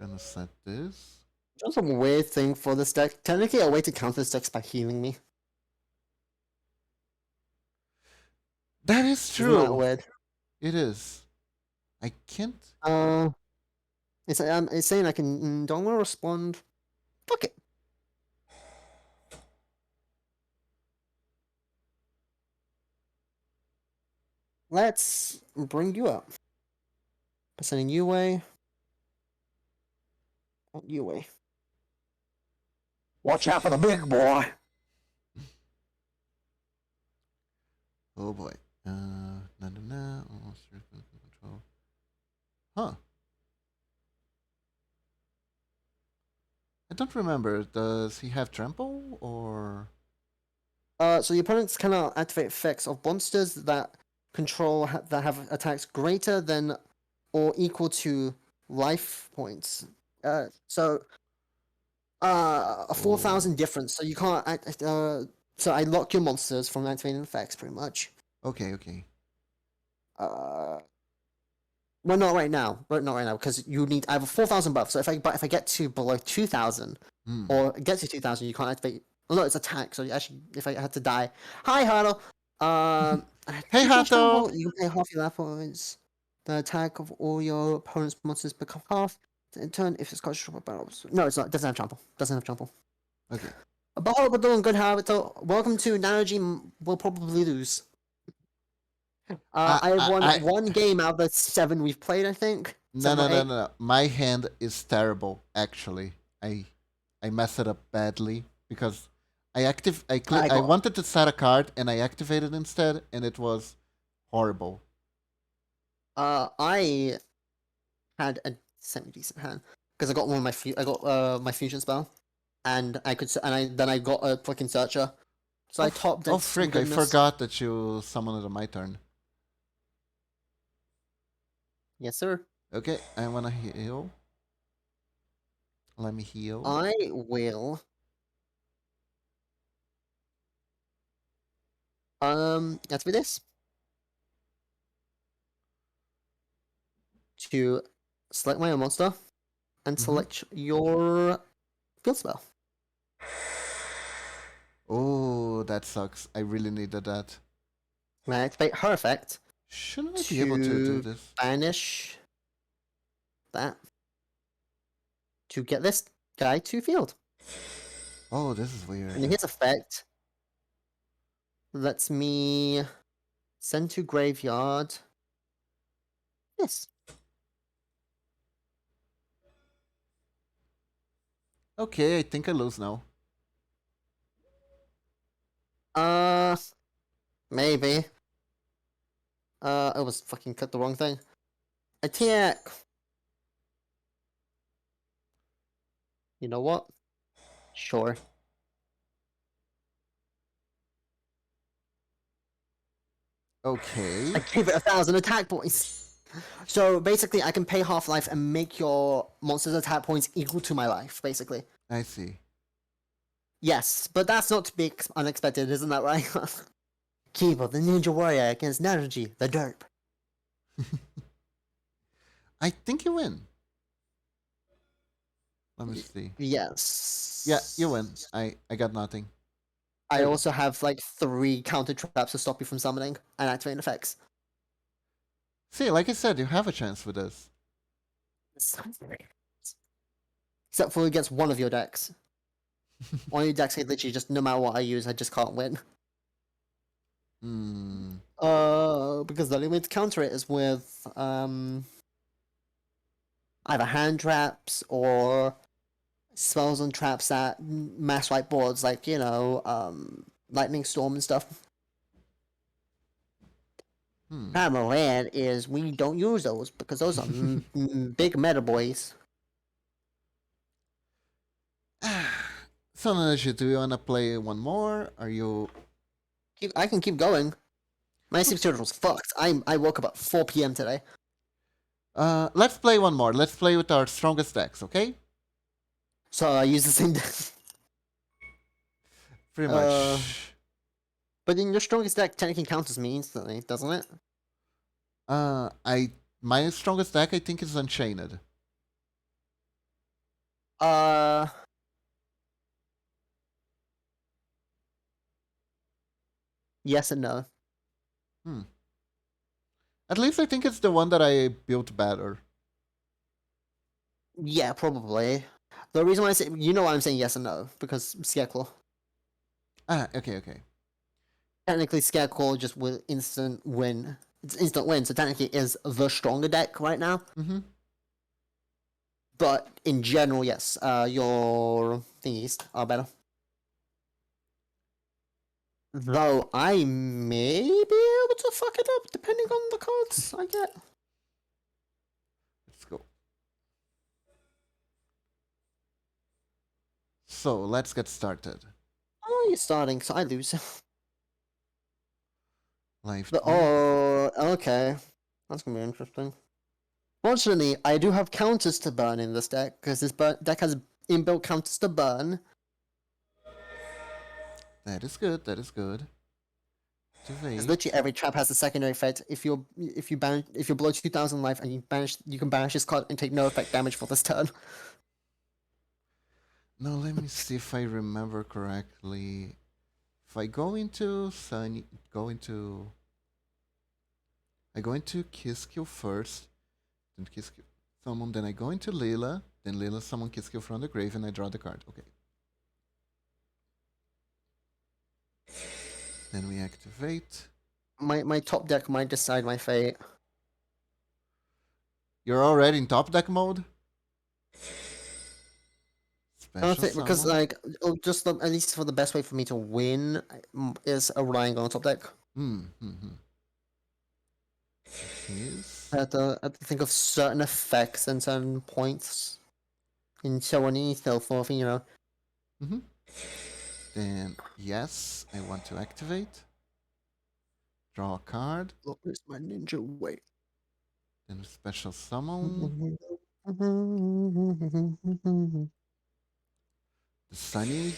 Speaker 2: Gonna set this.
Speaker 1: Just a weird thing for this deck. Technically, a way to counter this deck is by healing me.
Speaker 2: That is
Speaker 1: Isn't that
Speaker 2: true.
Speaker 1: weird?
Speaker 2: It is. I can't.
Speaker 1: It's saying I can. Don't want to respond. Fuck it. Let's bring you up. By sending you away. You away. Watch out for the big boy.
Speaker 2: Oh boy. Almost control. Huh. I don't remember. Does he have trample or?
Speaker 1: So the opponents cannot activate effects of monsters that that have attacks greater than or equal to life points. So a 4,000 difference. So you can't. So I lock your monsters from activating effects, pretty much.
Speaker 2: Okay, okay.
Speaker 1: Well, not right now. Not right now, because you need. I have a 4,000 buff. So if I get to below 2,000, or get to 2,000, you can't activate. Oh no, it's attack. So actually, if I had to die, hi Hardo.
Speaker 2: Hey Hato.
Speaker 1: You can pay half your life points. The attack of all your opponent's monsters become half. In turn, if it's got short battles. No, it's not. It doesn't have trample. Doesn't have trample.
Speaker 2: Okay.
Speaker 1: But we're doing good, Haruto. Welcome to nanog. We'll probably lose. I have won one game out of the 7 we've played, I think.
Speaker 2: No, no, no, no. My hand is terrible. Actually, I messed it up badly because I wanted to set a card and I activated instead, and it was horrible.
Speaker 1: I had a semi-decent hand because I got one of my fusion spell, and then I got a fucking searcher. So I topped it.
Speaker 2: Oh frick! I forgot that you summoned it on my turn.
Speaker 1: Yes, sir.
Speaker 2: Okay, I wanna heal. Let me heal.
Speaker 1: I will. Let's do this. To select my own monster and select your field spell.
Speaker 2: Oh, that sucks. I really needed that.
Speaker 1: When I activate her effect,
Speaker 2: shouldn't I be able to do this?
Speaker 1: Banish that to get this guy to field.
Speaker 2: Oh, this is weird.
Speaker 1: And his effect lets me send to graveyard this.
Speaker 2: Okay, I think I lose now.
Speaker 1: Maybe. I was fucking cut the wrong thing. Attack! You know what? Sure.
Speaker 2: Okay.
Speaker 1: I gave it 1,000 attack points. So basically, I can pay half life and make your monster's attack points equal to my life, basically.
Speaker 2: I see.
Speaker 1: Yes, but that's not to be unexpected, isn't that right? Kiba, the Ninja Warrior against Naruji, the derp.
Speaker 2: I think you win. Let me see.
Speaker 1: Yes.
Speaker 2: Yeah, you win. I got nothing.
Speaker 1: I also have like 3 counter traps to stop you from summoning and activating effects.
Speaker 2: See, like I said, you have a chance with this.
Speaker 1: Except for against one of your decks. One of your decks, literally just no matter what I use, I just can't win. Because the only way to counter it is with either hand traps or spells and traps that mass white boards, like, you know, lightning storm and stuff.
Speaker 2: Hmm.
Speaker 1: Problem is we don't use those because those are big meta boys.
Speaker 2: So, Nanaji, do you wanna play one more? Are you?
Speaker 1: I can keep going. My sleep schedule was fucked. I woke up at 4 p.m. today.
Speaker 2: Let's play one more. Let's play with our strongest decks, okay?
Speaker 1: So I use the same.
Speaker 2: Pretty
Speaker 1: uh,
Speaker 2: much.
Speaker 1: but then your strongest deck technically counts as me instantly, doesn't it?
Speaker 2: I my strongest deck I think is Unchained.
Speaker 1: Uh, yes and no.
Speaker 2: Hmm. At least I think it's the one that I built better.
Speaker 1: Yeah, probably. The reason why I say you know why I'm saying yes and no because Scarecrow.
Speaker 2: Okay, okay.
Speaker 1: Technically, Scarecrow just will instant win. It's instant win, so technically is the stronger deck right now.
Speaker 2: Mm-hmm.
Speaker 1: But in general, yes, your thingies are better. Though I may be able to fuck it up depending on the cards I get.
Speaker 2: Let's go. So let's get started.
Speaker 1: Oh, you're starting, so I lose.
Speaker 2: Live
Speaker 1: The,
Speaker 2: point.
Speaker 1: oh, okay. That's gonna be interesting. Fortunately, I do have counters to burn in this deck, because this deck has inbuilt counters to burn.
Speaker 2: That is good. That is good.
Speaker 1: Because
Speaker 2: Activate.
Speaker 1: literally every trap has a secondary effect. If you're below 2,000 life and you can banish this card and take no effect damage for this turn.
Speaker 2: Now let me see if I remember correctly. If I go into Sunny, I go into Kiskill first, then Kiskill summon, then I go into Lila, then Lila summon Kiskill from the grave, and I draw the card. Okay. Then we activate.
Speaker 1: My top deck might decide my fate.
Speaker 2: You're already in top deck mode?
Speaker 1: I don't
Speaker 2: Special
Speaker 1: think because
Speaker 2: summon?
Speaker 1: like at least for the best way for me to win is relying on top deck.
Speaker 2: Hmm. His.
Speaker 1: I have to think of certain effects and certain points and so on and so forth. You know,
Speaker 2: Mm-hmm. Then, yes, I want to activate. Draw a card.
Speaker 1: look, it's my ninja way.
Speaker 2: Then special summon. The Sunny.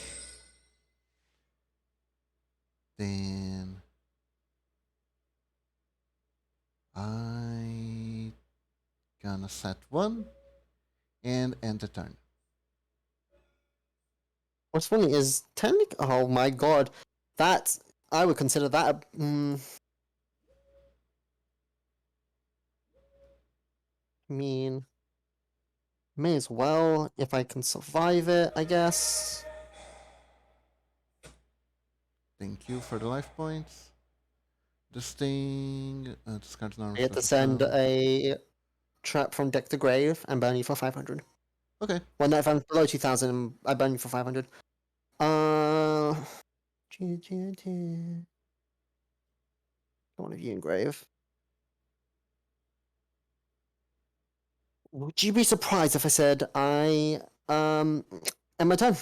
Speaker 2: Then I gonna set one and end the turn.
Speaker 1: What's funny is technically, oh my god, that I would consider that. I mean, may as well if I can survive it, I guess.
Speaker 2: Thank you for the life points. This thing, discard normal
Speaker 1: I get to
Speaker 2: special
Speaker 1: send
Speaker 2: spell.
Speaker 1: a trap from deck to grave and burn you for 500.
Speaker 2: Okay.
Speaker 1: Well, no, if I'm below 2,000, I burn you for 500. Uh, don't want to view engrave. Would you be surprised if I said I end my turn?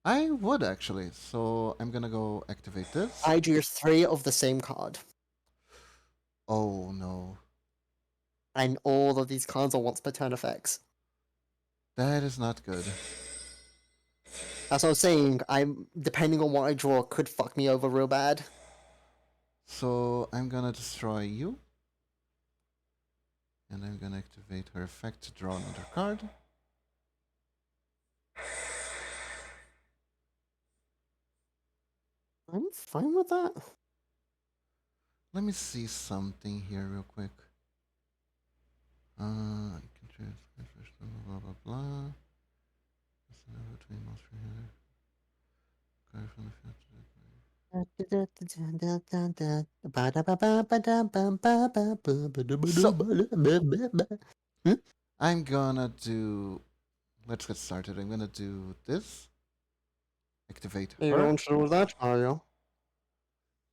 Speaker 2: I would actually. So I'm gonna go activate this.
Speaker 1: I drew 3 of the same card,
Speaker 2: Oh no.
Speaker 1: and all of these cards are once per turn effects.
Speaker 2: That is not good.
Speaker 1: That's what I'm saying. I'm depending on what I draw, could fuck me over real bad.
Speaker 2: So I'm gonna destroy you. And I'm gonna activate her effect to draw another card.
Speaker 1: I'm fine with that.
Speaker 2: Let me see something here real quick. I can choose blah blah blah. Between most card from the field. So
Speaker 1: Hmm?
Speaker 2: I'm gonna do. Let's get started. I'm gonna do this. Activate
Speaker 1: You
Speaker 2: her.
Speaker 1: don't know that, are you?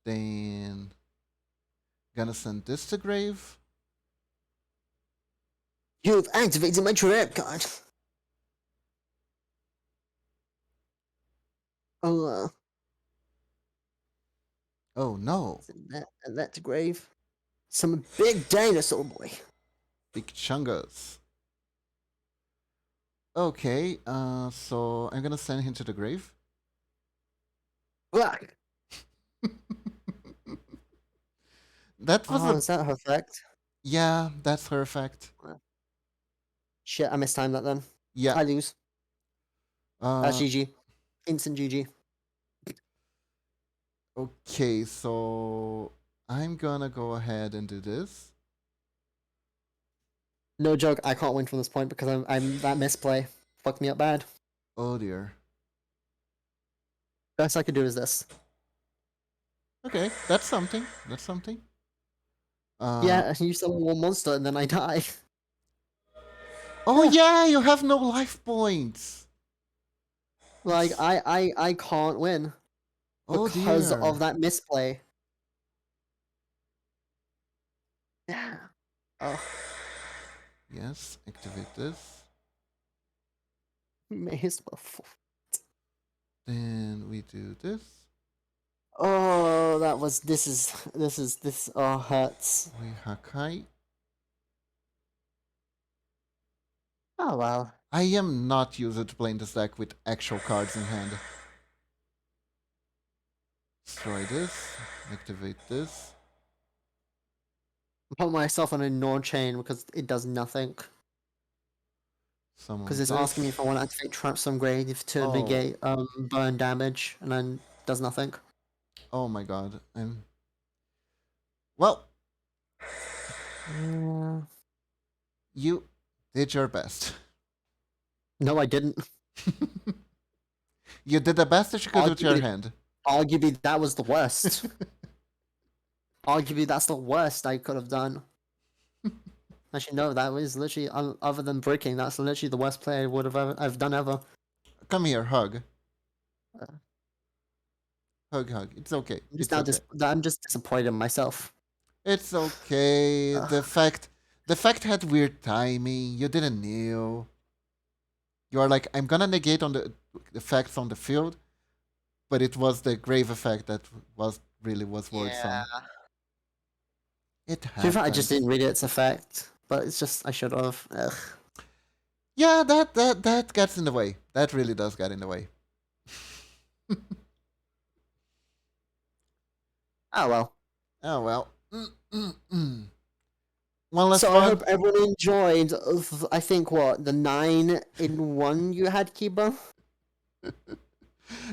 Speaker 2: Then Gonna send this to grave.
Speaker 1: You've activated my trap card. Oh,
Speaker 2: Oh no.
Speaker 1: send that to grave. Some big dinosaur boy.
Speaker 2: Big chungus. Okay, so I'm gonna send him to the grave.
Speaker 1: Black.
Speaker 2: That was
Speaker 1: Oh,
Speaker 2: a
Speaker 1: is that her effect?
Speaker 2: yeah, that's her effect.
Speaker 1: Shit, I mistimed that then.
Speaker 2: Yeah.
Speaker 1: I lose. That's
Speaker 2: Uh
Speaker 1: GG. Instant GG.
Speaker 2: okay, so I'm gonna go ahead and do this.
Speaker 1: No joke, I can't win from this point because I'm that misplay fucked me up bad.
Speaker 2: Oh dear.
Speaker 1: Best I could do is this.
Speaker 2: Okay, that's something. That's something.
Speaker 1: Yeah, you summon one monster and then I die.
Speaker 2: Oh yeah, you have no life points.
Speaker 1: Like I can't win
Speaker 2: Oh
Speaker 1: because of
Speaker 2: dear.
Speaker 1: that misplay. Yeah. Oh,
Speaker 2: Yes, activate this.
Speaker 1: may as well.
Speaker 2: Then we do this.
Speaker 1: Oh, that was. This. Oh, hurts.
Speaker 2: We Hakai.
Speaker 1: Oh well.
Speaker 2: I am not used to playing this deck with actual cards in hand. Destroy this. Activate this.
Speaker 1: Put myself on a no chain because it does nothing.
Speaker 2: Summon
Speaker 1: Because it's
Speaker 2: this.
Speaker 1: asking me if I want to activate traps from grave to
Speaker 2: Oh.
Speaker 1: negate burn damage, and then does nothing.
Speaker 2: Oh my god. Well, you did your best.
Speaker 1: No, I didn't.
Speaker 2: You did the best that you could do with your
Speaker 1: Arguably,
Speaker 2: hand.
Speaker 1: arguably that was the worst. Arguably, that's the worst I could have done. Actually, no, that was literally other than breaking. That's literally the worst play I would have I've done ever.
Speaker 2: Come here, hug.
Speaker 1: Uh,
Speaker 2: Hug. It's okay.
Speaker 1: I'm just
Speaker 2: It's
Speaker 1: now
Speaker 2: okay.
Speaker 1: I'm just disappointed in myself.
Speaker 2: It's okay.
Speaker 1: Uh,
Speaker 2: The fact had weird timing. You didn't know. You are like, I'm gonna negate on the effects on the field, but it was the grave effect that was worrisome.
Speaker 1: yeah.
Speaker 2: It
Speaker 1: To be fair, I
Speaker 2: happens.
Speaker 1: just didn't read its effect, but it's just I should have. Ugh.
Speaker 2: Yeah, that gets in the way. That really does get in the way.
Speaker 1: Oh well.
Speaker 2: Oh well. One last
Speaker 1: So
Speaker 2: one.
Speaker 1: I hope everyone enjoyed. I think what the 9-in-1 you had, Kiba.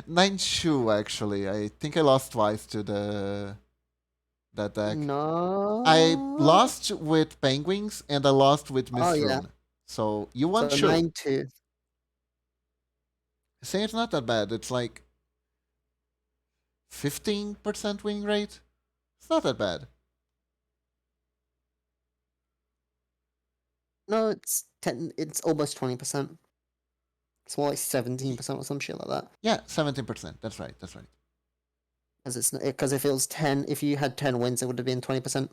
Speaker 2: 9-2 actually. I think I lost twice to that deck.
Speaker 1: No.
Speaker 2: I lost with Penguins and I lost with Miss
Speaker 1: Oh yeah.
Speaker 2: Rune. So you won
Speaker 1: So
Speaker 2: two.
Speaker 1: 9-2.
Speaker 2: Say it's not that bad. It's like 15% winning rate. It's not that bad.
Speaker 1: No, it's 10. It's almost 20%. It's more like 17% or some shit like that.
Speaker 2: Yeah, 17%. That's right. That's right.
Speaker 1: Because if it was 10, if you had 10 wins, it would have been 20%.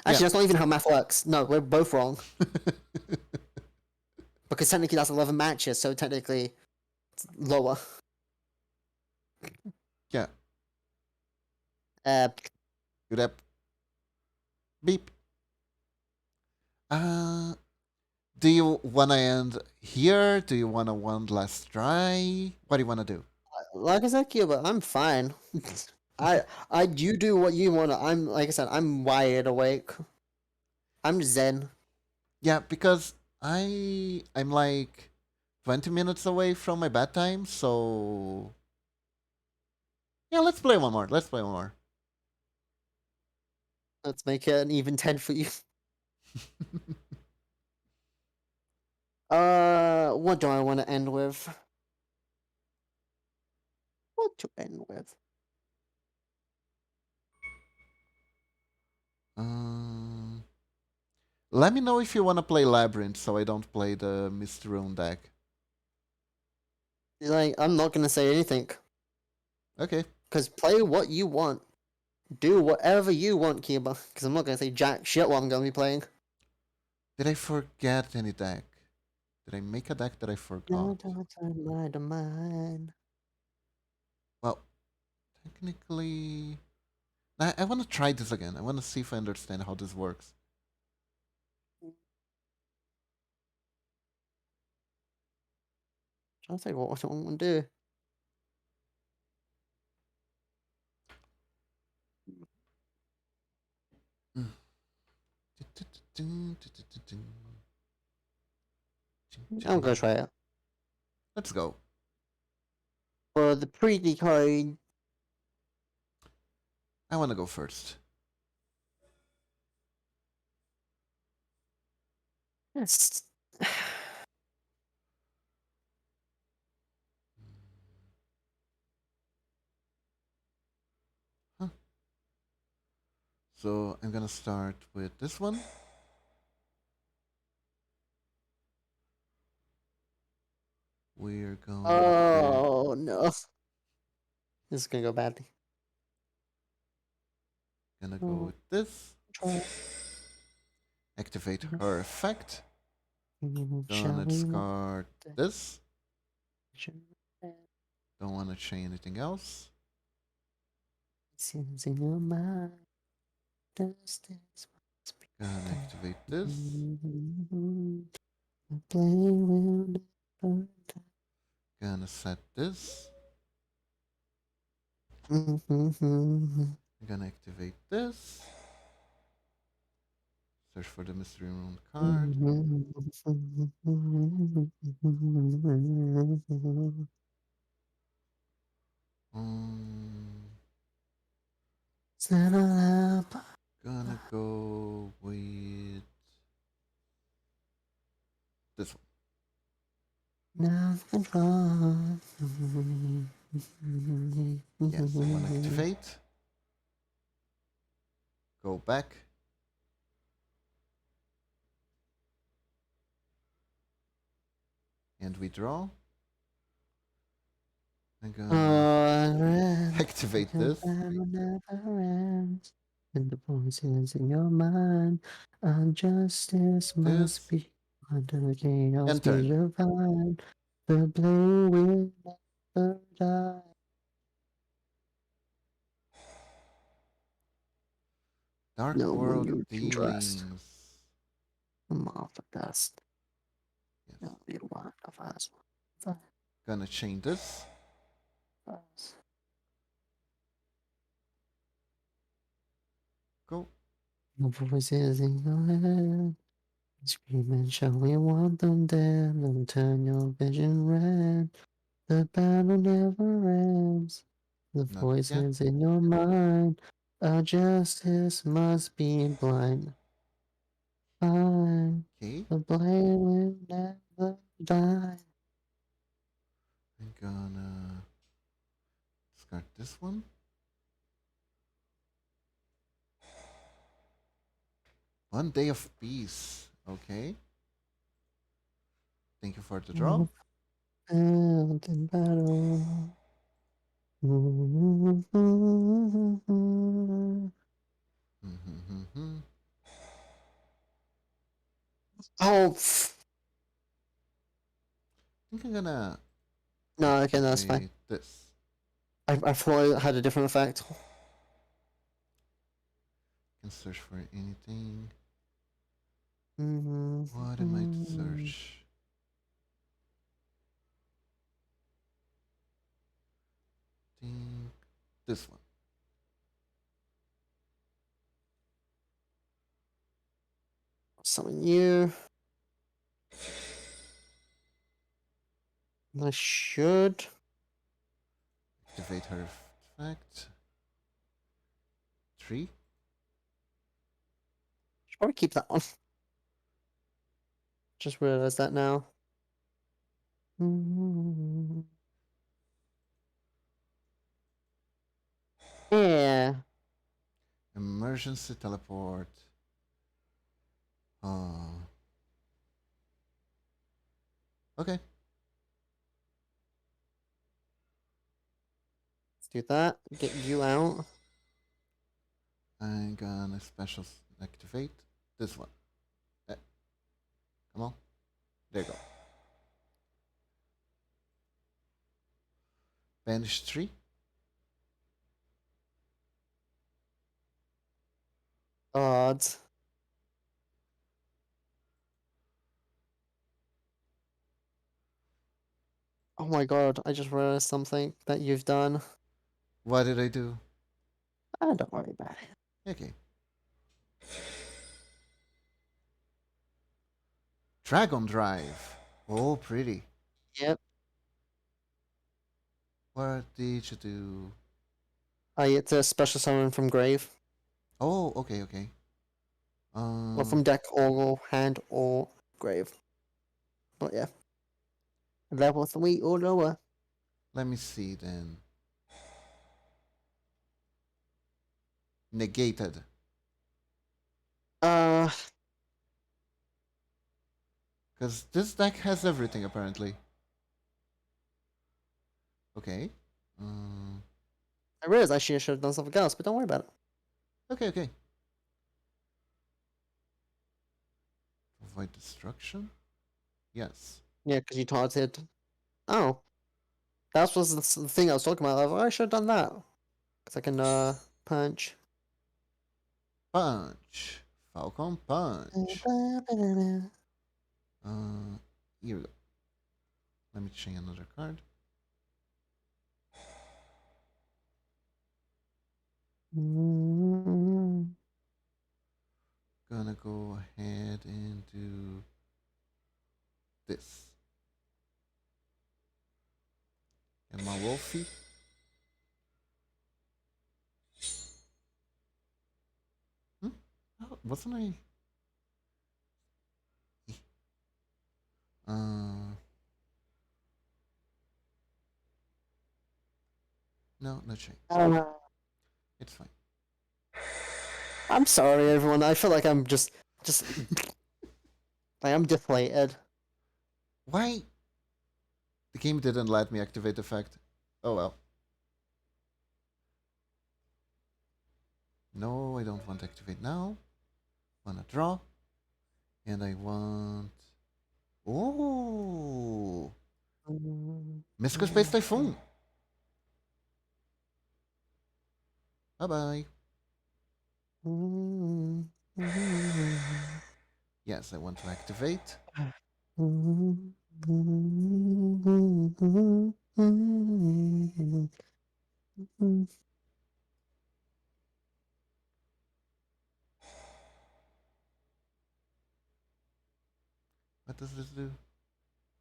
Speaker 1: Actually,
Speaker 2: Yeah.
Speaker 1: that's not even how math works. No, we're both wrong. Because technically that's 11 matches, so technically it's lower.
Speaker 2: Yeah.
Speaker 1: Uh,
Speaker 2: Good app. Beep. Do you wanna end here? Do you wanna one last try? What do you wanna do?
Speaker 1: like I said, Cuba, I'm fine. You do what you wanna. I'm like I said, I'm wide awake. I'm zen.
Speaker 2: Yeah, because I'm like 20 minutes away from my bedtime, so yeah, let's play one more. Let's play one more.
Speaker 1: Let's make it an even 10 for you. What do I want to end with? What to end with?
Speaker 2: Let me know if you want to play Labyrinth so I don't play the Mr. Rune deck.
Speaker 1: Like, I'm not gonna say anything.
Speaker 2: Okay.
Speaker 1: Because play what you want. Do whatever you want, Kiba, because I'm not gonna say jack shit while I'm gonna be playing.
Speaker 2: Did I forget any deck? Did I make a deck that I forgot?
Speaker 1: No, don't turn my mind.
Speaker 2: Well, technically, I want to try this again. I want to see if I understand how this works.
Speaker 1: Trying to think what I want to do. I'm gonna try it.
Speaker 2: Let's go.
Speaker 1: For the pre card,
Speaker 2: I want to go first.
Speaker 1: yes.
Speaker 2: Huh. So I'm gonna start with this one. We're going
Speaker 1: Oh no. This is gonna go badly.
Speaker 2: gonna go
Speaker 1: Oh,
Speaker 2: with this.
Speaker 1: try
Speaker 2: Activate
Speaker 1: it.
Speaker 2: her effect.
Speaker 1: Shall
Speaker 2: Gonna
Speaker 1: we want
Speaker 2: discard
Speaker 1: the
Speaker 2: this.
Speaker 1: picture?
Speaker 2: Don't want to chain anything else.
Speaker 1: Seems in your mind. Distance must be
Speaker 2: Gonna
Speaker 1: done.
Speaker 2: activate this.
Speaker 1: The play will never die.
Speaker 2: Gonna set this.
Speaker 1: Mm-hmm.
Speaker 2: Gonna activate this. Search for the mystery rune card. Um,
Speaker 1: It's not allowed.
Speaker 2: gonna go with this one.
Speaker 1: Now control.
Speaker 2: Yes, I wanna activate. Go back. And we draw. I'm gonna activate this.
Speaker 1: Never ends. And the voices in your mind, injustice must
Speaker 2: This.
Speaker 1: be under the chaos
Speaker 2: And
Speaker 1: be
Speaker 2: turn.
Speaker 1: divine. The blue will never die.
Speaker 2: Dark
Speaker 1: No one
Speaker 2: World
Speaker 1: you can trust.
Speaker 2: Dealings.
Speaker 1: I'm off the dust.
Speaker 2: Yes.
Speaker 1: You'll be one of us.
Speaker 2: Gonna chain this.
Speaker 1: Us.
Speaker 2: Go.
Speaker 1: The voices in your head. Screaming, shall we want them dead? Then turn your vision red. The battle never ends. The
Speaker 2: Not yet.
Speaker 1: voices in your mind. Our justice must be blind. Fine.
Speaker 2: Okay.
Speaker 1: The blade will never die.
Speaker 2: I'm gonna discard this one. One day of peace. Okay. Thank you for the draw.
Speaker 1: Failed in battle. Oh,
Speaker 2: I think I'm gonna
Speaker 1: no, okay, no, that's fine.
Speaker 2: activate this.
Speaker 1: I thought it had a different effect.
Speaker 2: Can search for anything.
Speaker 1: Mm-hmm.
Speaker 2: What am I to search? Think this one.
Speaker 1: Summon you. I should.
Speaker 2: Activate her effect. 3.
Speaker 1: Should probably keep that on. Just realized that now. Yeah.
Speaker 2: Emergency teleport. Oh. Okay.
Speaker 1: Let's do that. Get you out.
Speaker 2: I'm gonna activate this one. Eh, come on. There you go. Banish 3.
Speaker 1: God. Oh my god, I just realized something that you've done.
Speaker 2: What did I do?
Speaker 1: Ah, don't worry about it.
Speaker 2: Okay. Dragon Drive. Oh, pretty.
Speaker 1: Yep.
Speaker 2: What did you do?
Speaker 1: I get to special summon from grave.
Speaker 2: Oh, okay, okay.
Speaker 1: Or from deck or hand or grave. But yeah. Level 3 or lower.
Speaker 2: Let me see then. Negated.
Speaker 1: Uh
Speaker 2: Because this deck has everything apparently. Okay.
Speaker 1: I realized I should have done something else, but don't worry about it.
Speaker 2: Okay, okay. Avoid destruction? Yes.
Speaker 1: Yeah, because you taunted. Oh. That was the thing I was talking about. I should have done that. Because I can punch.
Speaker 2: Punch. Falcon Punch. Here we go. Let me change another card. Gonna go ahead and do this. And my Wolfie. Hmm? Oh, wasn't I? Uh, no, no change. It's fine.
Speaker 1: I'm sorry, everyone. I feel like I'm just like I'm deflated.
Speaker 2: Why? The game didn't let me activate the effect. Oh well. No, I don't want to activate now. Wanna draw. And I want. Oh! Mystical Space Typhoon! Bye bye. Yes, I want to activate. What does this do?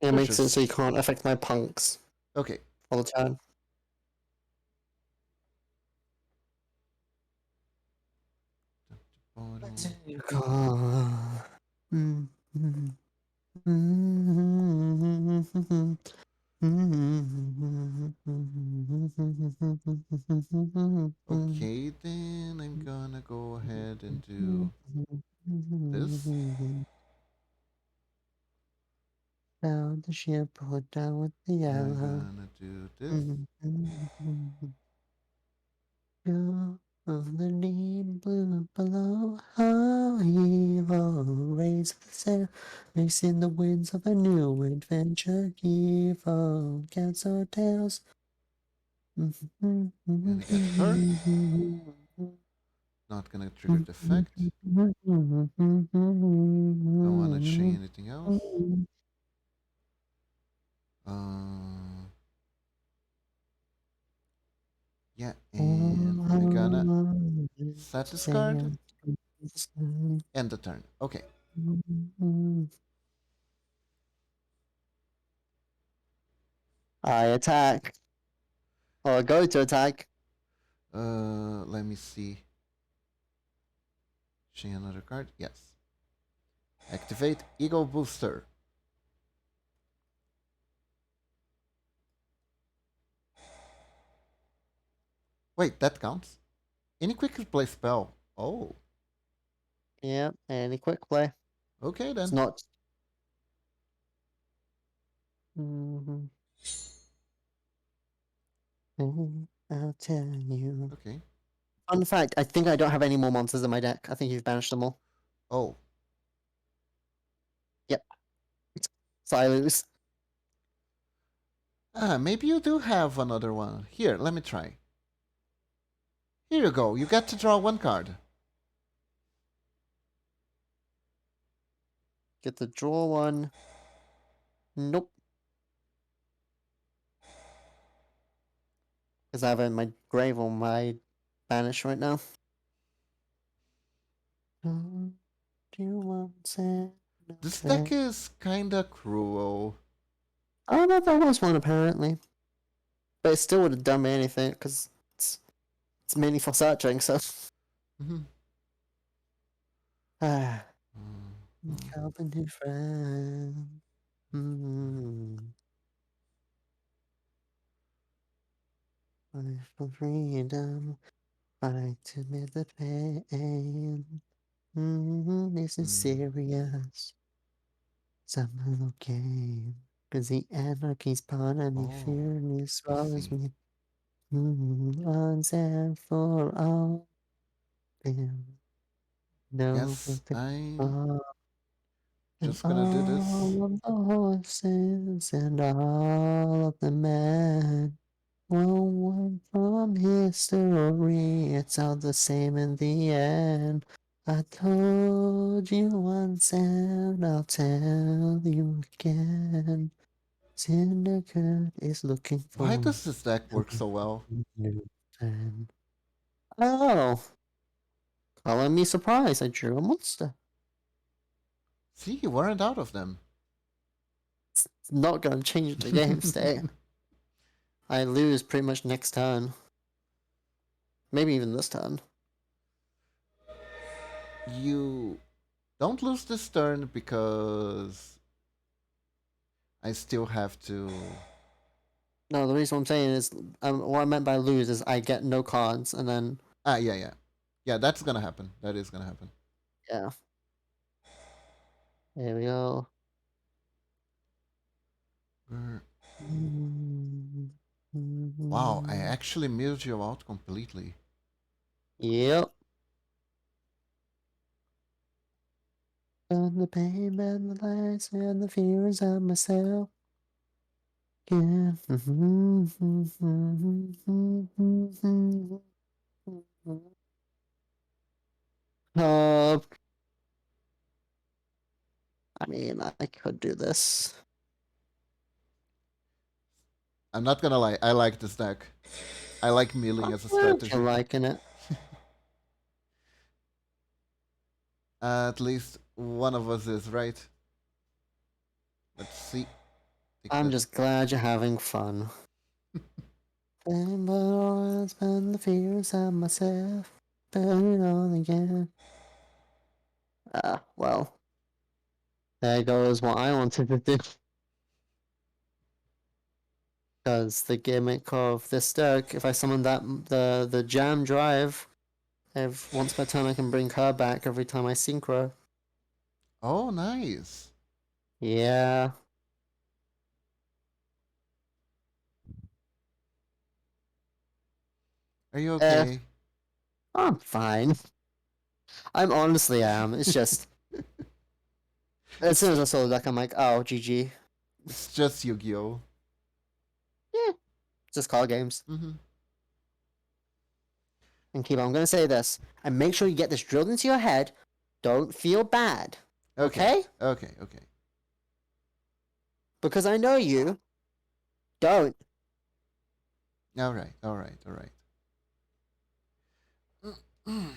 Speaker 1: It makes it so
Speaker 2: Pushes.
Speaker 1: you can't affect my punks
Speaker 2: Okay.
Speaker 1: all the time.
Speaker 2: Okay, then I'm gonna go ahead and do this.
Speaker 1: Found the ship, put down with the
Speaker 2: I'm
Speaker 1: yellow.
Speaker 2: gonna do this.
Speaker 1: Go of the deep blue below, how evil raise the sail, racing the winds of a new adventure, evil cancel tales.
Speaker 2: Gonna get her. Not gonna trigger the effect. Don't wanna chain anything else. Uh, yeah, and I'm gonna set this card end the turn. Okay.
Speaker 1: I attack. Or go to attack.
Speaker 2: Let me see. Chain another card. Yes. Activate Ego Booster. Wait, that counts. Any quick play spell. Oh,
Speaker 1: Yeah, any quick play.
Speaker 2: okay
Speaker 1: It's
Speaker 2: then.
Speaker 1: not. Mhm. I'll tell you.
Speaker 2: Okay.
Speaker 1: Fun fact, I think I don't have any more monsters in my deck. I think you've banished them all.
Speaker 2: Oh,
Speaker 1: Yep. So I lose.
Speaker 2: maybe you do have another one. Here, let me try. Here you go. You get to draw one card.
Speaker 1: Get to draw one. Nope. Because I have it in my grave on my banish right now. Do you want to
Speaker 2: This deck is kinda cruel.
Speaker 1: Oh, no, that was one apparently. But it still would have done me anything because it's mainly for searching, so.
Speaker 2: Mhm.
Speaker 1: Ah,
Speaker 2: Mm,
Speaker 1: company friend. Mm-hmm. Fight for freedom. Fight to admit the pain. This is
Speaker 2: mm.
Speaker 1: serious. Some game. Cause the anarchy's part of me,
Speaker 2: Oh,
Speaker 1: fear me,
Speaker 2: I
Speaker 1: swallows
Speaker 2: see.
Speaker 1: me. Once and for all. No
Speaker 2: Guess
Speaker 1: perfect
Speaker 2: I'm
Speaker 1: all. And
Speaker 2: just gonna do this.
Speaker 1: all of the horses and all of the men. Well, one from history, it's all the same in the end. I told you once and I'll tell you again. Syndicate is looking
Speaker 2: Why
Speaker 1: for
Speaker 2: does this deck
Speaker 1: a
Speaker 2: work so well?
Speaker 1: new friend. Oh, calling me surprised. I drew a monster.
Speaker 2: See, you weren't out of them.
Speaker 1: It's not going to change the game state. I lose pretty much next turn. Maybe even this turn.
Speaker 2: You don't lose this turn because I still have to.
Speaker 1: No, the reason I'm saying is what I meant by lose is I get no cards, and then
Speaker 2: Ah, yeah, yeah. Yeah, that's gonna happen. That is gonna happen.
Speaker 1: yeah, there we go.
Speaker 2: Wow, I actually milled you out completely.
Speaker 1: Yep. And the pain and the lies and the fears of myself. Yeah. Uh, I mean, I could do this.
Speaker 2: I'm not gonna lie, I like this deck. I like milling
Speaker 1: I'm
Speaker 2: as a
Speaker 1: glad you're
Speaker 2: strategy.
Speaker 1: liking it.
Speaker 2: At least one of us is, right? Let's see. Take
Speaker 1: I'm
Speaker 2: that.
Speaker 1: just glad you're having fun. And but I'll spend the fears of myself. Burn it all again. Ah, well, there goes what I wanted to do. Because the gimmick of this deck, if I summon that the jam drive, if once per turn I can bring her back every time I synchro.
Speaker 2: Oh, nice.
Speaker 1: Yeah.
Speaker 2: Are you
Speaker 1: Eh,
Speaker 2: okay?
Speaker 1: I'm fine. I'm honestly am. It's just as
Speaker 2: It's
Speaker 1: soon as I saw the deck, I'm like, oh, GG.
Speaker 2: it's just Yu-Gi-Oh.
Speaker 1: Yeah, just card games.
Speaker 2: Mm-hmm.
Speaker 1: And keep on, I'm gonna say this. And make sure you get this drilled into your head. Don't feel bad.
Speaker 2: Okay,
Speaker 1: Okay?
Speaker 2: okay, okay.
Speaker 1: Because I know you. Don't.
Speaker 2: All right, all right, all right.
Speaker 1: There's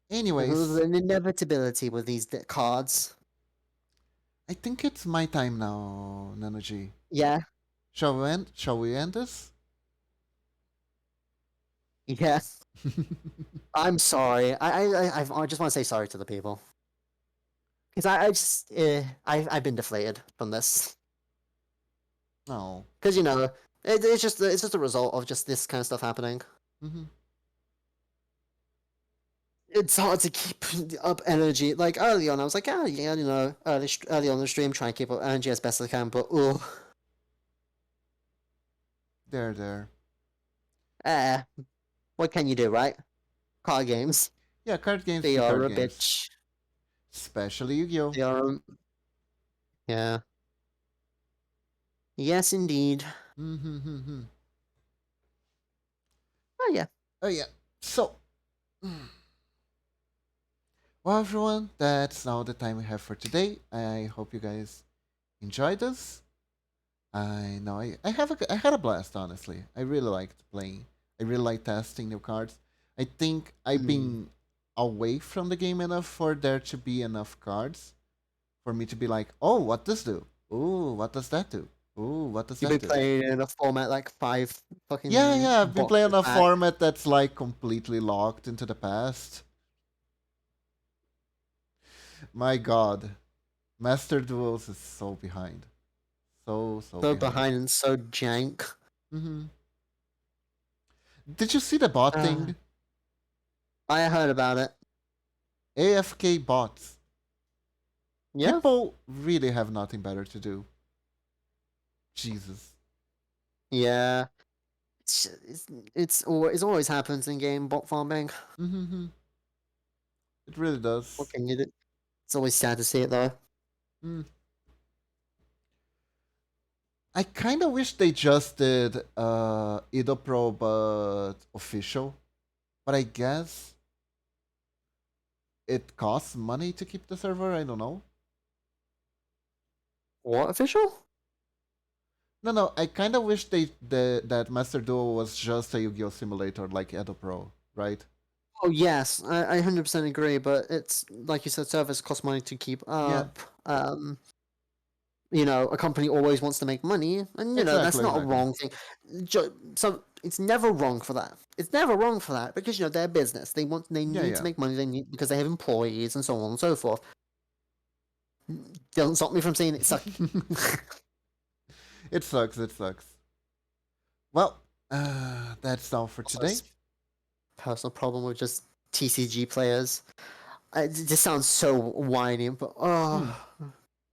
Speaker 2: Anyways,
Speaker 1: an inevitability with these cards.
Speaker 2: I think it's my time now, Nanoji.
Speaker 1: Yeah,
Speaker 2: Shall we end this?
Speaker 1: yeah. I'm sorry. I just want to say sorry to the people because I just I've been deflated from this
Speaker 2: No.
Speaker 1: because it's just a result of just this kind of stuff happening.
Speaker 2: Mm-hmm.
Speaker 1: It's hard to keep up energy. Like early on, I was like, oh yeah, early on the stream, try and keep up energy as best as I can. But
Speaker 2: There, there.
Speaker 1: what can you do, right? card games.
Speaker 2: Yeah, card games
Speaker 1: They
Speaker 2: be
Speaker 1: are
Speaker 2: card
Speaker 1: a
Speaker 2: games.
Speaker 1: bitch.
Speaker 2: Especially Yu-Gi-Oh!
Speaker 1: They are. Yeah. Yes, indeed.
Speaker 2: Mm-hmm.
Speaker 1: Oh yeah.
Speaker 2: Oh yeah. So, well, everyone, that's all the time we have for today. I hope you guys enjoyed this. I know I had a blast. Honestly, I really liked playing. I really like testing new cards. I think I've
Speaker 1: Hmm.
Speaker 2: been away from the game enough for there to be enough cards for me to be like, oh, what does do? Ooh, what does that do? Ooh, what does
Speaker 1: You've
Speaker 2: that
Speaker 1: been
Speaker 2: do?
Speaker 1: playing in a format like 5
Speaker 2: Yeah,
Speaker 1: fucking
Speaker 2: yeah, I've been playing
Speaker 1: boxes
Speaker 2: a
Speaker 1: back.
Speaker 2: format that's like completely locked into the past. My god. Master Duels is so behind. So
Speaker 1: So
Speaker 2: behind.
Speaker 1: behind and so jank.
Speaker 2: hmm Did you see the bot
Speaker 1: Uh,
Speaker 2: thing?
Speaker 1: I heard about it.
Speaker 2: AFK bots.
Speaker 1: Yeah?
Speaker 2: People really have nothing better to do. Jesus.
Speaker 1: Yeah. It always happens in game bot farming.
Speaker 2: hmm It really
Speaker 1: What
Speaker 2: does.
Speaker 1: can you do? It's always sad to see it though.
Speaker 2: Mm. I kind of wish they just did Ido Pro but official, but I guess it costs money to keep the server. I don't know.
Speaker 1: What official?
Speaker 2: No. I kind of wish that Master Duel was just a Yu-Gi-Oh simulator like Edo Pro, right?
Speaker 1: Oh yes, I 100% agree, but it's like you said, servers cost money to keep
Speaker 2: Yeah,
Speaker 1: up. A company always wants to make money, and that's
Speaker 2: exactly,
Speaker 1: not a
Speaker 2: exactly.
Speaker 1: wrong thing. So it's never wrong for that. It's never wrong for that because they're business. They
Speaker 2: Yeah,
Speaker 1: need to
Speaker 2: yeah.
Speaker 1: make money. They need because they have employees and so on and so forth. Doesn't stop me from saying it sucks.
Speaker 2: It sucks. It sucks. Well, that's all for
Speaker 1: Also,
Speaker 2: today.
Speaker 1: it's personal problem with just TCG players. It just sounds so whiny, but
Speaker 2: Hmm.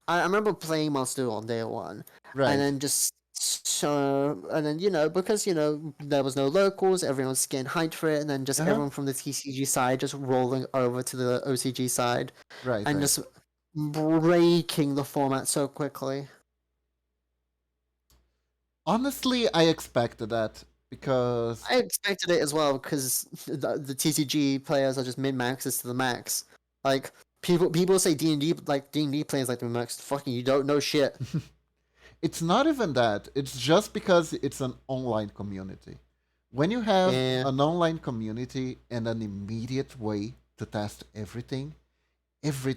Speaker 1: I remember playing Monster on day one, and
Speaker 2: Right.
Speaker 1: then just so, and then because there was no locals, everyone's getting hyped for it, and then just
Speaker 2: Uh huh.
Speaker 1: everyone from the TCG side just rolling over to the OCG side,
Speaker 2: Right.
Speaker 1: and
Speaker 2: Right.
Speaker 1: just breaking the format so quickly.
Speaker 2: Honestly, I expected that because
Speaker 1: I expected it as well because the TCG players are just min maxes to the max. Like people say D&D like D&D players like the max. Fucking you don't know shit.
Speaker 2: it's not even that. It's just because it's an online community. When you have
Speaker 1: Yeah.
Speaker 2: an online community and an immediate way to test everything,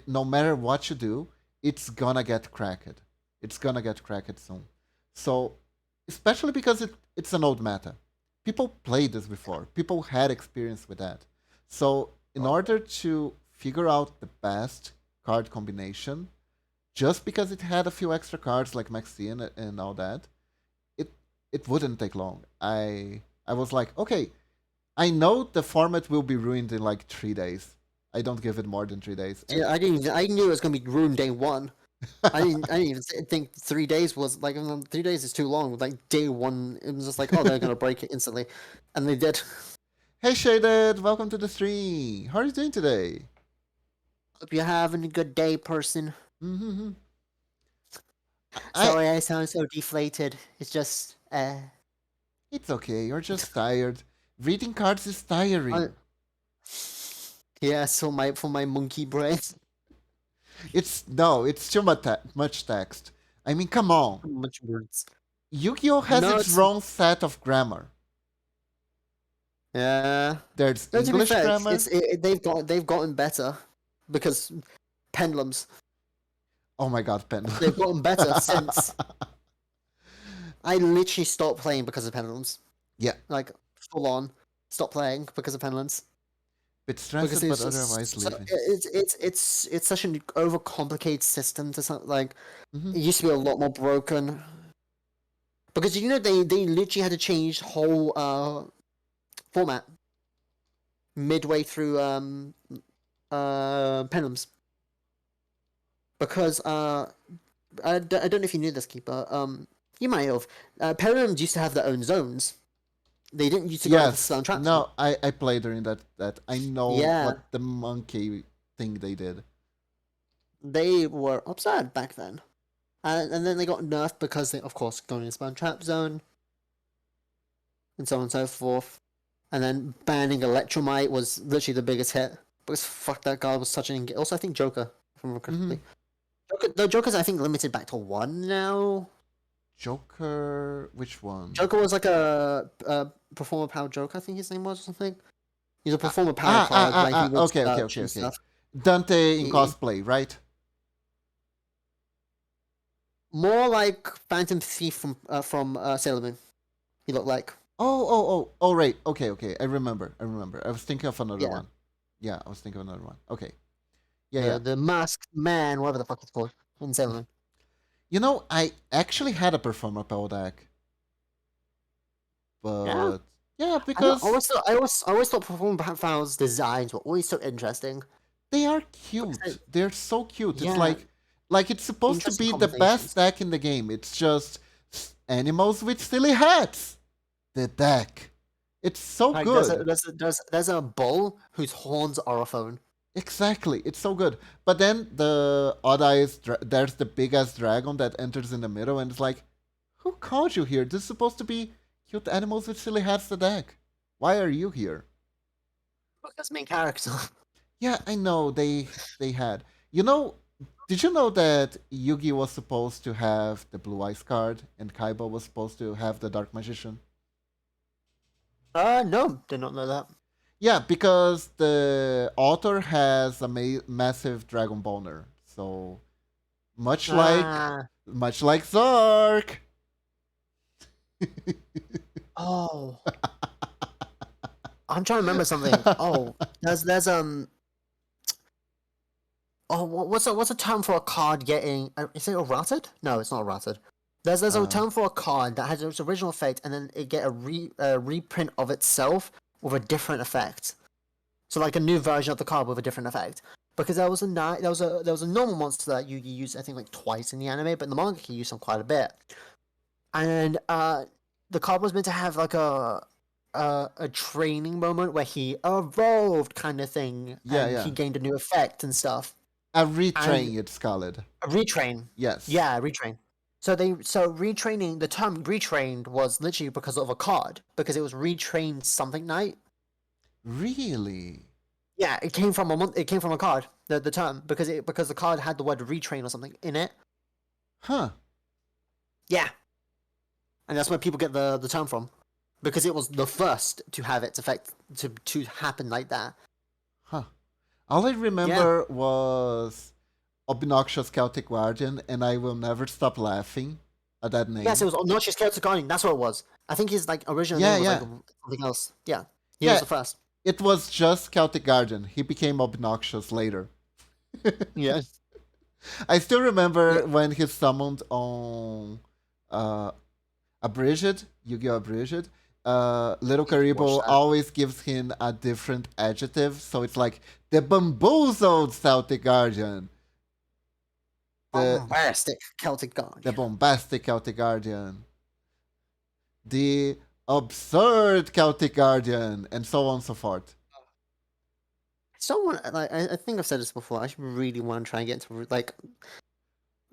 Speaker 2: no matter what you do, it's gonna get cracked. It's gonna get cracked soon. So, especially because it's an old meta. People played this before. People had experience with that. So, in order to figure out the best card combination, just because it had a few extra cards like Maxi and all that, it it wouldn't take long. I was like, okay, I know the format will be ruined in like 3 days. I don't give it more than 3 days. And
Speaker 1: Yeah, I knew it was gonna be ruined day one. I didn't even think 3 days was like 3 days is too long. Like day one, it was just like, oh, they're gonna break it instantly, and they did.
Speaker 2: hey Shaded, welcome to the stream. How are you doing today?
Speaker 1: Hope you're having a good day, person.
Speaker 2: Mm-hmm. I
Speaker 1: Sorry, I sound so deflated. It's just
Speaker 2: it's okay. You're just tired. Reading cards is
Speaker 1: I,
Speaker 2: tiring.
Speaker 1: yeah. So my monkey brain.
Speaker 2: It's no, it's too much text. I mean, come on.
Speaker 1: Much words.
Speaker 2: Yu-Gi-Oh has
Speaker 1: No,
Speaker 2: its
Speaker 1: it's
Speaker 2: own set of grammar.
Speaker 1: yeah.
Speaker 2: There's
Speaker 1: No, to be
Speaker 2: English
Speaker 1: fair,
Speaker 2: grammar.
Speaker 1: they've gotten better because pendulums.
Speaker 2: Oh my god,
Speaker 1: They've
Speaker 2: pendulum.
Speaker 1: gotten better since I literally stopped playing because of pendulums.
Speaker 2: yeah,
Speaker 1: Like full on, stop playing because of pendulums.
Speaker 2: bit
Speaker 1: Because
Speaker 2: stressed, but
Speaker 1: it's
Speaker 2: otherwise
Speaker 1: just
Speaker 2: living.
Speaker 1: it's such an overcomplicated system to something like
Speaker 2: hmm
Speaker 1: it used to be a lot more broken. Because they literally had to change the whole format midway through pendulums because I don't know if you knew this, Keeper. You might have. Pendulums used to have their own zones. They didn't used to go with the
Speaker 2: Yes.
Speaker 1: stone trap zone.
Speaker 2: No, I played during that. I know
Speaker 1: Yeah,
Speaker 2: what the monkey thing they did.
Speaker 1: they were absurd back then. And then they got nerfed because they, of course, going in stone trap zone, and so on and so forth. And then banning Electromite was literally the biggest hit. Because fuck, that guy was such an... Also, I think Joker, if I remember
Speaker 2: Hmm.
Speaker 1: correctly. The Joker's, I think, limited back to one now.
Speaker 2: Joker, which one?
Speaker 1: Joker was like a performer power Joker, I think his name was, or something. He's a
Speaker 2: Ah,
Speaker 1: performer power card where he would
Speaker 2: okay, okay,
Speaker 1: search
Speaker 2: okay,
Speaker 1: and
Speaker 2: okay.
Speaker 1: stuff.
Speaker 2: Dante in
Speaker 1: He,
Speaker 2: cosplay, right?
Speaker 1: more like Phantom Thief from Sailor Moon. He looked like.
Speaker 2: Oh, right. Okay, okay. I remember. I was thinking of another
Speaker 1: Yeah.
Speaker 2: one. Yeah, I was thinking of another one. Okay. Yeah, yeah.
Speaker 1: The masked man, whatever the fuck it's called, in Sailor Moon.
Speaker 2: You know, I actually had a performer power deck,
Speaker 1: Yeah.
Speaker 2: but yeah,
Speaker 1: I don't
Speaker 2: because
Speaker 1: always thought I always thought performer powers designs were always so interesting.
Speaker 2: they are
Speaker 1: Because
Speaker 2: cute. They're so cute. It's
Speaker 1: yeah,
Speaker 2: like it's supposed to
Speaker 1: interesting
Speaker 2: be the best
Speaker 1: combinations.
Speaker 2: deck in the game. It's just animals with silly hats. The deck. It's so
Speaker 1: Like
Speaker 2: good.
Speaker 1: there's a bull whose horns are a phone.
Speaker 2: Exactly, it's so good. But then the odd eyes, there's the big ass dragon that enters in the middle, and it's like, who called you here? This is supposed to be cute animals with silly hats the deck. Why are you here?
Speaker 1: Because main character.
Speaker 2: Yeah, I know they had. You know, did you know that Yugi was supposed to have the blue eyes card, and Kaiba was supposed to have the dark magician?
Speaker 1: No, did not know that.
Speaker 2: Yeah, because the author has a massive dragon boner, so much like
Speaker 1: Ah,
Speaker 2: much like Zark.
Speaker 1: oh, I'm trying to remember something. Oh, there's oh, what's a term for a card getting? Is it errated? No, it's not errated. There's a
Speaker 2: uh,
Speaker 1: term for a card that has its original effect and then it get a reprint of itself with a different effect. So like a new version of the card with a different effect. Because there was a normal monster that you use I think like twice in the anime, but in the manga you use them quite a bit. And the card was meant to have like a training moment where he evolved kind of thing,
Speaker 2: yeah,
Speaker 1: and he
Speaker 2: yeah.
Speaker 1: gained a new effect and stuff.
Speaker 2: A
Speaker 1: And
Speaker 2: retrain, it's called.
Speaker 1: a retrain,
Speaker 2: Yes.
Speaker 1: yeah, retrain. So retraining, the term retrained was literally because of a card, because it was retrained something night.
Speaker 2: Really?
Speaker 1: Yeah, it came from a card. The term because the card had the word retrain or something in it.
Speaker 2: Huh.
Speaker 1: Yeah, and that's where people get the term from, because it was the first to have its effect to happen like that.
Speaker 2: Huh. All I
Speaker 1: Yeah.
Speaker 2: remember was Obnoxious Celtic Guardian, and I will never stop laughing at that
Speaker 1: Yes, it
Speaker 2: name.
Speaker 1: was not just Celtic Guardian. That's what it was. I think his like original
Speaker 2: Yeah,
Speaker 1: name was like
Speaker 2: yeah.
Speaker 1: something else. Yeah, he was
Speaker 2: Yeah,
Speaker 1: the first.
Speaker 2: it was just Celtic Guardian. He became obnoxious later.
Speaker 1: Yeah.
Speaker 2: I still
Speaker 1: Yeah.
Speaker 2: remember when he summoned on uh, Abridged, Yu-Gi-Oh! Abridged. Little
Speaker 1: Need to watch
Speaker 2: Karibo
Speaker 1: that.
Speaker 2: always gives him a different adjective, so it's like the bamboozled Celtic Guardian, the
Speaker 1: Bombastic Celtic
Speaker 2: the
Speaker 1: Guardian.
Speaker 2: bombastic Celtic Guardian, the absurd Celtic Guardian, and so on and so forth.
Speaker 1: Someone like I think I've said this before. I should really want to try and get into like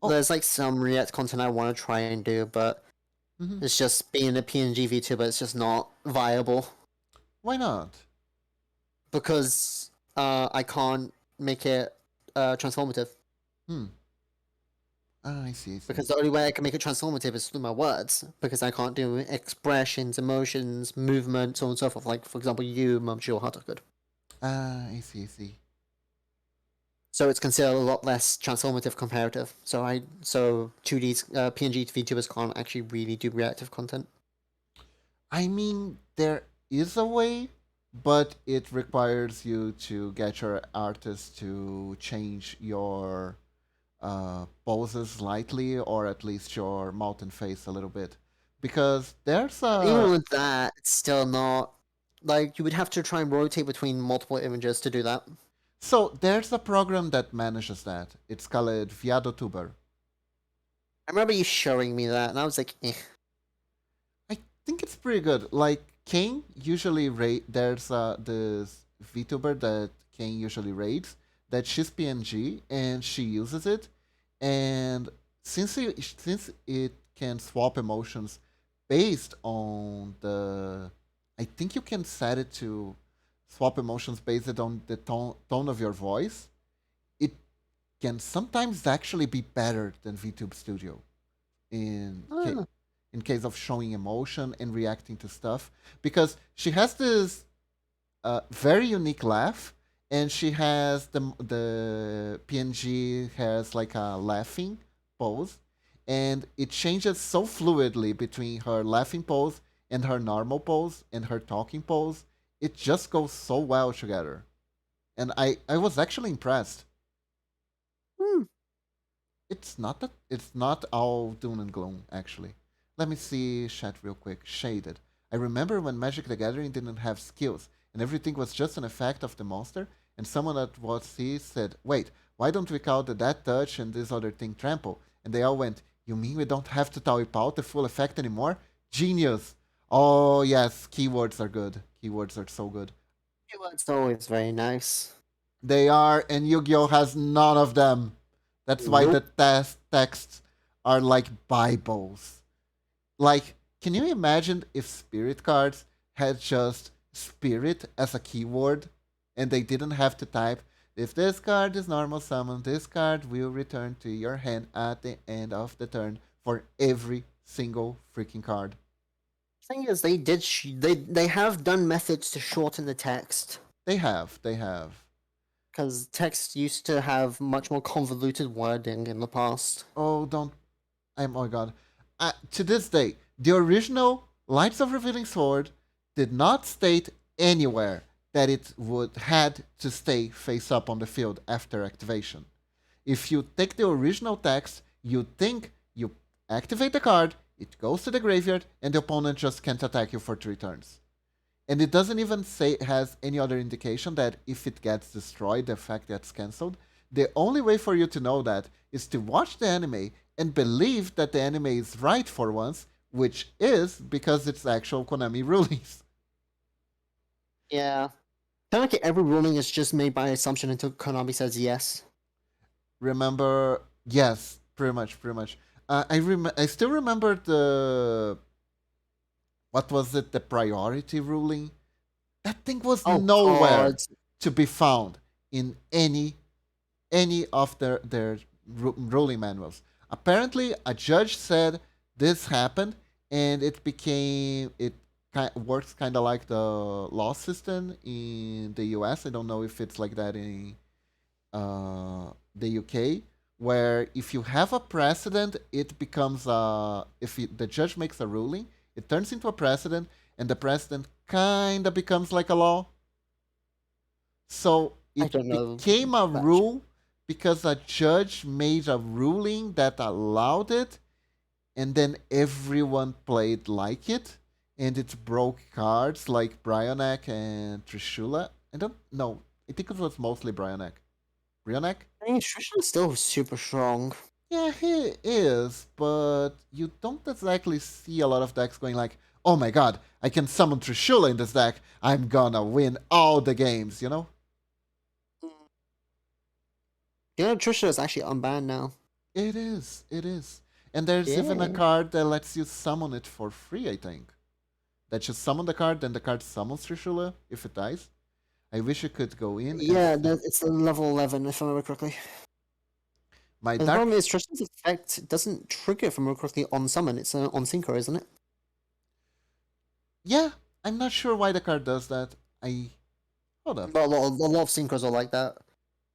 Speaker 2: Oh,
Speaker 1: there's like some React content I want to try and do, but
Speaker 2: mhm.
Speaker 1: it's just being a PNG VTuber. It's just not viable
Speaker 2: Why not?
Speaker 1: because I can't make it transformative.
Speaker 2: Hmm. Ah, I see, I see.
Speaker 1: Because the only way I can make it transformative is through my words. Because I can't do expressions, emotions, movement, so on and so forth. Like for example, you, Mumchi, Hata could.
Speaker 2: Ah, I see, I see.
Speaker 1: So it's considered a lot less transformative comparative. So 2D PNG VTubers can't actually really do reactive content.
Speaker 2: I mean, there is a way, but it requires you to get your artist to change your poses slightly, or at least your mouth and face a little bit. Because there's
Speaker 1: Even
Speaker 2: a.
Speaker 1: with that, it's still not like you would have to try and rotate between multiple images to do that.
Speaker 2: So there's a program that manages that. It's called ViadoTuber.
Speaker 1: I remember you showing me that, and I was like, eh.
Speaker 2: I think it's pretty good. Like, Kane usually there's this VTuber that Kane usually raids that she's PNG and she uses it, and since it can swap emotions based on the, I think you can set it to swap emotions based on the tone of your voice. It can sometimes actually be better than VTube Studio in
Speaker 1: Ah,
Speaker 2: in case of showing emotion and reacting to stuff, because she has this very unique laugh, and she has the PNG has like a laughing pose, and it changes so fluidly between her laughing pose and her normal pose and her talking pose. It just goes so well together, and I was actually impressed.
Speaker 1: hmm.
Speaker 2: It's not all doom and gloom actually. Let me see chat real quick. Shaded. I remember when Magic the Gathering didn't have skills and everything was just an effect of the monster, and someone at what C said, "Wait, why don't we call the that touch and this other thing trample?" And they all went, "You mean we don't have to type out the full effect anymore?" Genius. Oh yes, keywords are good. Keywords are so good.
Speaker 1: It's always very nice.
Speaker 2: They are, and Yu-Gi-Oh has none of them. That's why the
Speaker 1: Nope.
Speaker 2: texts are like Bibles. Like, can you imagine if spirit cards had just spirit as a keyword and they didn't have to type, if this card is normal summon, this card will return to your hand at the end of the turn for every single freaking card.
Speaker 1: Thing is, they did they have done methods to shorten the text
Speaker 2: They have, they have.
Speaker 1: because text used to have much more convoluted wording in the past.
Speaker 2: Oh, don't oh my god. To this day, the original Lights of Revealing Sword did not state anywhere that it would had to stay face up on the field after activation. If you take the original text, you think you activate the card, it goes to the graveyard, and the opponent just can't attack you for 3 turns. And it doesn't even say it has any other indication that if it gets destroyed, the effect gets cancelled. The only way for you to know that is to watch the anime and believe that the anime is right for once, which is because it's actual Konami rulings.
Speaker 1: Yeah. Kind of like every ruling is just made by assumption until Konami says yes.
Speaker 2: Remember, yes, pretty much, pretty much. I still remember the, what was it, the priority ruling. That thing was
Speaker 1: Oh
Speaker 2: nowhere
Speaker 1: god.
Speaker 2: to be found in any of their ruling manuals. Apparently, a judge said this happened, and it became it works kind of like the law system in the U.S. I don't know if it's like that in the UK, where if you have a precedent, it becomes the judge makes a ruling, it turns into a precedent, and the precedent kind of becomes like a law. So
Speaker 1: I
Speaker 2: it
Speaker 1: don't know
Speaker 2: became a
Speaker 1: that.
Speaker 2: rule because a judge made a ruling that allowed it, and then everyone played like it, and it broke cards like Brionac and Trishula. I don't know. I think it was mostly Brionac. Brionac?
Speaker 1: I mean, Trisha is still super strong.
Speaker 2: Yeah, he is, but you don't exactly see a lot of decks going like, oh my god, I can summon Trishula in this deck. I'm gonna win all the games, you know?
Speaker 1: You know, Trisha is actually unbanned now.
Speaker 2: It is, it is. And there's even a
Speaker 1: Yeah.
Speaker 2: card that lets you summon it for free, I think. That you summon the card, then the card summons Trishula if it dies. I wish you could go in and
Speaker 1: Yeah,
Speaker 2: see.
Speaker 1: it's a level 11, if I remember correctly.
Speaker 2: My
Speaker 1: But the problem
Speaker 2: dark.
Speaker 1: is, Trisha's effect doesn't trigger, if I remember correctly, on summon. It's on synchro, isn't it?
Speaker 2: Yeah, I'm not sure why the card does that. I. Hold up.
Speaker 1: But a lot of synchros are like that.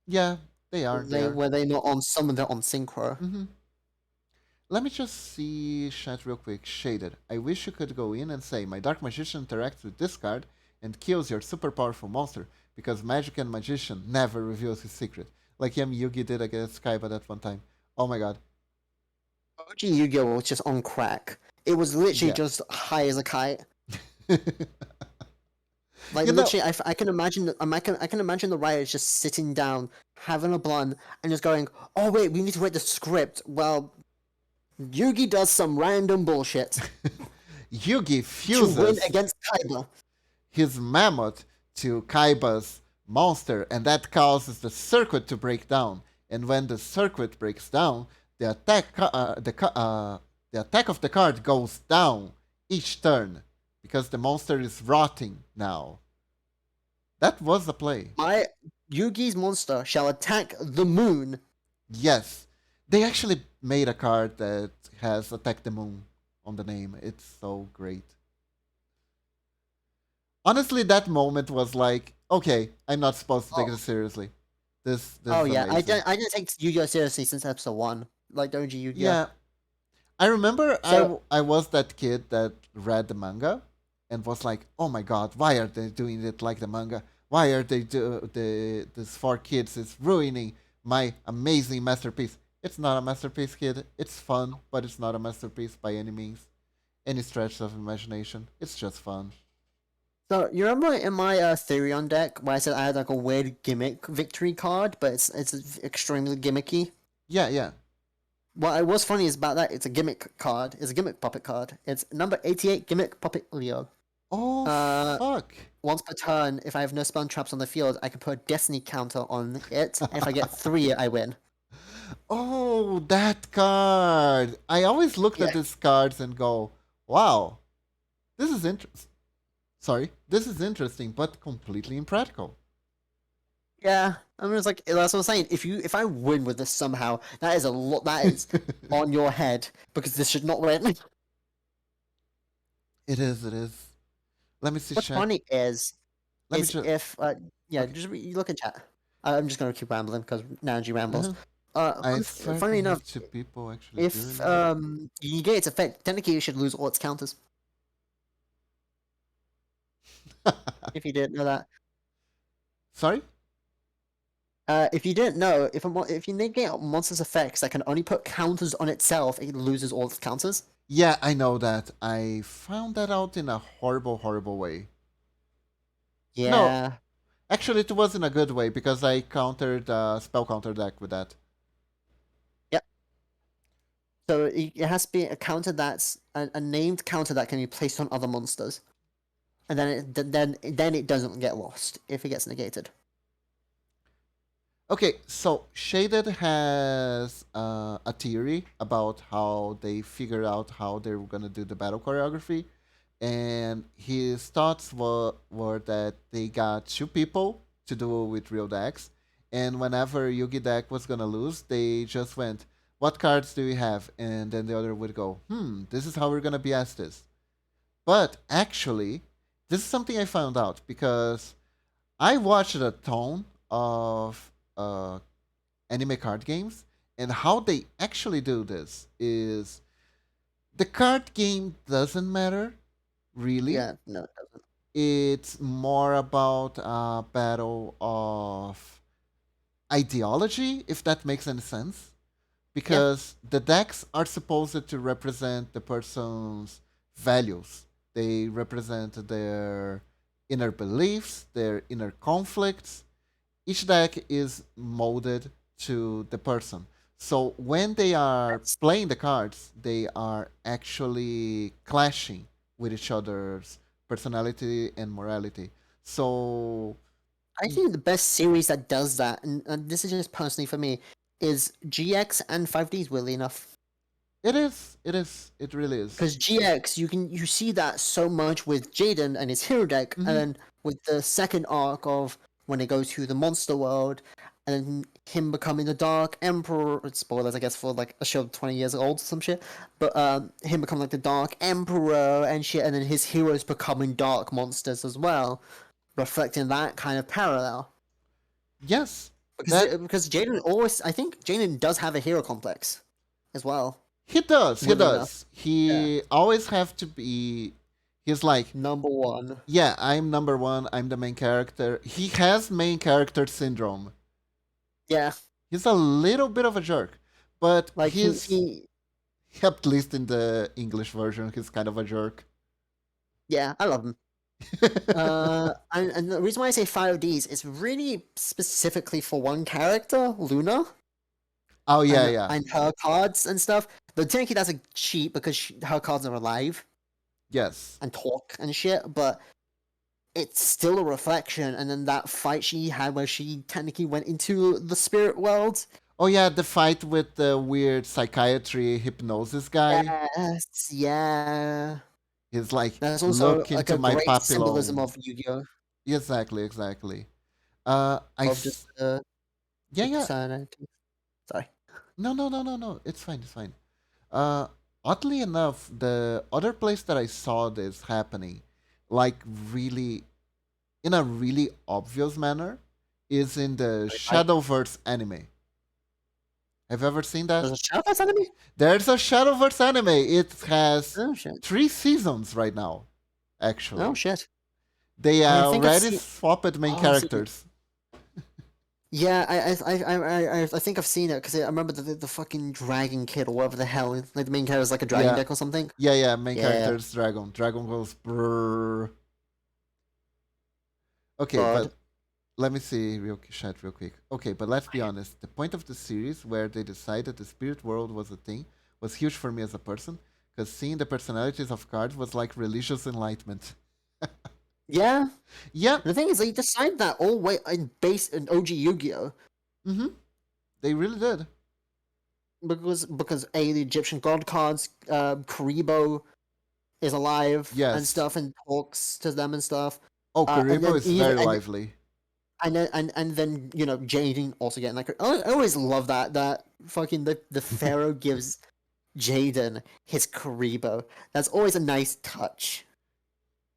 Speaker 2: Yeah, they are, they are.
Speaker 1: Where they're not on summon, they're on synchro.
Speaker 2: Mm-hmm. Let me just see chat real quick. Shaded. I wish you could go in and say, my Dark Magician interacts with this card and kills your super powerful monster because Magic and Magician never reveals his secret. Like Yugi did against Kaiba that one time. Oh my god.
Speaker 1: OG Yu-Gi-Oh was just on crack. It was literally
Speaker 2: Yeah.
Speaker 1: just high as a kite. Like
Speaker 2: You know,
Speaker 1: literally, I can imagine. I can imagine the writers just sitting down, having a blunt, and just going, "Oh wait, we need to write the script." Well, Yugi does some random bullshit.
Speaker 2: Yugi
Speaker 1: to win
Speaker 2: fuses
Speaker 1: against Kaiba.
Speaker 2: his mammoth to Kaiba's monster, and that causes the circuit to break down. And when the circuit breaks down, the the attack of the card goes down each turn because the monster is rotting now. That was the play.
Speaker 1: My Yugi's monster shall attack the moon.
Speaker 2: Yes, they actually made a card that has Attack the Moon on the name. It's so great. Honestly, that moment was like, okay, I'm not supposed to take
Speaker 1: Oh,
Speaker 2: this seriously. This
Speaker 1: oh
Speaker 2: is
Speaker 1: yeah,
Speaker 2: amazing.
Speaker 1: I didn't take Yu-Gi-Oh seriously since episode 1, like the OG Yu-Gi-Oh.
Speaker 2: Yeah, I remember
Speaker 1: So
Speaker 2: I was that kid that read the manga and was like, oh my god, why are they doing it like the manga? Why are they this for kids is ruining my amazing masterpiece? It's not a masterpiece, kid. It's fun, but it's not a masterpiece by any means, any stretch of imagination. It's just fun.
Speaker 1: So you remember in my Therion deck where I said I had like a weird gimmick victory card, but it's extremely gimmicky.
Speaker 2: Yeah, yeah.
Speaker 1: What was funny is about that it's a gimmick card. It's a gimmick puppet card. It's number 88 gimmick puppet Leo.
Speaker 2: Oh
Speaker 1: Uh,
Speaker 2: fuck.
Speaker 1: Once per turn, if I have no spell traps on the field, I can put a destiny counter on it, and if I get 3, I win.
Speaker 2: Oh, that card. I always looked at
Speaker 1: Yeah,
Speaker 2: these cards and go, wow, this is interesting. Sorry, this is interesting, but completely impractical.
Speaker 1: yeah. I mean, it's like that's what I'm saying. If I win with this somehow, that is a lot. That is on your head because this should not win.
Speaker 2: It is, it is. Let me see
Speaker 1: What's
Speaker 2: chat.
Speaker 1: funny
Speaker 2: Let me
Speaker 1: is
Speaker 2: just.
Speaker 1: if yeah,
Speaker 2: Okay.
Speaker 1: you look in chat. I'm just gonna keep rambling because Nanji rambles.
Speaker 2: Uh-huh. I swear to
Speaker 1: Funny enough,
Speaker 2: have two people actually doing
Speaker 1: if
Speaker 2: that.
Speaker 1: you get its effect, technically you should lose all its counters. If you didn't know that.
Speaker 2: Sorry?
Speaker 1: If you didn't know, if you negate a monster's effects that can only put counters on itself, it loses all its counters.
Speaker 2: Yeah, I know that. I found that out in a horrible, horrible way. No,
Speaker 1: Yeah.
Speaker 2: actually, it was in a good way because I countered spell counter deck with that.
Speaker 1: Yep. So it has to be a counter that's a named counter that can be placed on other monsters, and then it doesn't get lost if it gets negated.
Speaker 2: Okay, so Shaded has a theory about how they figured out how they were gonna do the battle choreography, and his thoughts were that they got two people to do it with real decks, and whenever Yugi deck was gonna lose, they just went, "What cards do you have?" And then the other would go, this is how we're gonna BS this." But actually, this is something I found out because I watched a ton of anime card games, and how they actually do this is the card game doesn't matter really.
Speaker 1: Yeah. No, it doesn't.
Speaker 2: It's more about a battle of ideology, if that makes any sense.
Speaker 1: Yeah.
Speaker 2: Because the decks are supposed to represent the person's values. They represent their inner beliefs, their inner conflicts. Each deck is molded to the person. So when they are
Speaker 1: That's,
Speaker 2: playing the cards, they are actually clashing with each other's personality and morality. So
Speaker 1: I think the best series that does that, and this is just personally for me, is GX and 5Ds. Weirdly enough,
Speaker 2: it is, it really is.
Speaker 1: because GX you see that so much with Jaden and his hero deck, and
Speaker 2: Hmm.
Speaker 1: then with the second arc of when they go to the monster world, and then him becoming the Dark Emperor. Spoilers, I guess, for like a show 20 years old or some shit. But him becoming like the Dark Emperor and shit, and then his heroes becoming dark monsters as well, reflecting that kind of parallel.
Speaker 2: Yes,
Speaker 1: Because
Speaker 2: that
Speaker 1: because Jaden always, I think Jaden does have a hero complex, as well.
Speaker 2: he does. He
Speaker 1: Weirdly enough,
Speaker 2: does.
Speaker 1: yeah,
Speaker 2: He always have to be. He's like,
Speaker 1: number one.
Speaker 2: yeah, I'm number one. I'm the main character. He has main character syndrome.
Speaker 1: Yeah,
Speaker 2: He's a little bit of a jerk, but
Speaker 1: like
Speaker 2: he's at least in the English version, he's kind of a jerk.
Speaker 1: yeah, I love him. And the reason why I say 5Ds is really specifically for one character, Luna,
Speaker 2: Oh yeah.
Speaker 1: and her cards and stuff. But technically, that's a cheat because her cards are alive.
Speaker 2: Yes.
Speaker 1: and talk and shit, but it's still a reflection. And then that fight she had where she technically went into the spirit world.
Speaker 2: Oh yeah, the fight with the weird psychiatry hypnosis guy.
Speaker 1: Yes, yeah.
Speaker 2: He's like,
Speaker 1: That's also
Speaker 2: look
Speaker 1: like
Speaker 2: into
Speaker 1: a
Speaker 2: my
Speaker 1: great symbolism
Speaker 2: papillon.
Speaker 1: of Yu-Gi-Oh!
Speaker 2: Exactly, exactly.
Speaker 1: Of just
Speaker 2: Yeah,
Speaker 1: the
Speaker 2: yeah.
Speaker 1: personality. Sorry.
Speaker 2: No, no, no, no, no. It's fine, it's fine. Uh, Oddly enough, the other place that I saw this happening, like really, in a really obvious manner, is in the
Speaker 1: Right.
Speaker 2: Shadowverse anime. Have you ever seen that?
Speaker 1: There's a Shadowverse enemy?
Speaker 2: There's a Shadowverse anime. It has
Speaker 1: Oh shit.
Speaker 2: 3 seasons right now,
Speaker 1: Oh
Speaker 2: actually.
Speaker 1: shit.
Speaker 2: They
Speaker 1: I think I've
Speaker 2: already
Speaker 1: seen.
Speaker 2: swapped main
Speaker 1: Oh, see,
Speaker 2: characters.
Speaker 1: yeah, I think I've seen it because I remember the fucking dragon kid or whatever the hell, like the main character is like a dragon
Speaker 2: Yeah,
Speaker 1: deck or something.
Speaker 2: yeah, yeah. Main
Speaker 1: Yeah,
Speaker 2: character is Dragon. Dragon goes brrr. Okay,
Speaker 1: God.
Speaker 2: but let me see chat real quick. Okay, but let's be honest. The point of the series where they decided the spirit world was a thing was huge for me as a person, because seeing the personalities of cards was like religious enlightenment.
Speaker 1: Yeah.
Speaker 2: Yep.
Speaker 1: The thing is, they decided that all way in base in OG Yu-Gi-Oh,
Speaker 2: Mm-hmm. They really did.
Speaker 1: because the Egyptian god cards, Karibo is alive and
Speaker 2: Yes.
Speaker 1: stuff and talks to them and stuff.
Speaker 2: Oh,
Speaker 1: And
Speaker 2: Karibo
Speaker 1: then
Speaker 2: is
Speaker 1: even
Speaker 2: very lively.
Speaker 1: and then Jaden also getting like I always love that fucking the Pharaoh gives Jaden his Karibo. That's always a nice touch.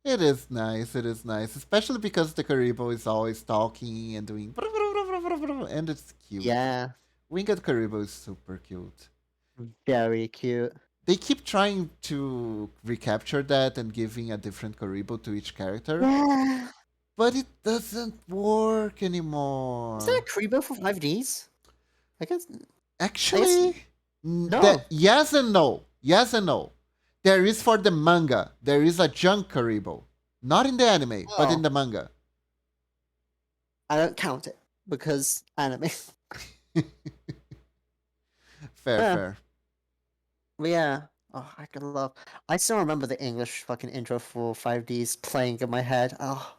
Speaker 2: It is nice. It is nice, especially because the Karibo is always talking and doing, and it's cute.
Speaker 1: Yeah,
Speaker 2: Winged Karibo is super cute.
Speaker 1: very cute.
Speaker 2: They keep trying to recapture that and giving a different Karibo to each character,
Speaker 1: Yeah.
Speaker 2: but it doesn't work
Speaker 1: Is there
Speaker 2: anymore.
Speaker 1: a Karibo for 5Ds? I guess I guess
Speaker 2: Actually, that
Speaker 1: no.
Speaker 2: yes and no. Yes and no. There is for the manga. There is a junk Karibo. Not in the anime, but in
Speaker 1: Oh,
Speaker 2: the manga.
Speaker 1: I don't count it because anime.
Speaker 2: Fair,
Speaker 1: Yeah,
Speaker 2: fair.
Speaker 1: but yeah. Oh, I could love. I still remember the English fucking intro for 5Ds playing in my head. Oh,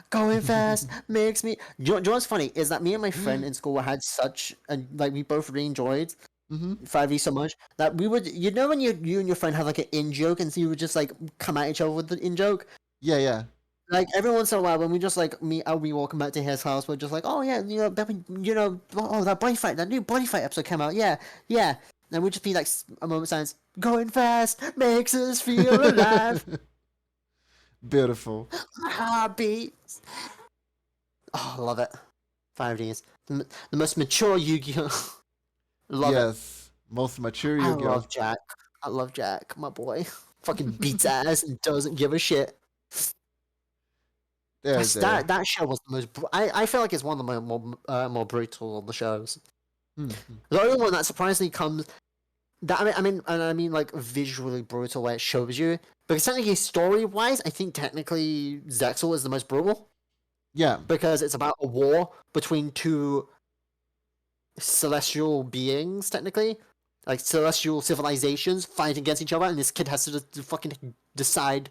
Speaker 1: going fast makes me. Do you know what's funny is that me and my friend in school had such and like we both really enjoyed
Speaker 2: Mm-hmm.
Speaker 1: 5D so much that we would when you and your friend have like an in joke and so you would just like come at each other with the in joke.
Speaker 2: Yeah, yeah.
Speaker 1: Like every once in a while when we just like I'll be walking back to his house, we're just like, oh yeah, that body fight, that new body fight episode came out, yeah, yeah. And we'd just be like a moment of silence. Going fast makes us feel alive.
Speaker 2: Beautiful.
Speaker 1: Happy. Oh, I love it. 5Ds. The most mature Yu-Gi-Oh! Love it.
Speaker 2: Yes. Most mature
Speaker 1: I
Speaker 2: Yu-Gi-Oh!
Speaker 1: love Jack. I love Jack, my boy. Fucking beats ass and doesn't give a shit.
Speaker 2: There, there.
Speaker 1: That show was the most. I feel like it's one of the more brutal of the shows.
Speaker 2: Hmm.
Speaker 1: The only one that surprisingly comes. That I mean, like visually brutal where it shows you. Because technically, story wise, I think technically Zexal is the most brutal
Speaker 2: Yeah.
Speaker 1: because it's about a war between two celestial beings, technically, like celestial civilizations fighting against each other, and this kid has to fucking decide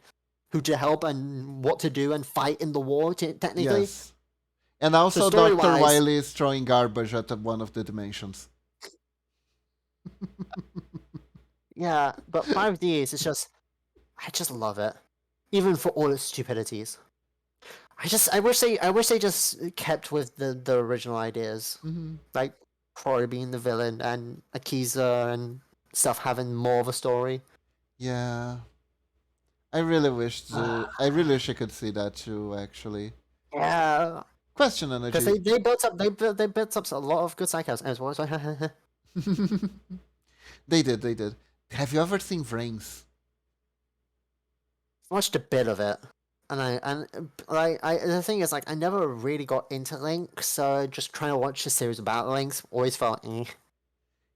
Speaker 1: who to help and what to do and fight in the war. Technically,
Speaker 2: Yes. And
Speaker 1: so
Speaker 2: also
Speaker 1: story
Speaker 2: Dr.
Speaker 1: wise,
Speaker 2: Wily is throwing garbage at one of the dimensions.
Speaker 1: yeah. But 5Ds is just, I just love it, even for all its stupidities. I wish they just kept with the original ideas,
Speaker 2: Mm-hmm.
Speaker 1: like Croy being the villain and Akiza and stuff having more of a story.
Speaker 2: Yeah. I really wish I could see that too, actually.
Speaker 1: Yeah,
Speaker 2: Question
Speaker 1: because
Speaker 2: energy.
Speaker 1: they built up a lot of good psychos as well. So
Speaker 2: They did. Have you ever seen Vrains?
Speaker 1: watched a bit of it, and I the thing is like I never really got into Link, so just trying to watch a series about Links always felt eh.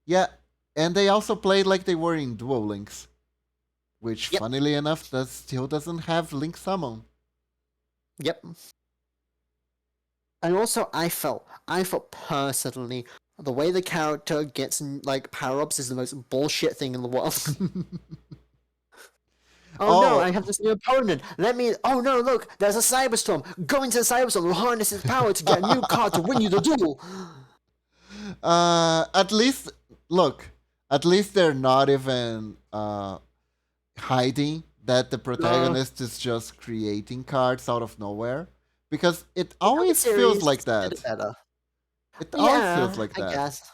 Speaker 2: Yeah, and they also played like they were in Duel Links, which,
Speaker 1: Yep,
Speaker 2: funnily enough, that still doesn't have Link Summon.
Speaker 1: yep. And also, I felt personally the way the character gets like power ups is the most bullshit thing in the world. Oh no, I
Speaker 2: Oh,
Speaker 1: have this new opponent. Let me. Oh no, look, there's a cyberstorm. Go into the cyberstorm and harness its power to get a new card to win you the duel.
Speaker 2: at least look. At least they're not even hiding that the
Speaker 1: No,
Speaker 2: protagonist is just creating cards out of nowhere, because it
Speaker 1: the other
Speaker 2: always feels
Speaker 1: series
Speaker 2: like
Speaker 1: did it
Speaker 2: that.
Speaker 1: better.
Speaker 2: It always feels
Speaker 1: Yeah,
Speaker 2: like
Speaker 1: I
Speaker 2: that.
Speaker 1: guess.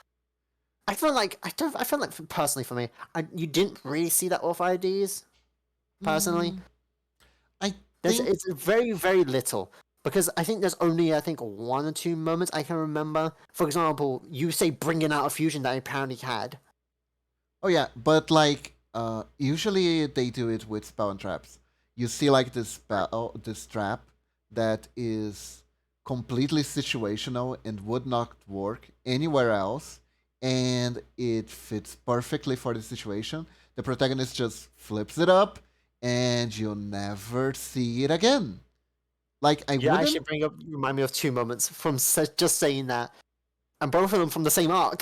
Speaker 1: I feel like I don't. I feel like personally for me, you didn't really see that with IDs. Personally,
Speaker 2: Mm, I
Speaker 1: there's
Speaker 2: think.
Speaker 1: it's very little because I think there's only one or two moments I can remember. For example, you say bringing out a fusion that I apparently had.
Speaker 2: Oh yeah, but like usually they do it with spell and traps. You see like this spell, this trap that is completely situational and would not work anywhere else, and it fits perfectly for the situation. The protagonist just flips it up, and you'll never see it again. Like I
Speaker 1: You actually
Speaker 2: wouldn't.
Speaker 1: remind me of two moments from just saying that, and both of them from the same arc,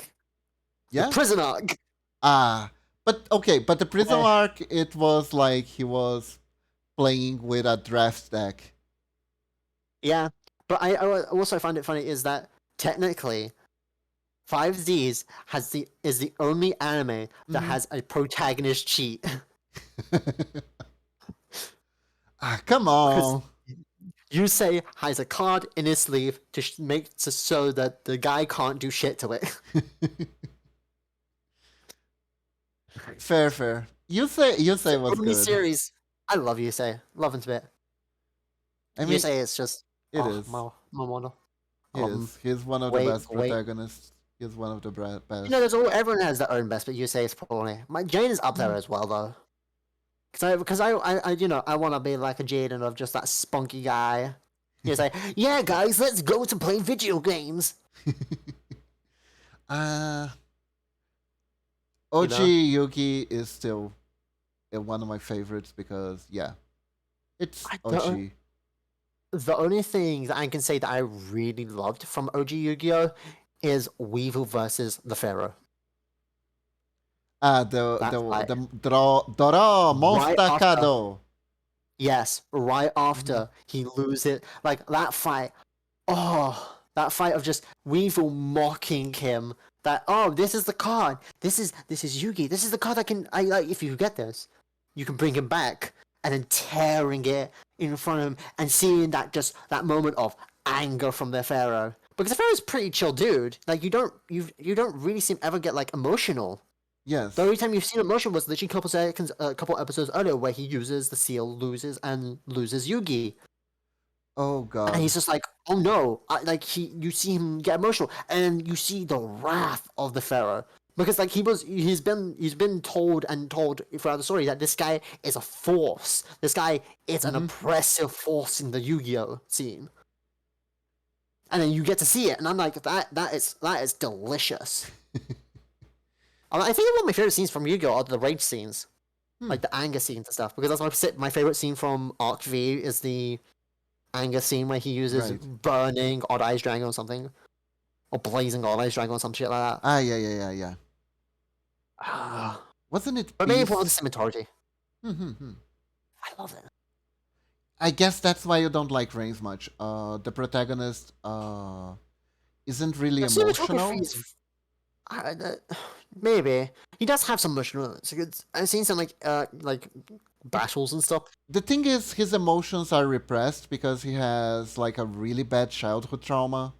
Speaker 1: the
Speaker 2: Yeah.
Speaker 1: prison arc.
Speaker 2: Ah. But okay, but the prison
Speaker 1: Yeah,
Speaker 2: arc, it was like he was playing with a draft deck.
Speaker 1: yeah. But I also find it funny is that technically 5Ds is the only anime that
Speaker 2: Mm-hmm.
Speaker 1: has a protagonist cheat
Speaker 2: Come
Speaker 1: because
Speaker 2: on.
Speaker 1: Yusei has a card in his sleeve to make to so that the guy can't do shit to it.
Speaker 2: Fair, fair. You say
Speaker 1: The
Speaker 2: was
Speaker 1: only
Speaker 2: good.
Speaker 1: series I love Yusei, love him to bit.
Speaker 2: I mean,
Speaker 1: Yusei is just
Speaker 2: it is.
Speaker 1: my model. I
Speaker 2: It
Speaker 1: love him.
Speaker 2: is. He's one of the
Speaker 1: Great,
Speaker 2: best
Speaker 1: great.
Speaker 2: protagonists. He's one of the best.
Speaker 1: There's all everyone has their own best, but Yusei is probably my Jane is up there
Speaker 2: Mhm.
Speaker 1: as well though. Because I want to be like a Jaden of just that spunky guy. He's like, yeah, guys, let's go to play video games.
Speaker 2: uh,
Speaker 1: You
Speaker 2: OG
Speaker 1: know,
Speaker 2: Yugi is still one of my favorites because, yeah, it's
Speaker 1: I don't.
Speaker 2: OG.
Speaker 1: The only thing that I can say that I really loved from OG Yu-Gi-Oh is Weevil versus the Pharaoh.
Speaker 2: Ah, the
Speaker 1: That
Speaker 2: the
Speaker 1: fight
Speaker 2: the Doro
Speaker 1: right after,
Speaker 2: Monstacado.
Speaker 1: yes, right
Speaker 2: Mhm.
Speaker 1: after he loses it, like that fight. Oh, that fight of just Weevil mocking him. That this is the card. This is Yugi. This is the card that can I like. If you get this, you can bring him back, and then tearing it in front of him and seeing that moment of anger from the Pharaoh. Because the Pharaoh's a pretty chill dude. Like you don't really seem ever get like emotional. The
Speaker 2: Yes.
Speaker 1: only time you've seen emotion was literally a couple episodes earlier where he uses the seal, loses Yugi,
Speaker 2: Oh
Speaker 1: and
Speaker 2: God.
Speaker 1: he's just like, oh no, you see him get emotional, and you see the wrath of the Pharaoh because like he's been told and told throughout the story that this guy is a force. This guy is an
Speaker 2: Hmm.
Speaker 1: oppressive force in the Yu-Gi-Oh scene, and then you get to see it, and I'm like, that is delicious. I think one of my favorite scenes from Yu-Gi-Oh are the rage scenes,
Speaker 2: Hmm.
Speaker 1: like the anger scenes and stuff, because that's my favorite scene from Arc V is the anger scene where he uses
Speaker 2: Right.
Speaker 1: burning Odd Eyes Dragon or something. Or blazing Odd Eyes Dragon or some shit like that.
Speaker 2: Ah, yeah, yeah, yeah, yeah.
Speaker 1: Ah,
Speaker 2: Wasn't it
Speaker 1: but maybe for the
Speaker 2: Beast?
Speaker 1: cinematography.
Speaker 2: Hmm.
Speaker 1: I love it.
Speaker 2: I guess that's why you don't like Reigns much. The protagonist isn't really
Speaker 1: The cinematography
Speaker 2: emotional.
Speaker 1: is maybe he does have some emotional. I've seen some like
Speaker 2: It,
Speaker 1: battles and stuff.
Speaker 2: the thing is, his emotions are repressed because he has like a really bad childhood trauma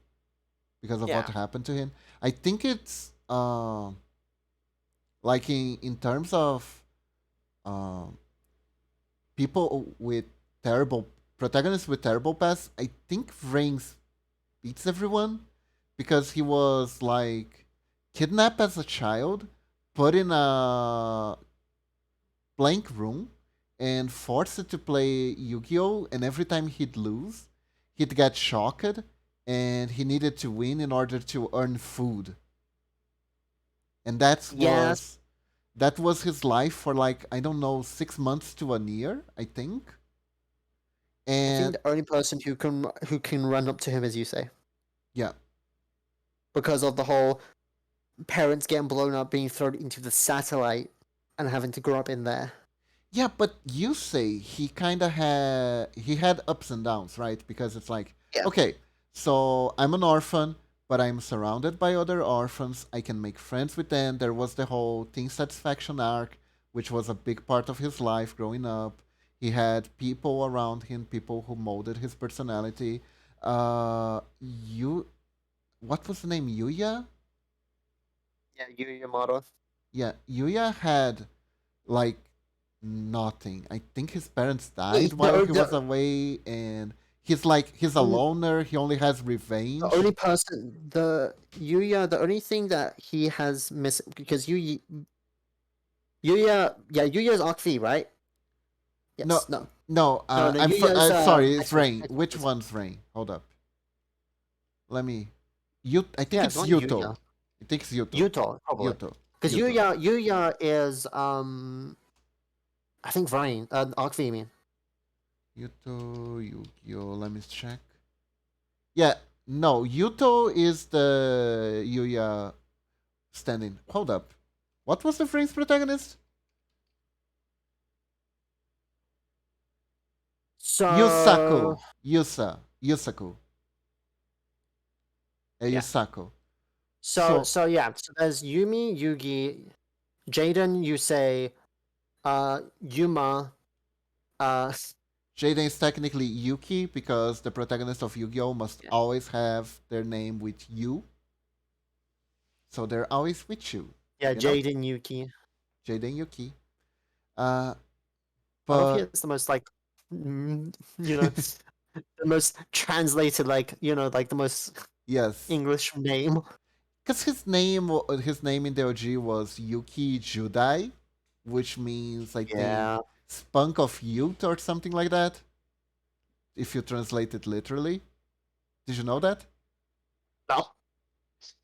Speaker 2: because of what
Speaker 1: Yeah.
Speaker 2: happened to him. I think it's like in terms of uh, people with terrible protagonists with terrible pasts. I think Reigns beats everyone because he was like kidnapped as a child, put in a blank room, and forced to play Yu-Gi-Oh! And every time he'd lose, he'd get shocked, and he needed to win in order to earn food. And
Speaker 1: Yes.
Speaker 2: that was his life for like I don't know 6 months to a year, I think.
Speaker 1: I think
Speaker 2: And
Speaker 1: the only person who can run up to him is you say
Speaker 2: yeah,
Speaker 1: because of the whole parents getting blown up, being thrown into the satellite, and having to grow up in there.
Speaker 2: Yeah, but you say he had ups and downs, right? Because it's like,
Speaker 1: Yeah.
Speaker 2: okay, so I'm an orphan, but I'm surrounded by other orphans. I can make friends with them. There was the whole teen satisfaction arc, which was a big part of his life growing up. He had people around him, people who molded his personality. You, what was the name? Yuya?
Speaker 1: Yeah, your model.
Speaker 2: Yeah, Yuya had like nothing. I think his parents
Speaker 1: Yeah,
Speaker 2: died while he was away, and he's a loner. He only has
Speaker 1: the
Speaker 2: revenge.
Speaker 1: only person, the Yuya, the only thing that he has missing, because Yuya is Arc right?
Speaker 2: No,
Speaker 1: Yes, no,
Speaker 2: no.
Speaker 1: no,
Speaker 2: I'm
Speaker 1: Yuya's
Speaker 2: sorry. It's Rain. Which one's Rain? Hold up. Let me. I think
Speaker 1: yeah, it's
Speaker 2: it's
Speaker 1: not
Speaker 2: Yuto.
Speaker 1: Yuya.
Speaker 2: I think it's Yuto.
Speaker 1: Yuto, probably.
Speaker 2: Yuto.
Speaker 1: Because
Speaker 2: Yuto.
Speaker 1: Yuya is I think Vine, Arc I mean.
Speaker 2: Yuto. Yu-Gi-Oh. Let me check. Yeah. No. Yuto is the Yuya standing. Hold up. What was the Frame's protagonist?
Speaker 1: So
Speaker 2: Yusaku. Yusaku.
Speaker 1: yeah,
Speaker 2: Yusaku.
Speaker 1: so
Speaker 2: So
Speaker 1: so yeah, so there's Yumi, Yugi, Jaden, Yusei, Yuma, uh,
Speaker 2: Jaden is technically Yuki because the protagonist of Yu-Gi-Oh must
Speaker 1: yeah,
Speaker 2: always have their name with you. So they're always with you.
Speaker 1: yeah,
Speaker 2: You know?
Speaker 1: Jaden, Yuki.
Speaker 2: Jaden Yuki. Uh
Speaker 1: I love he
Speaker 2: but
Speaker 1: has the most like, you know, the most translated like like the most
Speaker 2: yes.
Speaker 1: English name.
Speaker 2: Because his name in the OG was Yuki Judai, which means I think
Speaker 1: Yeah.
Speaker 2: spunk of youth or something like that, if you translate it literally. Did you know that?
Speaker 1: No.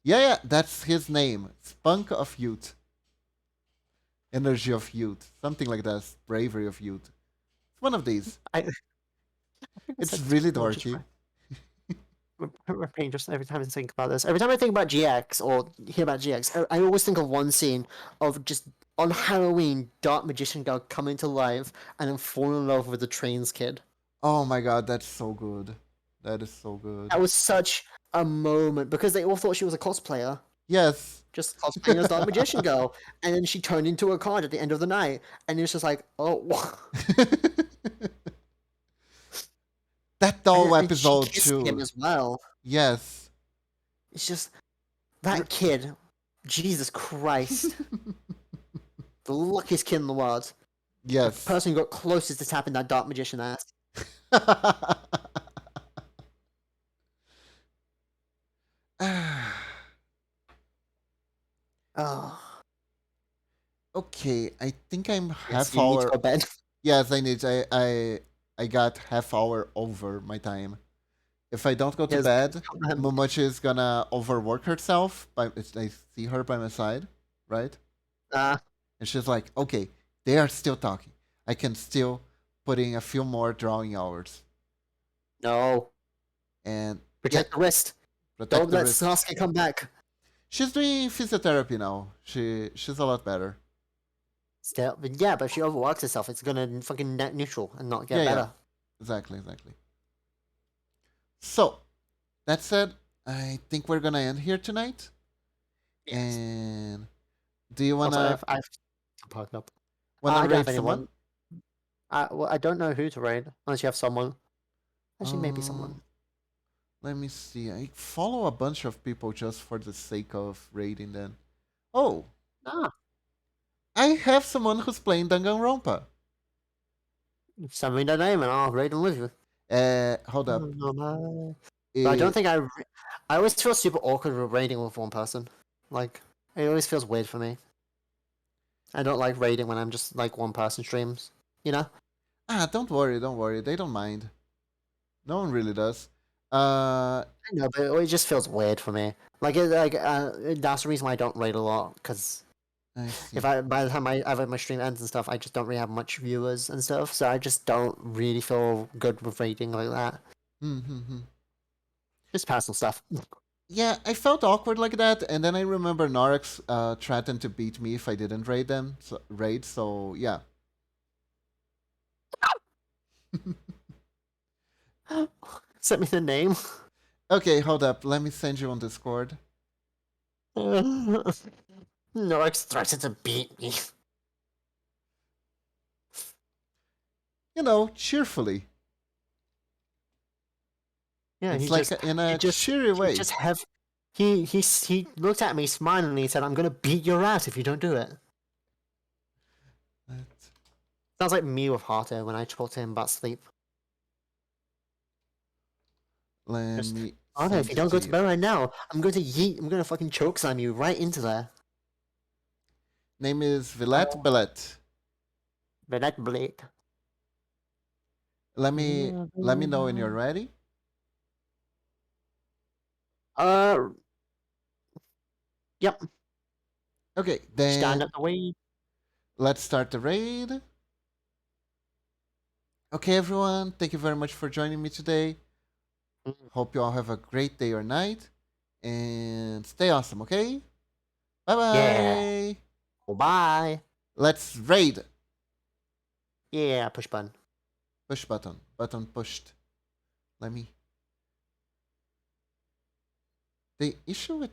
Speaker 2: Yeah, yeah, that's his name. Spunk of youth. Energy of youth. Something like that. Bravery of youth. It's one of these.
Speaker 1: I think I
Speaker 2: It's
Speaker 1: said
Speaker 2: really
Speaker 1: no, just
Speaker 2: dorky.
Speaker 1: my brain just every time I think about this. Every time I think about GX or hear about GX, I always think of one scene of just on Halloween, Dark Magician Girl coming to life and then fall in love with the trains kid.
Speaker 2: Oh my god, that's so good. That is so good.
Speaker 1: That was such a moment because they all thought she was a cosplayer,
Speaker 2: Yes.
Speaker 1: just cosplaying as Dark Magician Girl, and then she turned into a card at the end of the night, and it's just like, oh,
Speaker 2: That doll
Speaker 1: and she
Speaker 2: episode
Speaker 1: kissed him
Speaker 2: too.
Speaker 1: as well.
Speaker 2: Yes.
Speaker 1: It's just
Speaker 2: R-
Speaker 1: that kid, Jesus Christ, the luckiest kid in the world. The
Speaker 2: yes.
Speaker 1: person who got closest to tapping that Dark Magician ass. Oh,
Speaker 2: Okay, I think I'm
Speaker 1: yes,
Speaker 2: half
Speaker 1: you need to
Speaker 2: hour.
Speaker 1: go to bed.
Speaker 2: Yes, I need. I got half hour over my time. If I don't go to
Speaker 1: Yes,
Speaker 2: bed, Momochi is gonna overwork herself. I see her by my side, right?
Speaker 1: uh,
Speaker 2: And she's like, "Okay, they are still talking. I can still put in a few more drawing hours."
Speaker 1: no.
Speaker 2: And yeah,
Speaker 1: Protect the wrist.
Speaker 2: protect
Speaker 1: Don't
Speaker 2: the
Speaker 1: let
Speaker 2: wrist.
Speaker 1: Sasuke come back.
Speaker 2: She's doing physiotherapy now. She's a lot better.
Speaker 1: Still, but yeah, but if she overworks herself, it's gonna fucking net neutral and not
Speaker 2: Yeah,
Speaker 1: get
Speaker 2: yeah,
Speaker 1: better.
Speaker 2: exactly, exactly. So that said, I think we're gonna end here tonight.
Speaker 1: Yes.
Speaker 2: And do you
Speaker 1: Also,
Speaker 2: wanna
Speaker 1: I've parked up.
Speaker 2: wanna
Speaker 1: I don't
Speaker 2: raid
Speaker 1: have
Speaker 2: someone?
Speaker 1: anyone. Well, I don't know who to raid unless you have someone. Actually, maybe
Speaker 2: Uh,
Speaker 1: someone.
Speaker 2: Let me see. I follow a bunch of people just for the sake of raiding them. Oh,
Speaker 1: Ah,
Speaker 2: I have someone who's playing Danganronpa.
Speaker 1: send me the name and I'll raid them with you.
Speaker 2: Hold up.
Speaker 1: But I don't
Speaker 2: Eh,
Speaker 1: think I always feel super awkward with raiding with one person. Like, it always feels weird for me. I don't like raiding when I'm just like one person streams. You know?
Speaker 2: don't worry, don't worry. They don't mind. No one really does. Uh,
Speaker 1: I know, but it just feels weird for me. That's the reason why I don't raid a lot. Because
Speaker 2: I see.
Speaker 1: if I by the time my stream ends and stuff, I just don't really have much viewers and stuff. So I just don't really feel good with raiding like that.
Speaker 2: Hmm.
Speaker 1: Just personal stuff.
Speaker 2: Yeah, I felt awkward like that, and then I remember Norex threatened to beat me if I didn't raid them. So, yeah.
Speaker 1: Send me the name.
Speaker 2: Okay, hold up. Let me send you on Discord.
Speaker 1: Norix threatened to beat me.
Speaker 2: You know, cheerfully.
Speaker 1: Yeah,
Speaker 2: It's like in a cheery
Speaker 1: he
Speaker 2: way.
Speaker 1: just have he looked at me smiling and he said, "I'm gonna beat your ass if you don't do it."
Speaker 2: Let,
Speaker 1: Sounds like me with Harter when I talk to him about sleep.
Speaker 2: let
Speaker 1: Just,
Speaker 2: me
Speaker 1: Harter, if
Speaker 2: send
Speaker 1: you
Speaker 2: it
Speaker 1: don't
Speaker 2: to
Speaker 1: go to
Speaker 2: you.
Speaker 1: bed right now, I'm going to yeet. I'm gonna fucking chokeslam you right into there.
Speaker 2: Name is Villet Bellet.
Speaker 1: But that blade.
Speaker 2: Let me know when you're ready.
Speaker 1: Uh, yep.
Speaker 2: Okay,
Speaker 1: Stand
Speaker 2: then
Speaker 1: up the way.
Speaker 2: let's start the raid. Okay, everyone, thank you very much for joining me today. Hope you all have a great day or night, and stay awesome, okay? Bye
Speaker 1: Yeah.
Speaker 2: bye.
Speaker 1: Oh, bye.
Speaker 2: Let's raid.
Speaker 1: Yeah. Push button.
Speaker 2: Push button. Button pushed. Let me. The issue with